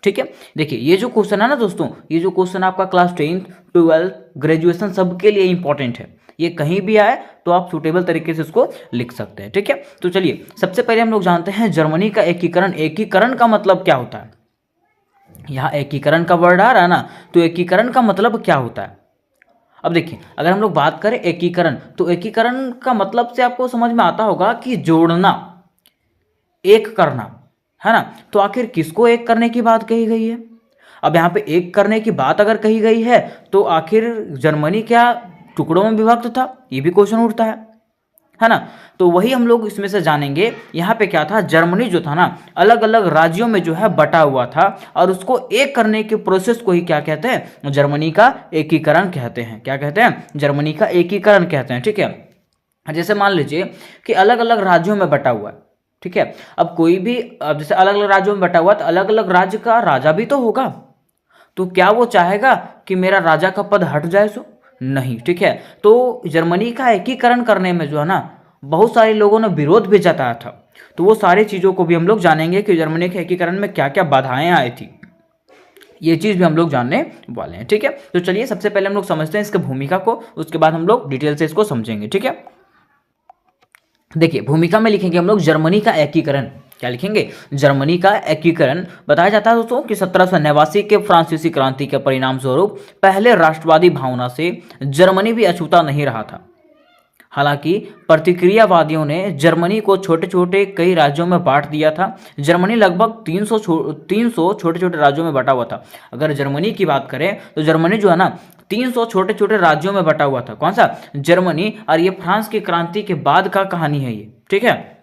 ठीक है, देखिए ये जो क्वेश्चन है ना दोस्तों, ये जो क्वेश्चन आपका क्लास 10th 12th ग्रेजुएशन सबके लिए इंपॉर्टेंट है। ये कहीं भी आए तो आप सुटेबल तरीके से इसको लिख सकते हैं। ठीक है, तो चलिए सबसे पहले हम लोग जानते हैं जर्मनी का एकीकरण। एकीकरण का मतलब क्या होता है, यहाँ एकीकरण का वर्ड आ रहा है ना, तो एकीकरण का मतलब क्या होता है। अब देखिए अगर हम लोग बात करें एकीकरण, तो एकीकरण का मतलब से आपको समझ में आता होगा कि जोड़ना, एक करना, है ना। तो आखिर किसको एक करने की बात कही गई है। अब यहाँ पे एक करने की बात अगर कही गई है तो आखिर जर्मनी क्या टुकड़ों में विभक्त था, ये भी क्वेश्चन उठता है ना। तो वही हम लोग इसमें से जानेंगे। यहाँ पे क्या था, जर्मनी जो था ना अलग अलग राज्यों में जो है बटा हुआ था, और उसको एक करने के प्रोसेस को ही क्या कहते हैं, जर्मनी का एकीकरण कहते हैं। क्या कहते हैं, जर्मनी का एकीकरण कहते हैं। ठीक है, जैसे मान लीजिए कि अलग अलग राज्यों में बटा हुआ है, ठीक है। अब कोई भी, अब जैसे अलग अलग राज्यों में बटा हुआ तो अलग अलग राज्य का राजा भी तो होगा, तो क्या वो चाहेगा कि मेरा राजा का पद हट जाए, सो नहीं। ठीक है, तो जर्मनी का एकीकरण करने में जो है ना बहुत सारे लोगों ने विरोध भी जताया था। तो वो सारी चीज़ों को भी हम लोग जानेंगे कि जर्मनी के एकीकरण में क्या क्या बाधाएं आई थी, ये चीज़ भी हम लोग जानने वाले हैं। ठीक है, तो चलिए सबसे पहले हम लोग समझते हैं इसकी भूमिका को, उसके बाद हम लोग डिटेल से इसको समझेंगे। ठीक है, देखिए भूमिका में लिखेंगे हम लोग जर्मनी का एकीकरण। क्या लिखेंगे, जर्मनी का एकीकरण। बताया जाता है दोस्तों कि 1789 के फ्रांसीसी क्रांति के परिणाम स्वरूप पहले राष्ट्रवादी भावना से जर्मनी भी अछूता नहीं रहा था। हालांकि प्रतिक्रियावादियों ने जर्मनी को छोटे छोटे कई राज्यों में बांट दिया था। जर्मनी लगभग 300 छोटे छोटे राज्यों में बटा हुआ था। अगर जर्मनी की बात करें तो जर्मनी जो है ना 300 छोटे छोटे राज्यों में बटा हुआ था। कौन सा, जर्मनी। और ये फ्रांस की क्रांति के बाद का कहानी है ये, ठीक है,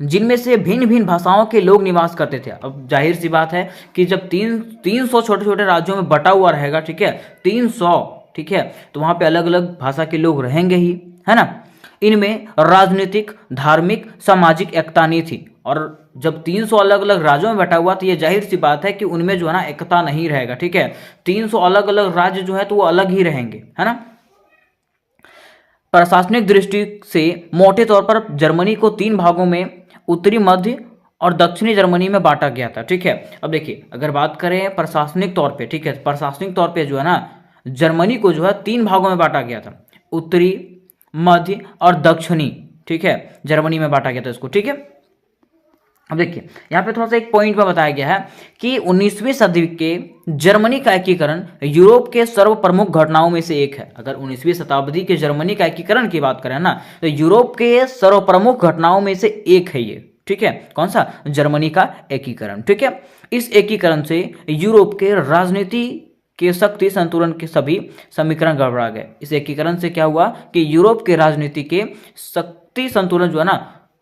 जिनमें से भिन्न भिन्न भाषाओं के लोग निवास करते थे। अब जाहिर सी बात है कि जब 300 छोटे छोटे राज्यों में बटा हुआ रहेगा, ठीक है, 300, ठीक है, तो वहां पे अलग अलग भाषा के लोग रहेंगे ही, है ना। इनमें राजनीतिक, धार्मिक, सामाजिक एकता नहीं थी। और जब 300 अलग अलग राज्यों में बटा हुआ तो ये जाहिर सी बात है कि उनमें जो है ना एकता नहीं रहेगा। ठीक है, 300 अलग अलग राज्य जो है तो वो अलग ही रहेंगे, है ना। प्रशासनिक दृष्टि से मोटे तौर पर जर्मनी को 3 भागों में, उत्तरी, मध्य और दक्षिणी जर्मनी में बांटा गया था। ठीक है, अब देखिए अगर बात करें प्रशासनिक तौर पे, ठीक है, प्रशासनिक तौर पे जो है ना जर्मनी को जो है 3 भागों में बांटा गया था, उत्तरी, मध्य और दक्षिणी। ठीक है, जर्मनी में बांटा गया था इसको। ठीक है, अब देखिए यहाँ पे थोड़ा सा एक पॉइंट में बताया गया है कि 19वीं सदी के जर्मनी का एकीकरण यूरोप के सर्व प्रमुख घटनाओं में से एक है। अगर 19वीं शताब्दी के जर्मनी का एकीकरण की बात करें ना तो यूरोप के सर्व प्रमुख घटनाओं में से एक है ये। ठीक है, कौन सा, जर्मनी का एकीकरण। ठीक है, इस एकीकरण से यूरोप के राजनीति के शक्ति संतुलन के सभी समीकरण गड़बड़ा गए। इस एकीकरण से क्या हुआ कि यूरोप के राजनीति के शक्ति संतुलन जो है ना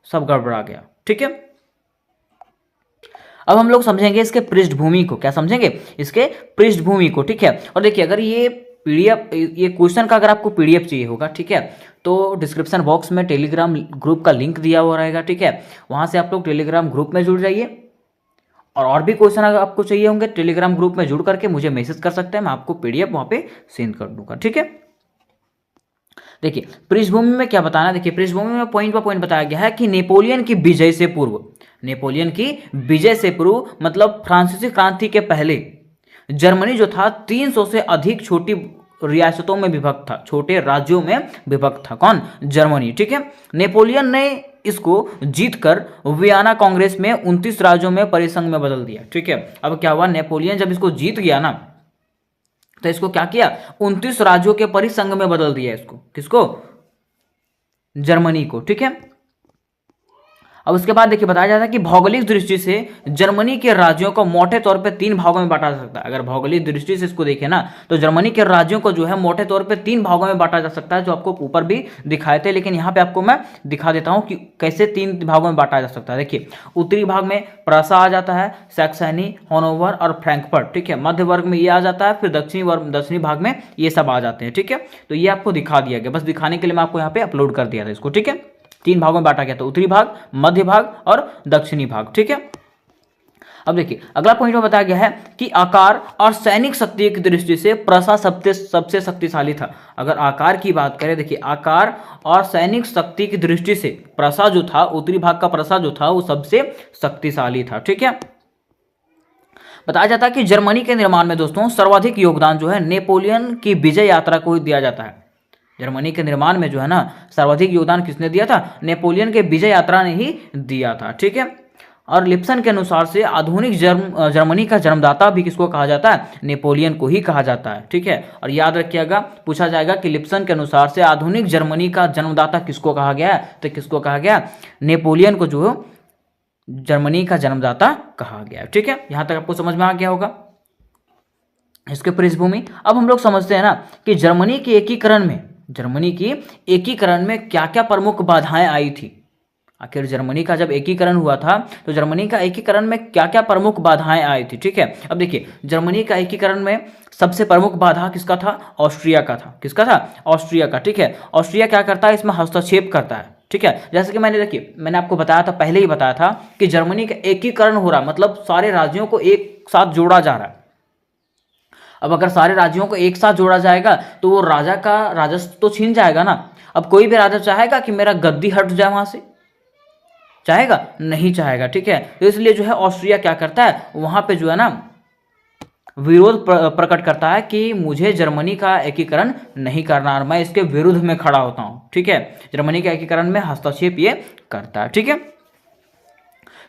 सब गड़बड़ा गया। ठीक है, अब हम लोग समझेंगे इसके पृष्ठभूमि को। क्या समझेंगे, इसके पृष्ठभूमि को। ठीक है, और देखिए अगर ये पीडीएफ, ये क्वेश्चन का अगर आपको पीडीएफ चाहिए होगा, ठीक है, तो डिस्क्रिप्शन बॉक्स में टेलीग्राम ग्रुप का लिंक दिया हुआ रहेगा। ठीक है, वहां से आप लोग टेलीग्राम ग्रुप में जुड़ जाइए, और भी क्वेश्चन अगर आपको चाहिए होंगे टेलीग्राम ग्रुप में जुड़ करके मुझे मैसेज कर सकते हैं, मैं आपको पीडीएफ वहां पे सेंड कर दूंगा। ठीक है, देखिए पृष्ठभूमि में क्या बताना, देखिए पृष्ठभूमि में पॉइंट बाय पॉइंट बताया गया है कि नेपोलियन की विजय से पूर्व, नेपोलियन की विजय से पूर्व मतलब फ्रांसीसी क्रांति के पहले जर्मनी जो था 300 से अधिक छोटी रियासतों में विभक्त था, छोटे राज्यों में विभक्त था। कौन, जर्मनी। ठीक है, नेपोलियन ने इसको जीतकर वियना कांग्रेस में 29 राज्यों में परिसंघ में बदल दिया। ठीक है, अब क्या हुआ, नेपोलियन जब इसको जीत गया ना तो इसको क्या किया, 29 राज्यों के परिसंघ में बदल दिया इसको, किसको, जर्मनी को। ठीक है, अब उसके बाद देखिए बताया जाता है कि भौगोलिक दृष्टि से जर्मनी के राज्यों को मोटे तौर पे 3 भागों में बांटा जा सकता है। अगर भौगोलिक दृष्टि से इसको देखें ना तो जर्मनी के राज्यों को जो है मोटे तौर पे 3 भागों में बांटा जा सकता है, जो आपको ऊपर भी दिखाए थे, लेकिन यहाँ पे आपको मैं दिखा देता हूँ कि कैसे 3 भागों में बांटा जा सकता है। देखिए उत्तरी भाग में प्रसा आ जाता है, सैक्सनी, हनोवर और फ्रैंकफर्ट, ठीक है। मध्य वर्ग में ये आ जाता है, फिर दक्षिणी भाग में ये सब आ जाते हैं, ठीक है। तो ये आपको दिखा दिया गया, बस दिखाने के लिए मैं आपको यहाँ पे अपलोड कर दिया था इसको, ठीक है। 3 भागों में बांटा गया था, उत्तरी भाग, मध्य भाग और दक्षिणी भाग, ठीक है। अब देखिए अगला पॉइंट में बताया गया है कि आकार और सैनिक शक्ति की दृष्टि से प्रसा सबसे शक्तिशाली था। अगर आकार की बात करें, देखिए आकार और सैनिक शक्ति की दृष्टि से प्रसा जो था, उत्तरी भाग का प्रसा जो था वो सबसे शक्तिशाली था, ठीक है। बताया जाता है कि जर्मनी के निर्माण में दोस्तों सर्वाधिक योगदान जो है नेपोलियन की विजय यात्रा को दिया जाता है। जर्मनी के निर्माण में जो है ना सर्वाधिक योगदान किसने दिया था? नेपोलियन के विजय यात्रा ने ही दिया था, ठीक है। और लिप्सन के अनुसार से आधुनिक जर्मनी का जन्मदाता भी किसको कहा जाता है? नेपोलियन को ही कहा जाता है, ठीक है। और याद रखिएगा पूछा जाएगा कि लिप्सन के अनुसार से आधुनिक जर्मनी का जन्मदाता किसको कहा गया है, तो किसको कहा गया? नेपोलियन को जो जर्मनी का जन्मदाता कहा गया है, ठीक है। यहां तक आपको समझ में आ गया होगा इसके पृष्ठभूमि। अब हम लोग समझते हैं ना कि जर्मनी की एकीकरण में क्या क्या प्रमुख बाधाएं आई थी। आखिर जर्मनी का जब एकीकरण हुआ था तो जर्मनी का एकीकरण में क्या क्या प्रमुख बाधाएं आई थी, ठीक है। अब देखिए जर्मनी का एकीकरण में सबसे प्रमुख बाधा किसका था? ऑस्ट्रिया का था। किसका था? ऑस्ट्रिया का, ठीक है। ऑस्ट्रिया क्या करता है? इसमें हस्तक्षेप करता है, ठीक है। जैसे कि मैंने आपको बताया था, पहले ही बताया था कि जर्मनी का एकीकरण हो रहा, मतलब सारे राज्यों को एक साथ जोड़ा जा रहा है। अब अगर सारे राज्यों को एक साथ जोड़ा जाएगा तो वो राजा का राजस्व तो छीन जाएगा ना। अब कोई भी राजा चाहेगा कि मेरा गद्दी हट जाए वहां से? चाहेगा? नहीं चाहेगा, ठीक है। तो इसलिए जो है ऑस्ट्रिया क्या करता है, वहां पे जो है ना विरोध प्रकट करता है कि मुझे जर्मनी का एकीकरण नहीं करना और मैं इसके विरुद्ध में खड़ा होता हूं, ठीक है। जर्मनी के एकीकरण में हस्तक्षेप ये करता है, ठीक है।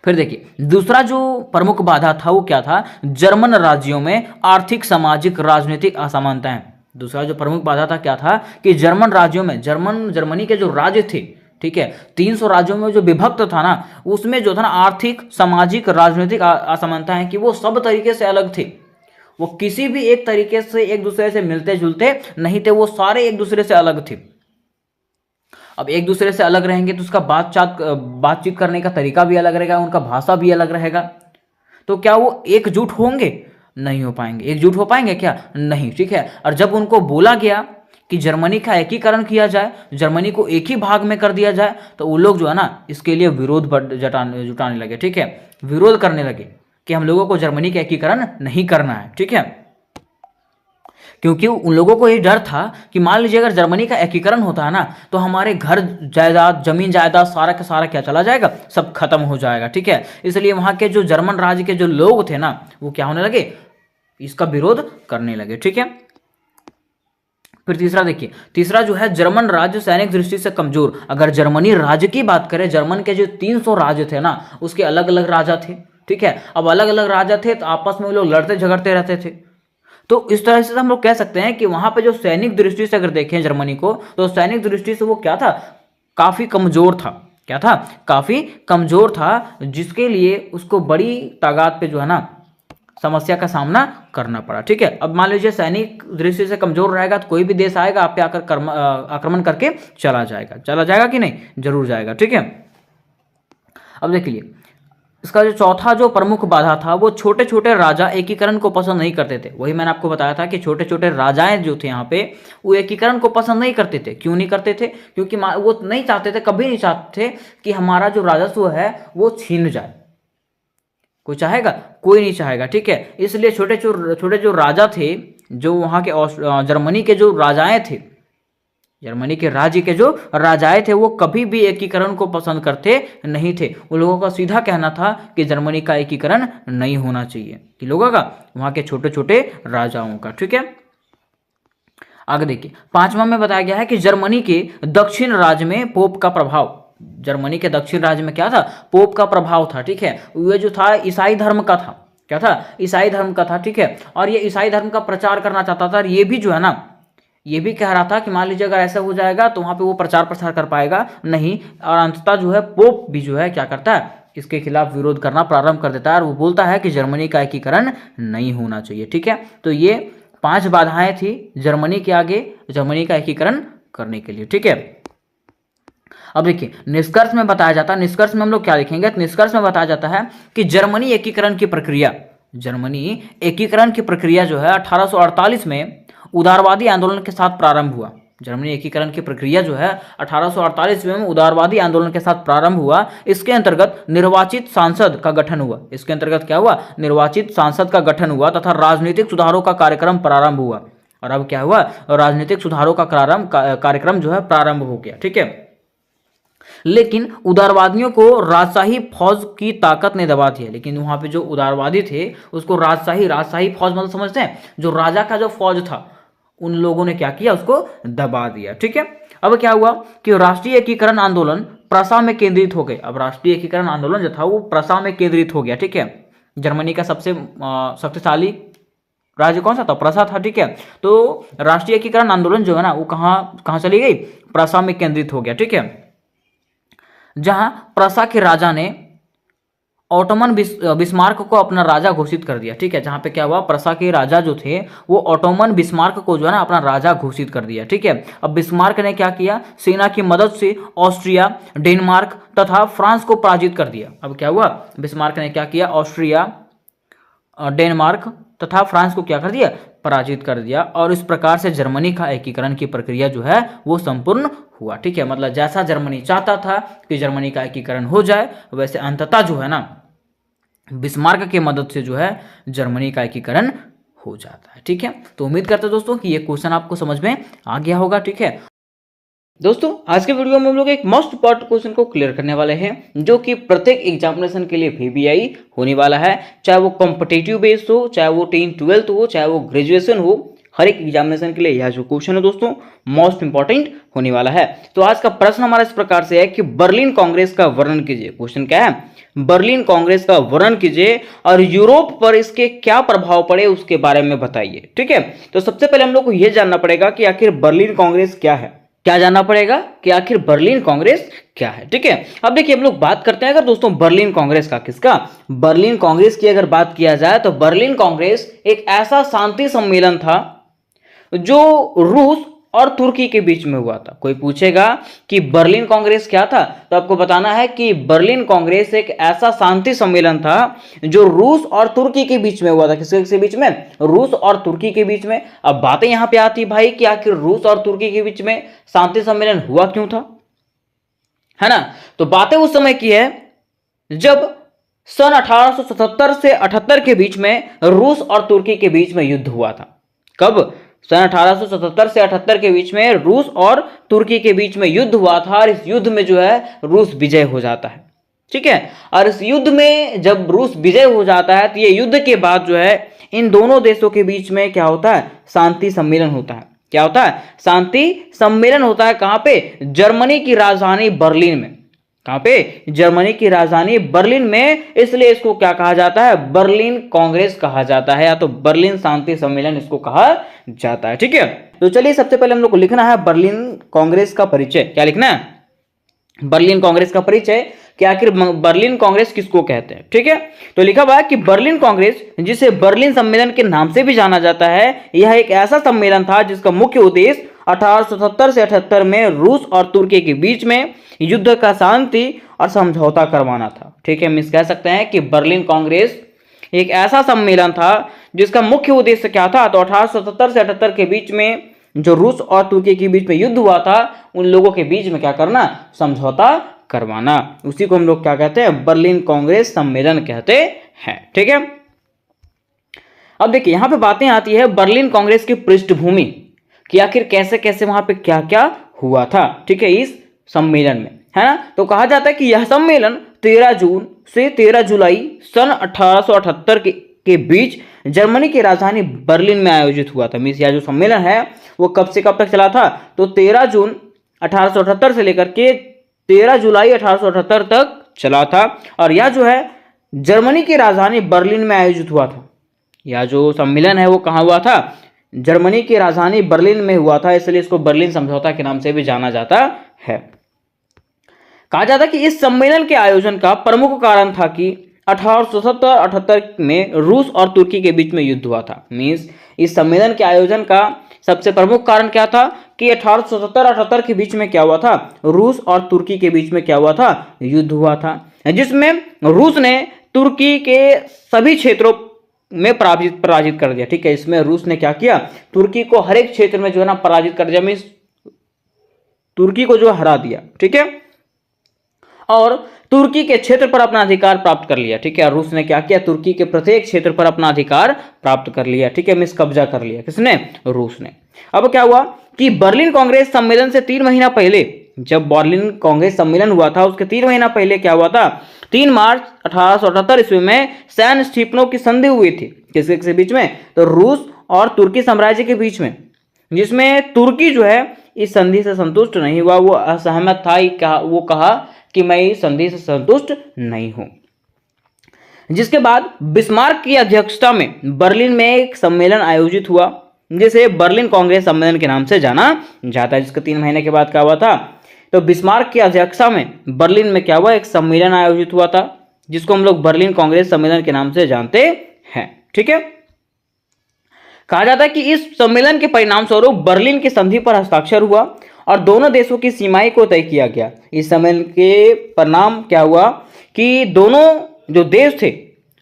फिर देखिए दूसरा जो प्रमुख बाधा था वो क्या था? जर्मन राज्यों में आर्थिक, सामाजिक, राजनीतिक असमानताएं। दूसरा जो प्रमुख बाधा था क्या था कि जर्मन राज्यों में जर्मनी के जो राज्य थे, ठीक है, 300 राज्यों में जो विभक्त था ना, उसमें जो था ना आर्थिक, सामाजिक, राजनीतिक असमानताएं कि वो सब तरीके से अलग थे। वो किसी भी एक तरीके से एक दूसरे से मिलते जुलते नहीं थे, वो सारे एक दूसरे से अलग थे। अब एक दूसरे से अलग रहेंगे तो उसका बातचीत करने का तरीका भी अलग रहेगा, उनका भाषा भी अलग रहेगा। तो क्या वो एकजुट होंगे? नहीं हो पाएंगे। एकजुट हो पाएंगे क्या? नहीं, ठीक है। और जब उनको बोला गया कि जर्मनी का एकीकरण किया जाए, जर्मनी को एक ही भाग में कर दिया जाए, तो वो लोग जो है ना इसके लिए विरोध जुटाने लगे, ठीक है। विरोध करने लगे कि हम लोगों को जर्मनी का एकीकरण नहीं करना है, ठीक है। क्योंकि उन लोगों को ये डर था कि मान लीजिए अगर जर्मनी का एकीकरण होता है ना तो हमारे घर जायदाद, जमीन जायदाद सारा का सारा क्या चला जाएगा? सब खत्म हो जाएगा, ठीक है। इसलिए वहां के जो जर्मन राज्य के जो लोग थे ना वो क्या होने लगे? इसका विरोध करने लगे, ठीक है। फिर तीसरा देखिए, तीसरा जो है जर्मन राज्य सैनिक दृष्टि से कमजोर। अगर जर्मनी राज्य की बात करें, जर्मन के जो 300 राज्य थे ना उसके अलग अलग राजा थे, ठीक है। अब अलग अलग राजा थे तो आपस में वो लोग लड़ते झगड़ते रहते थे। तो इस तरह से हम लोग कह सकते हैं कि वहां पे जो सैनिक दृष्टि से अगर देखें जर्मनी को, तो सैनिक दृष्टि से वो क्या था? काफी कमजोर था। क्या था? काफी कमजोर था, जिसके लिए उसको बड़ी तादाद पे जो है ना समस्या का सामना करना पड़ा, ठीक है। अब मान लीजिए सैनिक दृष्टि से कमजोर रहेगा तो कोई भी देश आएगा आप पे आकर आक्रमण करके चला जाएगा कि नहीं? जरूर जाएगा, ठीक है। अब देखिए इसका जो चौथा जो प्रमुख बाधा था वो छोटे छोटे राजा एकीकरण को पसंद नहीं करते थे। वही मैंने आपको बताया था कि छोटे छोटे राजाएं जो थे यहाँ पे वो एकीकरण को पसंद नहीं करते थे। क्यों नहीं करते थे? क्योंकि वो नहीं चाहते थे, कभी नहीं चाहते थे कि हमारा जो राजस्व है वो छीन जाए। कोई चाहेगा? कोई नहीं चाहेगा, ठीक है। इसलिए छोटे जो राजा थे, जो वहाँ के जर्मनी के जो राजाएं थे, जर्मनी के राज्य के जो राजाएं थे वो कभी भी एकीकरण को पसंद करते नहीं थे। उन लोगों का सीधा कहना था कि जर्मनी का एकीकरण नहीं होना चाहिए। कि लोगों का? वहां के छोटे छोटे राजाओं का, ठीक है। आगे देखिए पांचवा में बताया गया है कि जर्मनी के दक्षिण राज्य में पोप का प्रभाव। जर्मनी के दक्षिण राज्य में क्या था? पोप का प्रभाव था, ठीक है। ये जो था ईसाई धर्म का था। क्या था? ईसाई धर्म का था, ठीक है। और ये ईसाई धर्म का प्रचार करना चाहता था। और ये भी जो है ना ये भी कह रहा था कि मान लीजिए अगर ऐसा हो जाएगा तो वहाँ पे वो प्रचार प्रसार कर पाएगा नहीं, और अंततः जो है पोप भी जो है क्या करता है, इसके खिलाफ विरोध करना प्रारंभ कर देता है और वो बोलता है कि जर्मनी का एकीकरण नहीं होना चाहिए। ठीक है, तो ये 5 बाधाएं थी जर्मनी के आगे जर्मनी का एकीकरण करने के लिए। ठीक है, अब देखिए निष्कर्ष में बताया जाता है, निष्कर्ष में हम लोग क्या लिखेंगे, तो निष्कर्ष में बताया जाता है कि जर्मनी एकीकरण की प्रक्रिया जो है 1848 में उदारवादी आंदोलन के साथ प्रारंभ हुआ। जर्मनी एकीकरण की प्रक्रिया जो है 1848 में उदारवादी आंदोलन के साथ प्रारंभ हुआ। इसके अंतर्गत निर्वाचित सांसद का गठन हुआ। इसके अंतर्गत क्या हुआ, निर्वाचित सांसद का गठन हुआ तथा राजनीतिक सुधारों का कार्यक्रम प्रारंभ हुआ। और अब क्या हुआ, राजनीतिक सुधारों का कार्यक्रम जो है प्रारंभ हो गया। ठीक है, लेकिन उदारवादियों को राजशाही फौज की ताकत ने दबा दिया। लेकिन वहां पे जो उदारवादी थे उसको राजशाही फौज मतलब समझते हैं, जो राजा का जो फौज था उन लोगों ने क्या किया, उसको दबा दिया। ठीक है, अब क्या हुआ कि राष्ट्रीय एकीकरण आंदोलन प्रसा में केंद्रित हो गए। अब राष्ट्रीय एकीकरण आंदोलन जो था वो प्रसा में केंद्रित हो गया। ठीक है, जर्मनी का सबसे शक्तिशाली राज्य कौन सा था, प्रसा था। ठीक है, तो राष्ट्रीय एकीकरण आंदोलन जो है ना वो कहां चली गई, प्रसा में केंद्रित हो गया। ठीक है, जहां प्रसा के राजा ने ऑटोमन बिस्मार्क को अपना राजा घोषित कर दिया। ठीक है, जहां पे क्या हुआ, प्रसा के राजा जो थे वो ऑटोमन बिस्मार्क को जो है ना अपना राजा घोषित कर दिया। ठीक है, अब बिस्मार्क ने क्या किया, सेना की मदद से ऑस्ट्रिया, डेनमार्क तथा फ्रांस को पराजित कर दिया। अब क्या हुआ, बिस्मार्क ने क्या किया, ऑस्ट्रिया, डेनमार्क तथा फ्रांस को क्या कर दिया, पराजित कर दिया। और इस प्रकार से जर्मनी का एकीकरण की प्रक्रिया जो है वो संपूर्ण हुआ। ठीक है, मतलब जैसा जर्मनी चाहता था कि जर्मनी का एकीकरण हो जाए, वैसे अंततः जो है ना बिस्मार्क की मदद से जो है जर्मनी का एकीकरण हो जाता है। ठीक है, तो उम्मीद करते हैं दोस्तों कि ये क्वेश्चन आपको समझ में आ गया होगा। ठीक है दोस्तों, आज के वीडियो में हम लोग एक मोस्ट इंपॉर्टेंट क्वेश्चन को क्लियर करने वाले हैं, जो कि प्रत्येक एग्जामिनेशन के लिए VBI होने वाला है। चाहे वो कॉम्पिटिटिव बेस्ड हो, चाहे वो 10-12 हो, चाहे वो ग्रेजुएशन हो, हर एक एग्जामिनेशन के लिए यह जो क्वेश्चन है दोस्तों मोस्ट इंपॉर्टेंट होने वाला है। तो आज का प्रश्न हमारा इस प्रकार से है कि बर्लिन कांग्रेस का वर्णन कीजिए। क्वेश्चन क्या है, बर्लिन कांग्रेस का वर्णन कीजिए और यूरोप पर इसके क्या प्रभाव पड़े उसके बारे में बताइए। ठीक है, तो सबसे पहले हम लोग को यह जानना पड़ेगा कि आखिर बर्लिन कांग्रेस क्या है। क्या जानना पड़ेगा कि आखिर बर्लिन कांग्रेस क्या है। ठीक है, अब देखिए हम लोग बात करते हैं अगर दोस्तों बर्लिन कांग्रेस का, किसका, बर्लिन कांग्रेस की अगर बात किया जाए तो बर्लिन कांग्रेस एक ऐसा शांति सम्मेलन था जो रूस और तुर्की के बीच में हुआ था। कोई पूछेगा कि बर्लिन कांग्रेस क्या था, तो आपको बताना है कि बर्लिन कांग्रेस एक ऐसा शांति सम्मेलन था जो रूस और तुर्की के बीच में हुआ था। किसके बीच में, रूस और तुर्की के बीच में। अब बातें यहां पे आती भाई कि आखिर रूस और तुर्की के बीच में शांति सम्मेलन हुआ क्यों था, है ना। तो बातें उस समय की है जब सन 1877 से 78 के बीच में रूस और तुर्की के बीच में युद्ध हुआ था। कब, सन 1877 से 78 के बीच में रूस और तुर्की के बीच में युद्ध हुआ था और इस युद्ध में जो है रूस विजय हो जाता है। ठीक है, और इस युद्ध में जब रूस विजय हो जाता है तो ये युद्ध के बाद जो है इन दोनों देशों के बीच में क्या होता है, शांति सम्मेलन होता है। क्या होता है, शांति सम्मेलन होता है। कहां पे, जर्मनी की राजधानी बर्लिन में। कहां पे, जर्मनी की राजधानी बर्लिन में। इसलिए इसको क्या कहा जाता है, बर्लिन कांग्रेस कहा जाता है, या तो बर्लिन शांति सम्मेलन इसको कहा जाता है। ठीक है, तो चलिए सबसे पहले हम लोग को लिखना है बर्लिन कांग्रेस का परिचय। क्या लिखना है, बर्लिन कांग्रेस का परिचय, कि आखिर बर्लिन कांग्रेस किसको कहते हैं। ठीक है, तो लिखा हुआ है कि बर्लिन कांग्रेस, जिसे बर्लिन सम्मेलन के नाम से भी जाना जाता है, यह एक ऐसा सम्मेलन था जिसका मुख्य उद्देश्य 1877 से 78 में रूस और तुर्की के बीच में युद्ध का शांति और समझौता करवाना था। ठीक है, हम इस कह सकते हैं कि बर्लिन कांग्रेस एक ऐसा सम्मेलन था जिसका मुख्य उद्देश्य क्या था, तो 1877 से 78 के बीच में जो रूस और तुर्की के बीच में युद्ध हुआ था उन लोगों के बीच में क्या करना, समझौता करवाना। उसी को हम लोग क्या कहते हैं, बर्लिन कांग्रेस सम्मेलन कहते हैं। ठीक है, अब देखिए यहां पे बातें आती है बर्लिन कांग्रेस की पृष्ठभूमि कि आखिर कैसे कैसे वहां पे क्या क्या हुआ था। ठीक है, इस सम्मेलन में, है ना। तो कहा जाता है कि यह सम्मेलन 13 जून से 13 जुलाई सन 1878 के बीच जर्मनी की राजधानी बर्लिन में आयोजित हुआ था। मीन्स यह जो सम्मेलन है वो कब से कब तक चला था, तो 13 जून 1878 से लेकर के 13 जुलाई 1878 तक चला था। और यह जो है जर्मनी की राजधानी बर्लिन में आयोजित हुआ था। यह जो सम्मेलन है वो कहाँ हुआ था, जर्मनी की राजधानी बर्लिन में हुआ था, इसलिए इसको बर्लिन समझौता के नाम से भी जाना जाता है। कहा जाता है कि इस सम्मेलन के आयोजन का प्रमुख कारण था कि 1877-78 में रूस और तुर्की के बीच में युद्ध हुआ था। मीन्स इस सम्मेलन के आयोजन का सबसे प्रमुख कारण क्या था कि 1877-78 के बीच में क्या हुआ था, रूस और तुर्की के बीच में क्या हुआ था, युद्ध हुआ था, जिसमें रूस ने तुर्की के सभी क्षेत्रों में पराजित कर दिया। ठीक है, इसमें रूस ने क्या किया, तुर्की को हर एक क्षेत्र में जो है ना पराजित कर दिया, मीन्स तुर्की को जो हरा दिया। ठीक है, और तुर्की के क्षेत्र पर अपना अधिकार प्राप्त कर लिया। ठीक है, रूस ने क्या किया, तुर्की के प्रत्येक क्षेत्र पर अपना अधिकार प्राप्त कर लिया। ठीक है, मीन्स कब्जा कर लिया, किसने, रूस ने। अब क्या हुआ कि बर्लिन कांग्रेस सम्मेलन से 3 महीना पहले, जब बर्लिन कांग्रेस सम्मेलन हुआ था उसके 3 महीना पहले क्या हुआ था, 3 मार्च 1878 ईस्वी में सैन स्टीफनो की संधि हुई थी। किसके बीच में, तो रूस और तुर्की साम्राज्य के बीच में, जिसमें तुर्की जो है इस संधि से संतुष्ट नहीं हुआ, वो असहमत था, वो कहा कि मैं इस संधि से संतुष्ट नहीं हूं। जिसके बाद बिस्मार्क की अध्यक्षता में बर्लिन में एक सम्मेलन आयोजित हुआ, जिसे बर्लिन कांग्रेस सम्मेलन के नाम से जाना जाता है। जिसके 3 महीने के बाद क्या हुआ था, तो बिस्मार्क की अध्यक्षता में बर्लिन में क्या हुआ, एक सम्मेलन आयोजित हुआ था, जिसको हम लोग बर्लिन कांग्रेस सम्मेलन के नाम से जानते हैं। ठीक है, कहा जाता है कि इस सम्मेलन के परिणाम स्वरूप बर्लिन की संधि पर हस्ताक्षर हुआ और दोनों देशों की सीमाएं को तय किया गया। इस सम्मेलन के परिणाम क्या हुआ कि दोनों जो देश थे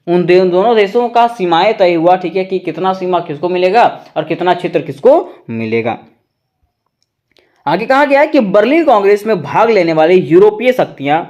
उन दोनों देशों का सीमाएं तय हुआ। ठीक है, कि कितना सीमा किसको मिलेगा और कितना क्षेत्र किसको मिलेगा। आगे कहा गया है कि बर्लिन कांग्रेस में भाग लेने वाली यूरोपीय शक्तियां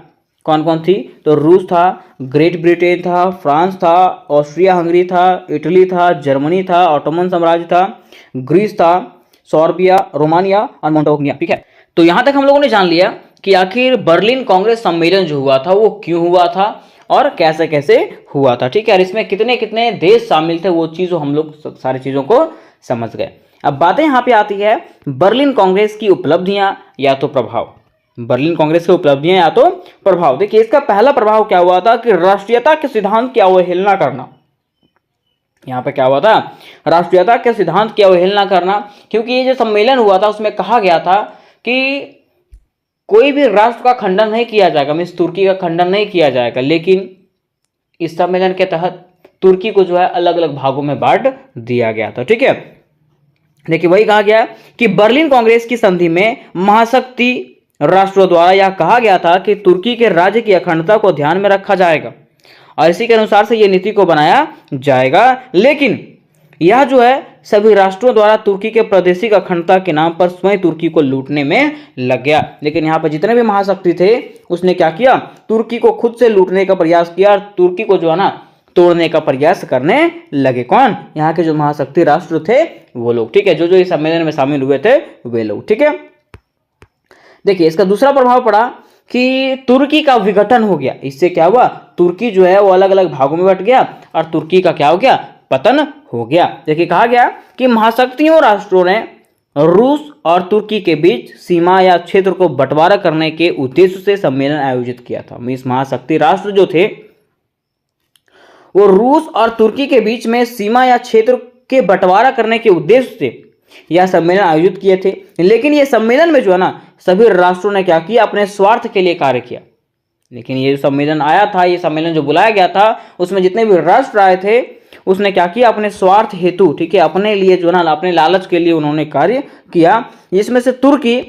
कौन कौन थी, तो रूस था, ग्रेट ब्रिटेन था, फ्रांस था, ऑस्ट्रिया हंगरी था, इटली था, जर्मनी था, ऑटोमन साम्राज्य था, ग्रीस था, सर्बिया, रोमानिया और मोंटेनेग्रो। ठीक है, तो यहां तक हम लोगों ने जान लिया कि आखिर बर्लिन कांग्रेस सम्मेलन जो हुआ था वो क्यों हुआ था और कैसे कैसे हुआ था। ठीक है, और इसमें कितने कितने देश शामिल थे, वो चीज़ हम लोग सारी चीज़ों को समझ गए। अब बातें यहाँ पे आती है बर्लिन कांग्रेस की उपलब्धियां या तो प्रभाव। बर्लिन कांग्रेस की उपलब्धियां या तो प्रभाव। देखिए, इसका पहला प्रभाव क्या हुआ था कि राष्ट्रीयता के सिद्धांत की अवहेलना करना। यहाँ पे क्या हुआ था, राष्ट्रीयता के सिद्धांत की अवहेलना करना, क्योंकि ये जो सम्मेलन हुआ था उसमें कहा गया था कि कोई भी राष्ट्र का खंडन नहीं किया जाएगा, मीन्स तुर्की का खंडन नहीं किया जाएगा, लेकिन इस सम्मेलन के तहत तुर्की को जो है अलग अलग भागों में बांट दिया गया था। ठीक है, देखिए वही कहा गया कि बर्लिन कांग्रेस की संधि में महाशक्ति राष्ट्रों द्वारा यह कहा गया था कि तुर्की के राज्य की अखंडता को ध्यान में रखा जाएगा और इसी के अनुसार से यह नीति को बनाया जाएगा। लेकिन यह जो है सभी राष्ट्रों द्वारा तुर्की के प्रादेशिक अखंडता के नाम पर स्वयं तुर्की को लूटने में लग गया। लेकिन यहाँ पर जितने भी महाशक्ति थे उसने क्या किया, तुर्की को खुद से लूटने का प्रयास किया और तुर्की को जो है ना तोड़ने का प्रयास करने लगे। कौन, यहाँ के जो महाशक्ति राष्ट्र थे वो लोग। ठीक है, जो जो इस सम्मेलन में शामिल हुए थे वे लोग। ठीक है, देखिए इसका दूसरा प्रभाव पड़ा कि तुर्की का विघटन हो गया। इससे क्या हुआ, तुर्की जो है वो अलग अलग भागों में बट गया और तुर्की का क्या हो गया, पतन हो गया। देखिए कहा गया कि महाशक्तियों राष्ट्रों ने रूस और तुर्की के बीच सीमा या क्षेत्र को बंटवारा करने के उद्देश्य से सम्मेलन आयोजित किया था। इस महाशक्ति राष्ट्र जो थे वो रूस और तुर्की के बीच में सीमा या क्षेत्र के बंटवारा करने के उद्देश्य से यह सम्मेलन आयोजित किए थे। लेकिन यह सम्मेलन में जो है ना सभी राष्ट्रों ने क्या किया, अपने स्वार्थ के लिए कार्य किया। लेकिन ये जो सम्मेलन आया था, ये सम्मेलन जो बुलाया गया था, उसमें जितने भी राष्ट्र आए थे उसने क्या किया, अपने स्वार्थ हेतु, ठीक है, अपने लिए जो ना अपने लालच के लिए उन्होंने कार्य किया। जिसमें से तुर्की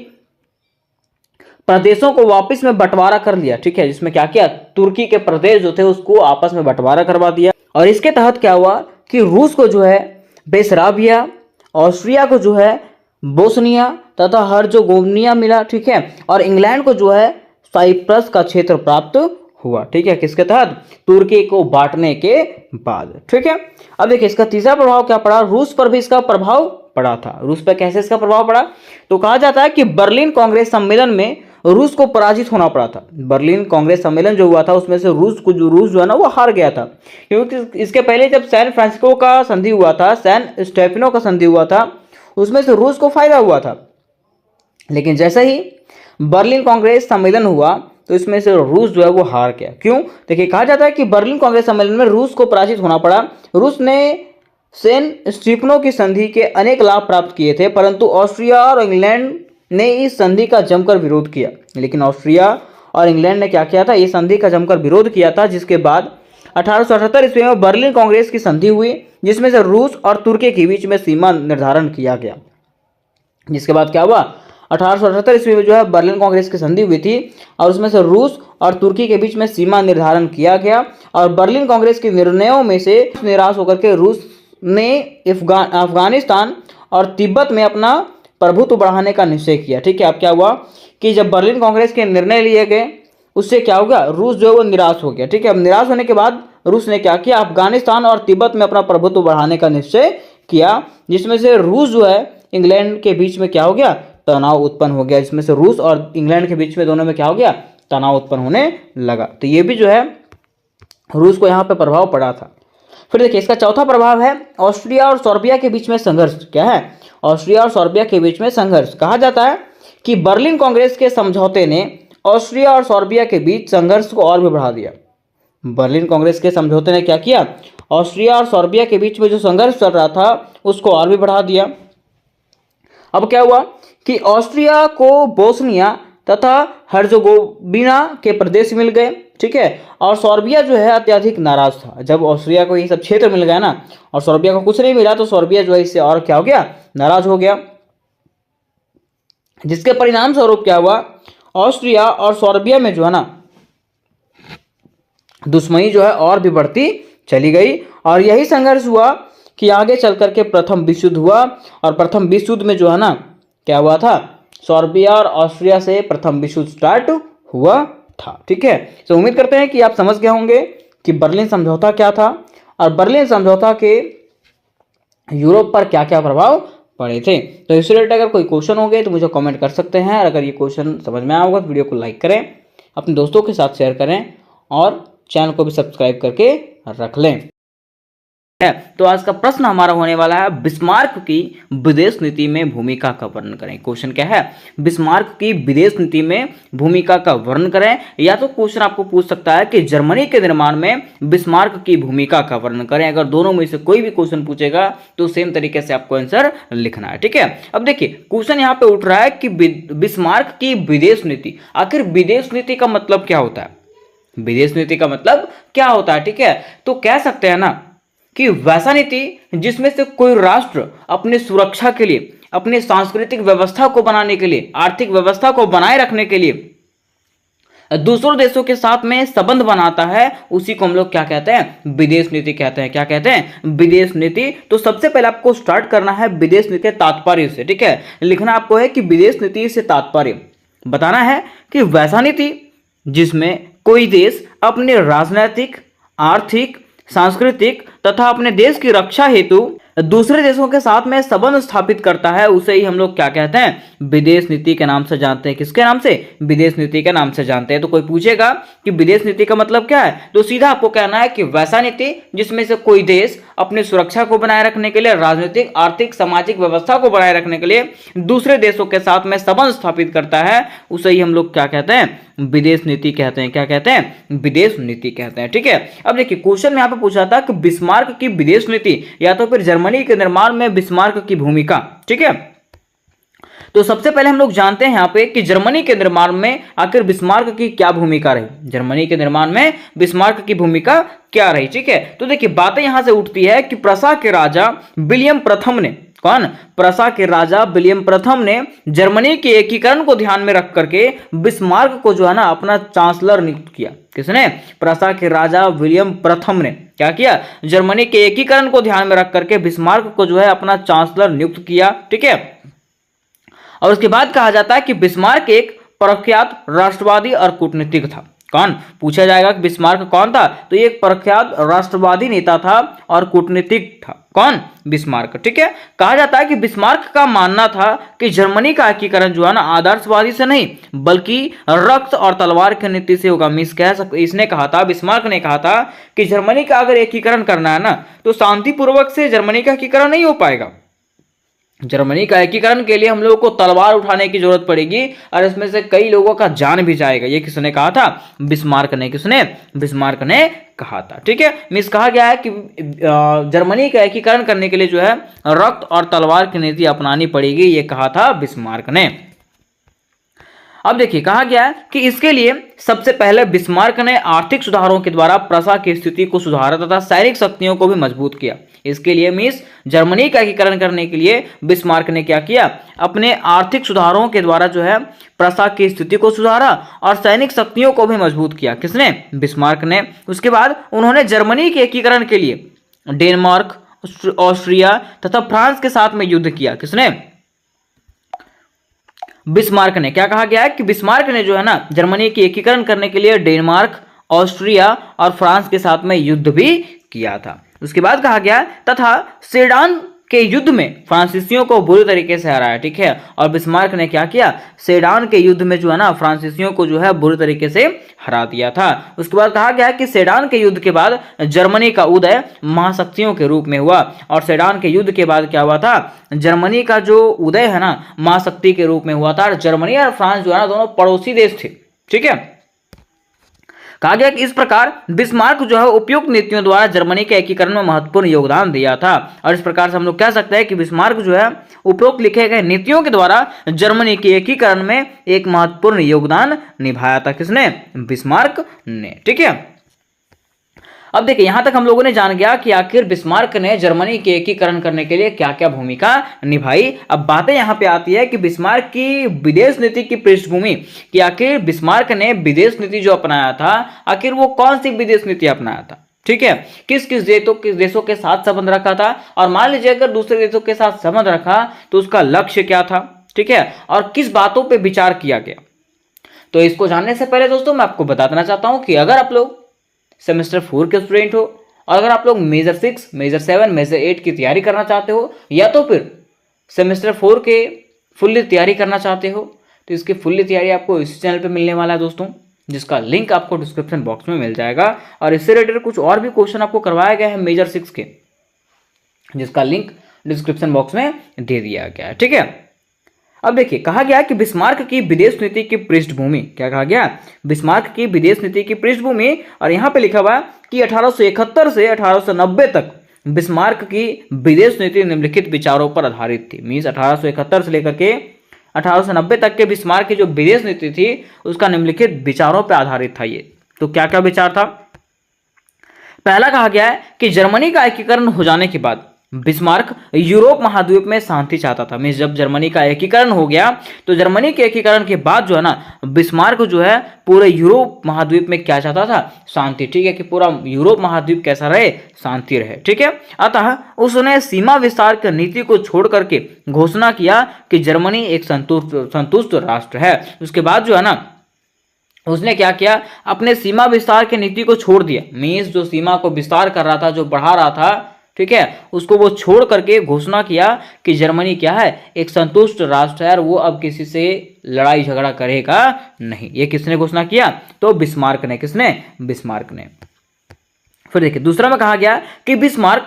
प्रदेशों को वापस में बंटवारा कर लिया। ठीक है, जिसमें क्या किया, तुर्की के प्रदेश जो थे उसको आपस में बंटवारा करवा दिया। और इसके तहत क्या हुआ कि रूस को जो है बेसराबिया, ऑस्ट्रिया को जो है बोस्निया तथा हर्जेगोविना मिला। ठीक है, और इंग्लैंड को जो है साइप्रस का क्षेत्र प्राप्त हुआ। ठीक है, किसके तहत, तुर्की को बांटने के बाद। ठीक है, अब देखिए इसका तीसरा प्रभाव क्या पड़ा, रूस पर भी इसका प्रभाव पड़ा था। रूस पर कैसे इसका प्रभाव पड़ा, तो कहा जाता है कि बर्लिन कांग्रेस सम्मेलन में रूस को पराजित होना पड़ा था। बर्लिन कांग्रेस सम्मेलन जो हुआ था उसमें से रूस जो है ना वो हार गया था, क्योंकि इसके पहले जब सैन फ्रांसिस्को का संधि हुआ था, सैन स्टेफनो का संधि हुआ था, उसमें से रूस को फायदा हुआ था। लेकिन जैसे ही बर्लिन कांग्रेस सम्मेलन हुआ तो इसमें से रूस जो है वो हार गया। क्यों, देखिए कहा जाता है कि बर्लिन कांग्रेस सम्मेलन में रूस को पराजित होना पड़ा। रूस ने सेन स्टीफनो की संधि के अनेक लाभ प्राप्त किए थे, परंतु ऑस्ट्रिया और इंग्लैंड ने इस संधि का जमकर विरोध किया। लेकिन ऑस्ट्रिया और इंग्लैंड ने क्या किया था, इस संधि का जमकर विरोध किया था, जिसके बाद 1878 ईस्वी में बर्लिन कांग्रेस की संधि हुई, जिसमें से रूस और तुर्की के बीच में सीमा निर्धारण किया गया। जिसके बाद क्या हुआ, 1878 ईस्वी में जो है बर्लिन कांग्रेस की संधि हुई थी और उसमें से रूस और तुर्की के बीच में सीमा निर्धारण किया गया। और बर्लिन कांग्रेस के निर्णयों में से निराश होकर के रूस ने अफगानिस्तान और तिब्बत में अपना प्रभुत्व बढ़ाने का निश्चय किया। ठीक है, अब क्या हुआ कि जब बर्लिन कांग्रेस के निर्णय लिए गए, उससे क्या हो गया, रूस जो है वो निराश हो गया। ठीक है, अब निराश होने के बाद रूस ने क्या किया, अफगानिस्तान और तिब्बत में अपना प्रभुत्व बढ़ाने का निश्चय किया, जिसमें से रूस जो है इंग्लैंड के बीच में क्या हो गया, तनाव उत्पन्न हो गया। जिसमें से रूस और इंग्लैंड के बीच में दोनों में क्या हो गया, तनाव उत्पन्न होने लगा। तो ये भी जो है रूस को यहाँ पे प्रभाव पड़ा था। फिर देखिए इसका चौथा प्रभाव है ऑस्ट्रिया और सर्बिया के बीच में संघर्ष। क्या है, ऑस्ट्रिया और सर्बिया के बीच में संघर्ष। कहा जाता है कि बर्लिन कांग्रेस के समझौते ने ऑस्ट्रिया और सर्बिया के बीच संघर्ष को और भी बढ़ा दिया। बर्लिन कांग्रेस के समझौते ने क्या किया, ऑस्ट्रिया और सर्बिया के बीच में जो संघर्ष चल रहा था उसको और भी बढ़ा दिया। अब क्या हुआ कि ऑस्ट्रिया को बोस्निया तथा हर्जोगोविना के प्रदेश मिल गए। ठीक है, और सर्बिया जो है अत्यधिक नाराज था। जब ऑस्ट्रिया को ये सब क्षेत्र मिल गया ना और सर्बिया को कुछ नहीं मिला, तो सर्बिया जो है इससे और क्या हो गया, नाराज हो गया। जिसके परिणाम स्वरूप क्या हुआ, ऑस्ट्रिया और सर्बिया में जो है ना दुश्मनी जो है और भी बढ़ती चली गई। और यही संघर्ष हुआ कि आगे चल करके प्रथम विश्व युद्ध हुआ। और प्रथम विश्व युद्ध में जो है ना क्या हुआ था, सर्बिया और ऑस्ट्रिया से प्रथम विश्व युद्ध स्टार्ट हुआ था। ठीक है, तो उम्मीद करते हैं कि आप समझ गए होंगे कि बर्लिन समझौता क्या था और बर्लिन समझौता के यूरोप पर क्या क्या प्रभाव पड़े थे। तो इससे रिलेटेड अगर कोई क्वेश्चन हो गए तो मुझे कमेंट कर सकते हैं। और अगर ये क्वेश्चन समझ में आया होगा तो वीडियो को लाइक करें, अपने दोस्तों के साथ शेयर करें और चैनल को भी सब्सक्राइब करके रख लें। है तो आज का प्रश्न हमारा होने वाला है, बिस्मार्क की विदेश नीति में भूमिका का वर्णन करें। क्वेश्चन क्या है, बिस्मार्क की विदेश नीति में भूमिका का वर्णन करें। या तो क्वेश्चन आपको पूछ सकता है कि जर्मनी के निर्माण में बिस्मार्क की भूमिका का वर्णन करें। अगर दोनों में से कोई भी क्वेश्चन पूछेगा तो सेम तरीके से आपको आंसर लिखना है। ठीक है, अब देखिए क्वेश्चन यहाँ पे उठ रहा है कि बिस्मार्क की विदेश नीति, आखिर विदेश नीति का मतलब क्या होता है, विदेश नीति का मतलब क्या होता है। ठीक है, तो कह सकते हैं ना कि वैसा नीति जिसमें से कोई राष्ट्र अपनी सुरक्षा के लिए, अपनी सांस्कृतिक व्यवस्था को बनाने के लिए, आर्थिक व्यवस्था को बनाए रखने के लिए दूसरों देशों के साथ में संबंध बनाता है, उसी को हम लोग क्या कहते हैं, विदेश नीति कहते हैं। क्या कहते हैं, विदेश नीति। तो सबसे पहले आपको स्टार्ट करना है विदेश नीति के तात्पर्य से। ठीक है, लिखना आपको है कि विदेश नीति से तात्पर्य बताना है कि वैसा नीति जिसमें कोई देश अपने राजनीतिक, आर्थिक, सांस्कृतिक तथा अपने देश की रक्षा हेतु दूसरे देशों के साथ में संबंध स्थापित करता है, उसे ही हम लोग क्या कहते हैं, विदेश नीति के नाम से जानते हैं। किसके नाम से, विदेश नीति के नाम से जानते हैं। तो कोई पूछेगा कि विदेश नीति का मतलब क्या है, तो सीधा आपको कहना है कि वैसा नीति जिसमें से कोई देश अपनी सुरक्षा को बनाए रखने के लिए, राजनीतिक, आर्थिक, सामाजिक व्यवस्था को बनाए रखने के लिए दूसरे देशों के साथ में संबंध स्थापित करता है, उसे ही हम लोग क्या कहते हैं, विदेश नीति कहते हैं। क्या कहते हैं, विदेश नीति कहते हैं। ठीक है, अब देखिए क्वेश्चन में यहाँ पे पूछा था कि बिस्मार्क की विदेश नीति या तो फिर जर्मनी के निर्माण में बिस्मार्क की भूमिका। ठीक है, तो सबसे पहले हम लोग जानते हैं यहाँ पे कि जर्मनी के निर्माण में आखिर बिस्मार्क की क्या भूमिका रही, जर्मनी के निर्माण में बिस्मार्क की भूमिका क्या रही। ठीक है, तो देखिए बातें यहां से उठती है कि प्रसा के राजा विलियम प्रथम ने, कौन, प्रसा के राजा विलियम प्रथम ने जर्मनी के एकीकरण को ध्यान में रख करके बिस्मार्क को जो है ना अपना चांसलर नियुक्त किया। किसने, प्रसा के राजा विलियम प्रथम ने क्या किया, जर्मनी के एकीकरण को ध्यान में रख करके बिस्मार्क को जो है अपना चांसलर नियुक्त किया। ठीक है, और उसके बाद कहा जाता है कि बिस्मार्क एक प्रख्यात राष्ट्रवादी और कूटनीतिक था। कौन, पूछा जाएगा कि बिस्मार्क कौन था, तो एक प्रख्यात राष्ट्रवादी नेता था और कूटनीतिक था। कौन, बिस्मार्क। ठीक है, कहा जाता है कि बिस्मार्क का मानना था कि जर्मनी का एकीकरण जो है ना आदर्शवादी से नहीं बल्कि रक्त और तलवार की नीति से होगा। मिस कह सकते, इसने कहा था, बिस्मार्क ने कहा था कि जर्मनी का अगर एकीकरण करना है ना तो शांतिपूर्वक से जर्मनी का एकीकरण नहीं हो पाएगा। जर्मनी का एकीकरण के लिए हम लोगों को तलवार उठाने की जरूरत पड़ेगी और इसमें से कई लोगों का जान भी जाएगा। ये किसने कहा था? बिस्मार्क ने। किसने? बिस्मार्क ने कहा था। ठीक है, मिस कहा गया है कि जर्मनी का एकीकरण करने के लिए जो है रक्त और तलवार की नीति अपनानी पड़ेगी, ये कहा था बिस्मार्क ने। अब देखिए कहा गया है कि इसके लिए सबसे पहले बिस्मार्क ने आर्थिक सुधारों के द्वारा प्रशा की स्थिति को सुधारा तथा सैनिक शक्तियों को भी मजबूत किया। इसके लिए मिस जर्मनी का एकीकरण करने के लिए बिस्मार्क ने क्या किया? अपने आर्थिक सुधारों के द्वारा जो है प्रशा की स्थिति को सुधारा और सैनिक शक्तियों को भी मजबूत किया। किसने? बिस्मार्क ने। उसके बाद उन्होंने जर्मनी के एकीकरण के लिए डेनमार्क, ऑस्ट्रिया तथा फ्रांस के साथ में युद्ध किया। किसने? बिस्मार्क ने। क्या कहा गया है कि बिस्मार्क ने जो है ना जर्मनी के एकीकरण करने के लिए डेनमार्क, ऑस्ट्रिया और फ्रांस के साथ में युद्ध भी किया था। उसके बाद कहा गया तथा सेडान के युद्ध में फ्रांसीसियों को बुरी तरीके से हराया। ठीक है, और बिस्मार्क ने क्या किया? सेडान के युद्ध में जो है ना फ्रांसीसियों को जो है बुरी तरीके से हरा दिया था। उसके बाद कहा गया कि सेडान के युद्ध के बाद जर्मनी का उदय महाशक्तियों के रूप में हुआ। और सेडान के युद्ध के बाद क्या हुआ था? जर्मनी का जो उदय है ना महाशक्ति के रूप में हुआ था। और जर्मनी और फ्रांस जो है ना दोनों पड़ोसी देश थे। ठीक है, कहा गया कि इस प्रकार बिस्मार्क जो है उपयुक्त नीतियों द्वारा जर्मनी के एकीकरण में महत्वपूर्ण योगदान दिया था। और इस प्रकार से हम लोग कह सकते हैं कि बिस्मार्क जो है उपरोक्त लिखे गए नीतियों के द्वारा जर्मनी के एकीकरण में एक महत्वपूर्ण योगदान निभाया था। किसने? बिस्मार्क ने। ठीक है, अब देखिए यहां तक हम लोगों ने जान गया कि आखिर बिस्मार्क ने जर्मनी के एकीकरण करने के लिए क्या क्या भूमिका निभाई। अब बातें यहां पे आती है कि बिस्मार्क की विदेश नीति की पृष्ठभूमि, कि आखिर बिस्मार्क ने विदेश नीति जो अपनाया था, आखिर वो कौन सी विदेश नीति अपनाया था। ठीक है, किस किस देशों के साथ संबंध रखा था, और मान लीजिए अगर दूसरे देशों के साथ संबंध रखा तो उसका लक्ष्य क्या था। ठीक है, और किस बातों पर विचार किया गया। तो इसको जानने से पहले दोस्तों मैं आपको बता देना चाहता हूं कि अगर आप लोग सेमेस्टर 4 के स्टूडेंट हो और अगर आप लोग मेजर 6, मेजर 7, मेजर 8 की तैयारी करना चाहते हो, या तो फिर सेमेस्टर 4 के फुल्ली तैयारी करना चाहते हो, तो इसकी फुल्ली तैयारी आपको इस चैनल पे मिलने वाला है दोस्तों, जिसका लिंक आपको डिस्क्रिप्शन बॉक्स में मिल जाएगा। और इससे रिलेटेड कुछ और भी क्वेश्चन आपको करवाया गया है मेजर 6 के, जिसका लिंक डिस्क्रिप्शन बॉक्स में दे दिया गया है। ठीक है, अब देखिए कहा गया कि बिस्मार्क की विदेश नीति की पृष्ठभूमि, क्या कहा गया? बिस्मार्क की विदेश नीति की पृष्ठभूमि। और यहां पे लिखा हुआ कि 1871 से 1890 तक बिस्मार्क की विदेश नीति निम्नलिखित विचारों पर आधारित थी। मीन्स 1871 से लेकर के 1890 तक के बिस्मार्क की जो विदेश नीति थी उसका निम्नलिखित विचारों पर आधारित था। ये तो क्या क्या विचार था? पहला कहा गया है कि जर्मनी का एकीकरण हो जाने के बाद बिस्मार्क यूरोप महाद्वीप में शांति चाहता था। मीन्स जब जर्मनी का एकीकरण हो गया तो जर्मनी के एकीकरण के बाद जो है ना बिस्मार्क जो है पूरे यूरोप महाद्वीप में क्या चाहता था? शांति। ठीक है, कि पूरा यूरोप महाद्वीप कैसा रहे? शांति रहे। ठीक है, अतः उसने सीमा विस्तार की नीति को छोड़ करके घोषणा किया कि जर्मनी एक संतुष्ट राष्ट्र है। उसके बाद जो है ना उसने क्या किया? अपने सीमा विस्तार की नीति को छोड़ दिया। मीन्स जो सीमा को विस्तार कर रहा था, जो बढ़ा रहा था, ठीक है, उसको वो छोड़ करके घोषणा किया कि जर्मनी क्या है? एक संतुष्ट राष्ट्र है और वो अब किसी से लड़ाई झगड़ा करेगा नहीं। ये किसने घोषणा किया? तो बिस्मार्क ने। किसने? बिस्मार्क ने। फिर देखिए दूसरा में कहा गया कि बिस्मार्क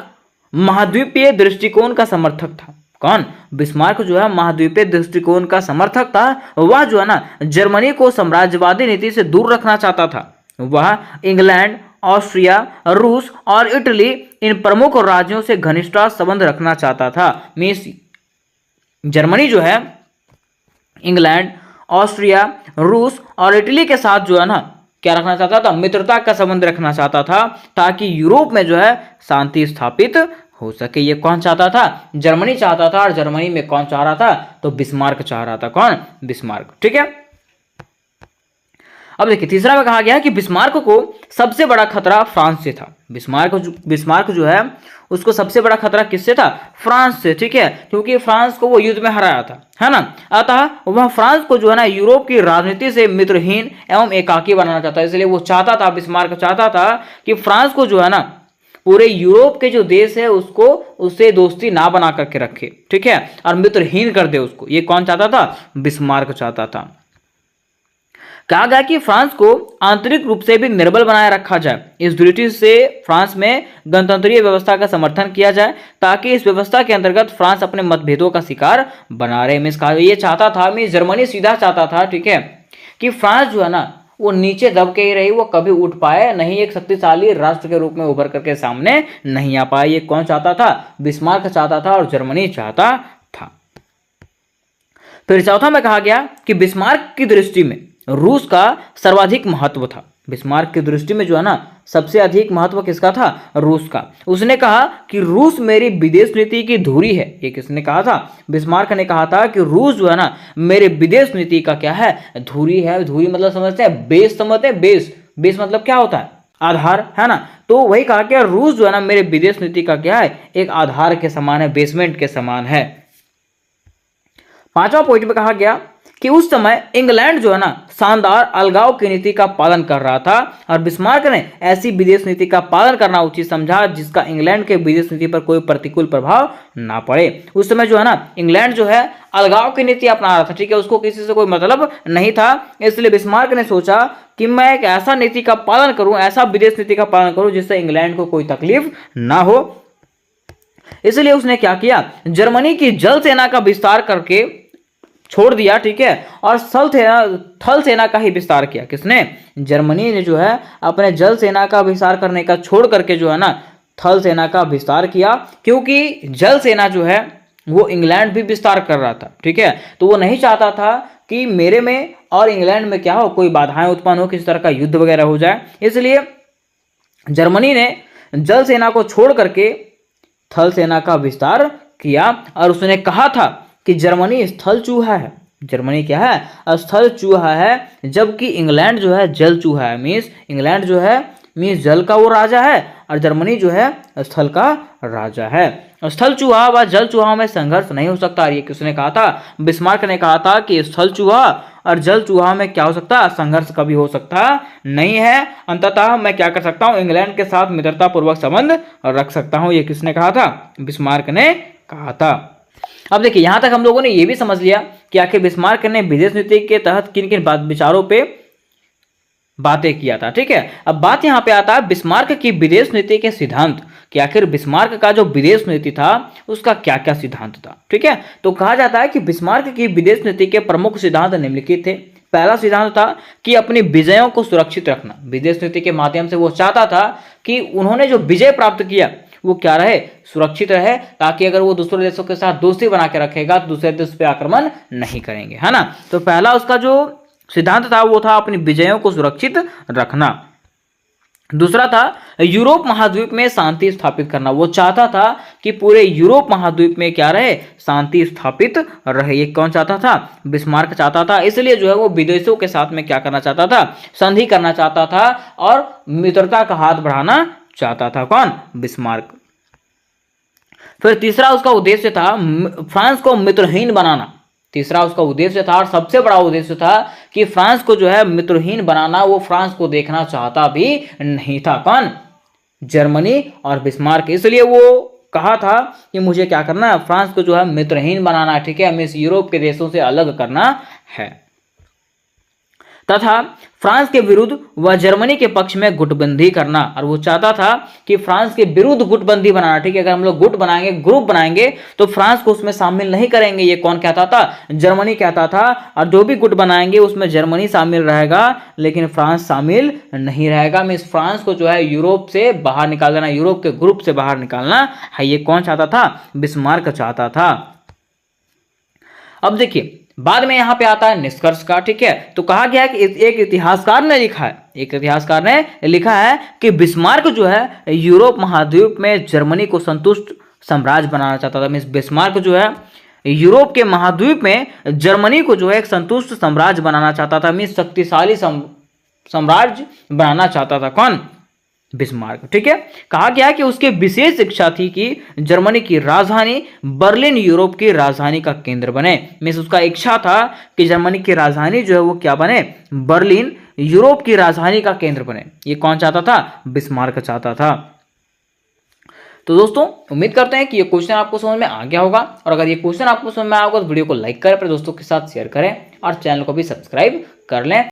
महाद्वीपीय दृष्टिकोण का समर्थक था। कौन? बिस्मार्क जो है महाद्वीपीय दृष्टिकोण का समर्थक था। वह जो है ना जर्मनी को साम्राज्यवादी नीति से दूर रखना चाहता था। वह इंग्लैंड, ऑस्ट्रिया, रूस और इटली इन प्रमुख राज्यों से घनिष्ठ संबंध रखना चाहता था। मीन्स जर्मनी जो है इंग्लैंड, ऑस्ट्रिया, रूस और इटली के साथ जो है ना क्या रखना चाहता था? मित्रता का संबंध रखना चाहता था, ताकि यूरोप में जो है शांति स्थापित हो सके। ये कौन चाहता था? जर्मनी चाहता था। और जर्मनी में कौन चाह रहा था? तो बिस्मार्क चाह रहा था। कौन? बिस्मार्क। ठीक है, अब देखिए तीसरा में कहा गया है कि बिस्मार्क को सबसे बड़ा खतरा फ्रांस से था। बिस्मार्क जो है उसको सबसे बड़ा खतरा किससे था? फ्रांस से। ठीक है, क्योंकि फ्रांस को वो युद्ध में हराया था, है ना। अतः वह फ्रांस को जो है ना यूरोप की राजनीति से मित्रहीन एवं एकाकी बनाना चाहता है। इसलिए वो चाहता था, बिस्मार्क चाहता था कि फ्रांस को जो है ना पूरे यूरोप के जो देश है उसको उससे दोस्ती ना बना करके रखे। ठीक है, और मित्रहीन कर दे उसको। ये कौन चाहता था? बिस्मार्क चाहता था। कहा गया कि फ्रांस को आंतरिक रूप से भी निर्बल बनाए रखा जाए। इस दृष्टि से फ्रांस में गणतंत्रीय व्यवस्था का समर्थन किया जाए ताकि इस व्यवस्था के अंतर्गत फ्रांस अपने मतभेदों का शिकार बना रहे। मीन्स ये चाहता था, मीन्स जर्मनी सीधा चाहता था, ठीक है, कि फ्रांस जो है ना वो नीचे दब के ही रही, वो कभी उठ पाए नहीं, एक शक्तिशाली राष्ट्र के रूप में उभर करके सामने नहीं आ पाए। ये कौन चाहता था? बिस्मार्क चाहता था और जर्मनी चाहता था। फिर चौथा में कहा गया कि बिस्मार्क की दृष्टि में रूस का सर्वाधिक महत्व था। बिस्मार्क की दृष्टि में जो है ना सबसे अधिक महत्व किसका था? रूस का। उसने कहा कि रूस मेरी विदेश नीति की धुरी है। ये किसने कहा था? बिस्मार्क ने कहा था कि रूस जो है ना मेरे विदेश नीति का क्या है? धुरी है। धुरी मतलब समझते हैं? बेस समझते हैं? बेस, बेस मतलब क्या होता है? आधार, है ना। तो वही कहा कि रूस जो है ना मेरे विदेश नीति का क्या है? एक आधार के समान है, बेसमेंट के समान है। पांचवा पॉइंट में कहा गया कि उस समय इंग्लैंड जो है ना शानदार अलगाव की नीति का पालन कर रहा था और बिस्मार्क ने ऐसी विदेश नीति का पालन करना उचित समझा जिसका इंग्लैंड के विदेश नीति पर कोई प्रतिकूल प्रभाव ना पड़े। उस समय जो है ना इंग्लैंड जो है अलगाव की नीति अपना रहा था, ठीक है, उसको किसी से कोई मतलब नहीं था। इसलिए बिस्मार्क ने सोचा कि मैं एक ऐसा नीति का पालन करूं, ऐसा विदेश नीति का पालन करूं जिससे इंग्लैंड को कोई तकलीफ ना हो। इसलिए उसने क्या किया? जर्मनी की जल सेना का विस्तार करके छोड़ दिया, ठीक है, और थल सेना का ही विस्तार किया। किसने? जर्मनी ने जो है अपने जल सेना का विस्तार करने का छोड़ करके जो है ना थल सेना का विस्तार किया, क्योंकि जल सेना जो है वो इंग्लैंड भी विस्तार कर रहा था, ठीक है। तो वो नहीं चाहता था कि मेरे में और इंग्लैंड में क्या हो, कोई बाधाएं उत्पन्न हो, किसी तरह का युद्ध वगैरह हो जाए। इसलिए जर्मनी ने जल सेना को छोड़ करके थल सेना का विस्तार किया और उसने कहा था कि जर्मनी स्थल चूहा है। जर्मनी क्या है? स्थल चूहा है, जबकि इंग्लैंड जो है जल चूहा है। मीन्स इंग्लैंड जो है मीन्स जल का वो राजा है और जर्मनी जो है स्थल का राजा है। स्थल चूहा व जल चूहा में संघर्ष नहीं हो सकता। ये किसने कहा था? बिस्मार्क ने कहा था कि स्थल चूहा और जल चूहा में क्या हो सकता? संघर्ष कभी हो सकता नहीं है। अंततः मैं क्या कर सकता हूँ? इंग्लैंड के साथ मित्रता पूर्वक संबंध रख सकता हूँ। ये किसने कहा था? बिस्मार्क ने कहा था। अब देखिए यहां तक हम लोगों ने यह भी समझ लिया कि आखिर बिस्मार्क ने विदेश नीति के तहत किन किन विचारों पे बातें किया था, ठीक है। अब बात यहां पे आता है बिस्मार्क की विदेश नीति के सिद्धांत कि आखिर बिस्मार्क का जो विदेश नीति था उसका क्या क्या सिद्धांत था, ठीक है। तो कहा जाता है कि बिस्मार्क की विदेश नीति के प्रमुख सिद्धांत निम्नलिखित थे। पहला सिद्धांत था कि अपनी विजयों को सुरक्षित रखना। विदेश नीति के माध्यम से वो चाहता था कि उन्होंने जो विजय प्राप्त किया वो क्या रहे? सुरक्षित रहे, ताकि अगर वो दूसरे देशों के साथ दोस्ती बना के रखेगा तो दूसरे देश पे आक्रमण नहीं करेंगे, है ना। तो पहला उसका जो सिद्धांत था वो था अपनी विजयों को सुरक्षित रखना। दूसरा था यूरोप महाद्वीप में शांति स्थापित करना। वो चाहता था कि पूरे यूरोप महाद्वीप में क्या रहे? शांति स्थापित रहे। ये कौन चाहता था? बिस्मार्क चाहता था। इसलिए जो है वो विदेशों के साथ में क्या करना चाहता था? संधि करना चाहता था और मित्रता का हाथ बढ़ाना चाहता था। कौन? बिस्मार्क। फिर तीसरा उसका उद्देश्य था फ्रांस को मित्रहीन बनाना। तीसरा उसका उद्देश्य था और सबसे बड़ा उद्देश्य था कि फ्रांस को जो है मित्रहीन बनाना। वो फ्रांस को देखना चाहता भी नहीं था। कौन? जर्मनी और बिस्मार्क। इसलिए वो कहा था कि मुझे क्या करना है? फ्रांस को जो है मित्रहीन बनाना, ठीक है, हमें इस यूरोप के देशों से अलग करना है तथा फ्रांस के विरुद्ध व जर्मनी के पक्ष में गुटबंदी करना। और वो चाहता था कि फ्रांस के विरुद्ध गुटबंदी बनाना, ठीक है। अगर हम लोग गुट बनाएंगे, ग्रुप बनाएंगे तो फ्रांस को उसमें शामिल नहीं करेंगे। ये कौन कहता था? जर्मनी कहता था। और जो भी गुट बनाएंगे उसमें जर्मनी शामिल रहेगा लेकिन फ्रांस शामिल नहीं रहेगा। मीन्स फ्रांस को जो है यूरोप से बाहर निकाल देना, यूरोप के ग्रुप से बाहर निकालना है। ये कौन चाहता था? बिस्मार्क चाहता था। अब देखिए बाद में यहां पे आता है निष्कर्ष का, ठीक है। तो कहा गया है कि एक इतिहासकार ने लिखा है, एक इतिहासकार ने लिखा है कि बिस्मार्क जो है यूरोप महाद्वीप में जर्मनी को संतुष्ट साम्राज्य बनाना चाहता था। मीन्स बिस्मार्क जो है यूरोप के महाद्वीप में जर्मनी को जो है एक संतुष्ट साम्राज्य बनाना चाहता था। मीन्स शक्तिशाली साम्राज्य बनाना चाहता था। कौन? बिस्मार्क, ठीक है। कहा गया कि उसकी विशेष इच्छा थी कि जर्मनी की राजधानी बर्लिन यूरोप की राजधानी का केंद्र बने। मीन्स उसका इच्छा था कि जर्मनी की राजधानी जो है वो क्या बने? बर्लिन यूरोप की राजधानी का केंद्र बने। ये कौन चाहता था? बिस्मार्क चाहता था। तो दोस्तों उम्मीद करते हैं कि ये क्वेश्चन आपको समझ में आ गया होगा और अगर ये क्वेश्चन आपको समझ में आया होगा तो वीडियो को लाइक करें, अपने दोस्तों के साथ शेयर करें और चैनल को भी सब्सक्राइब कर लें।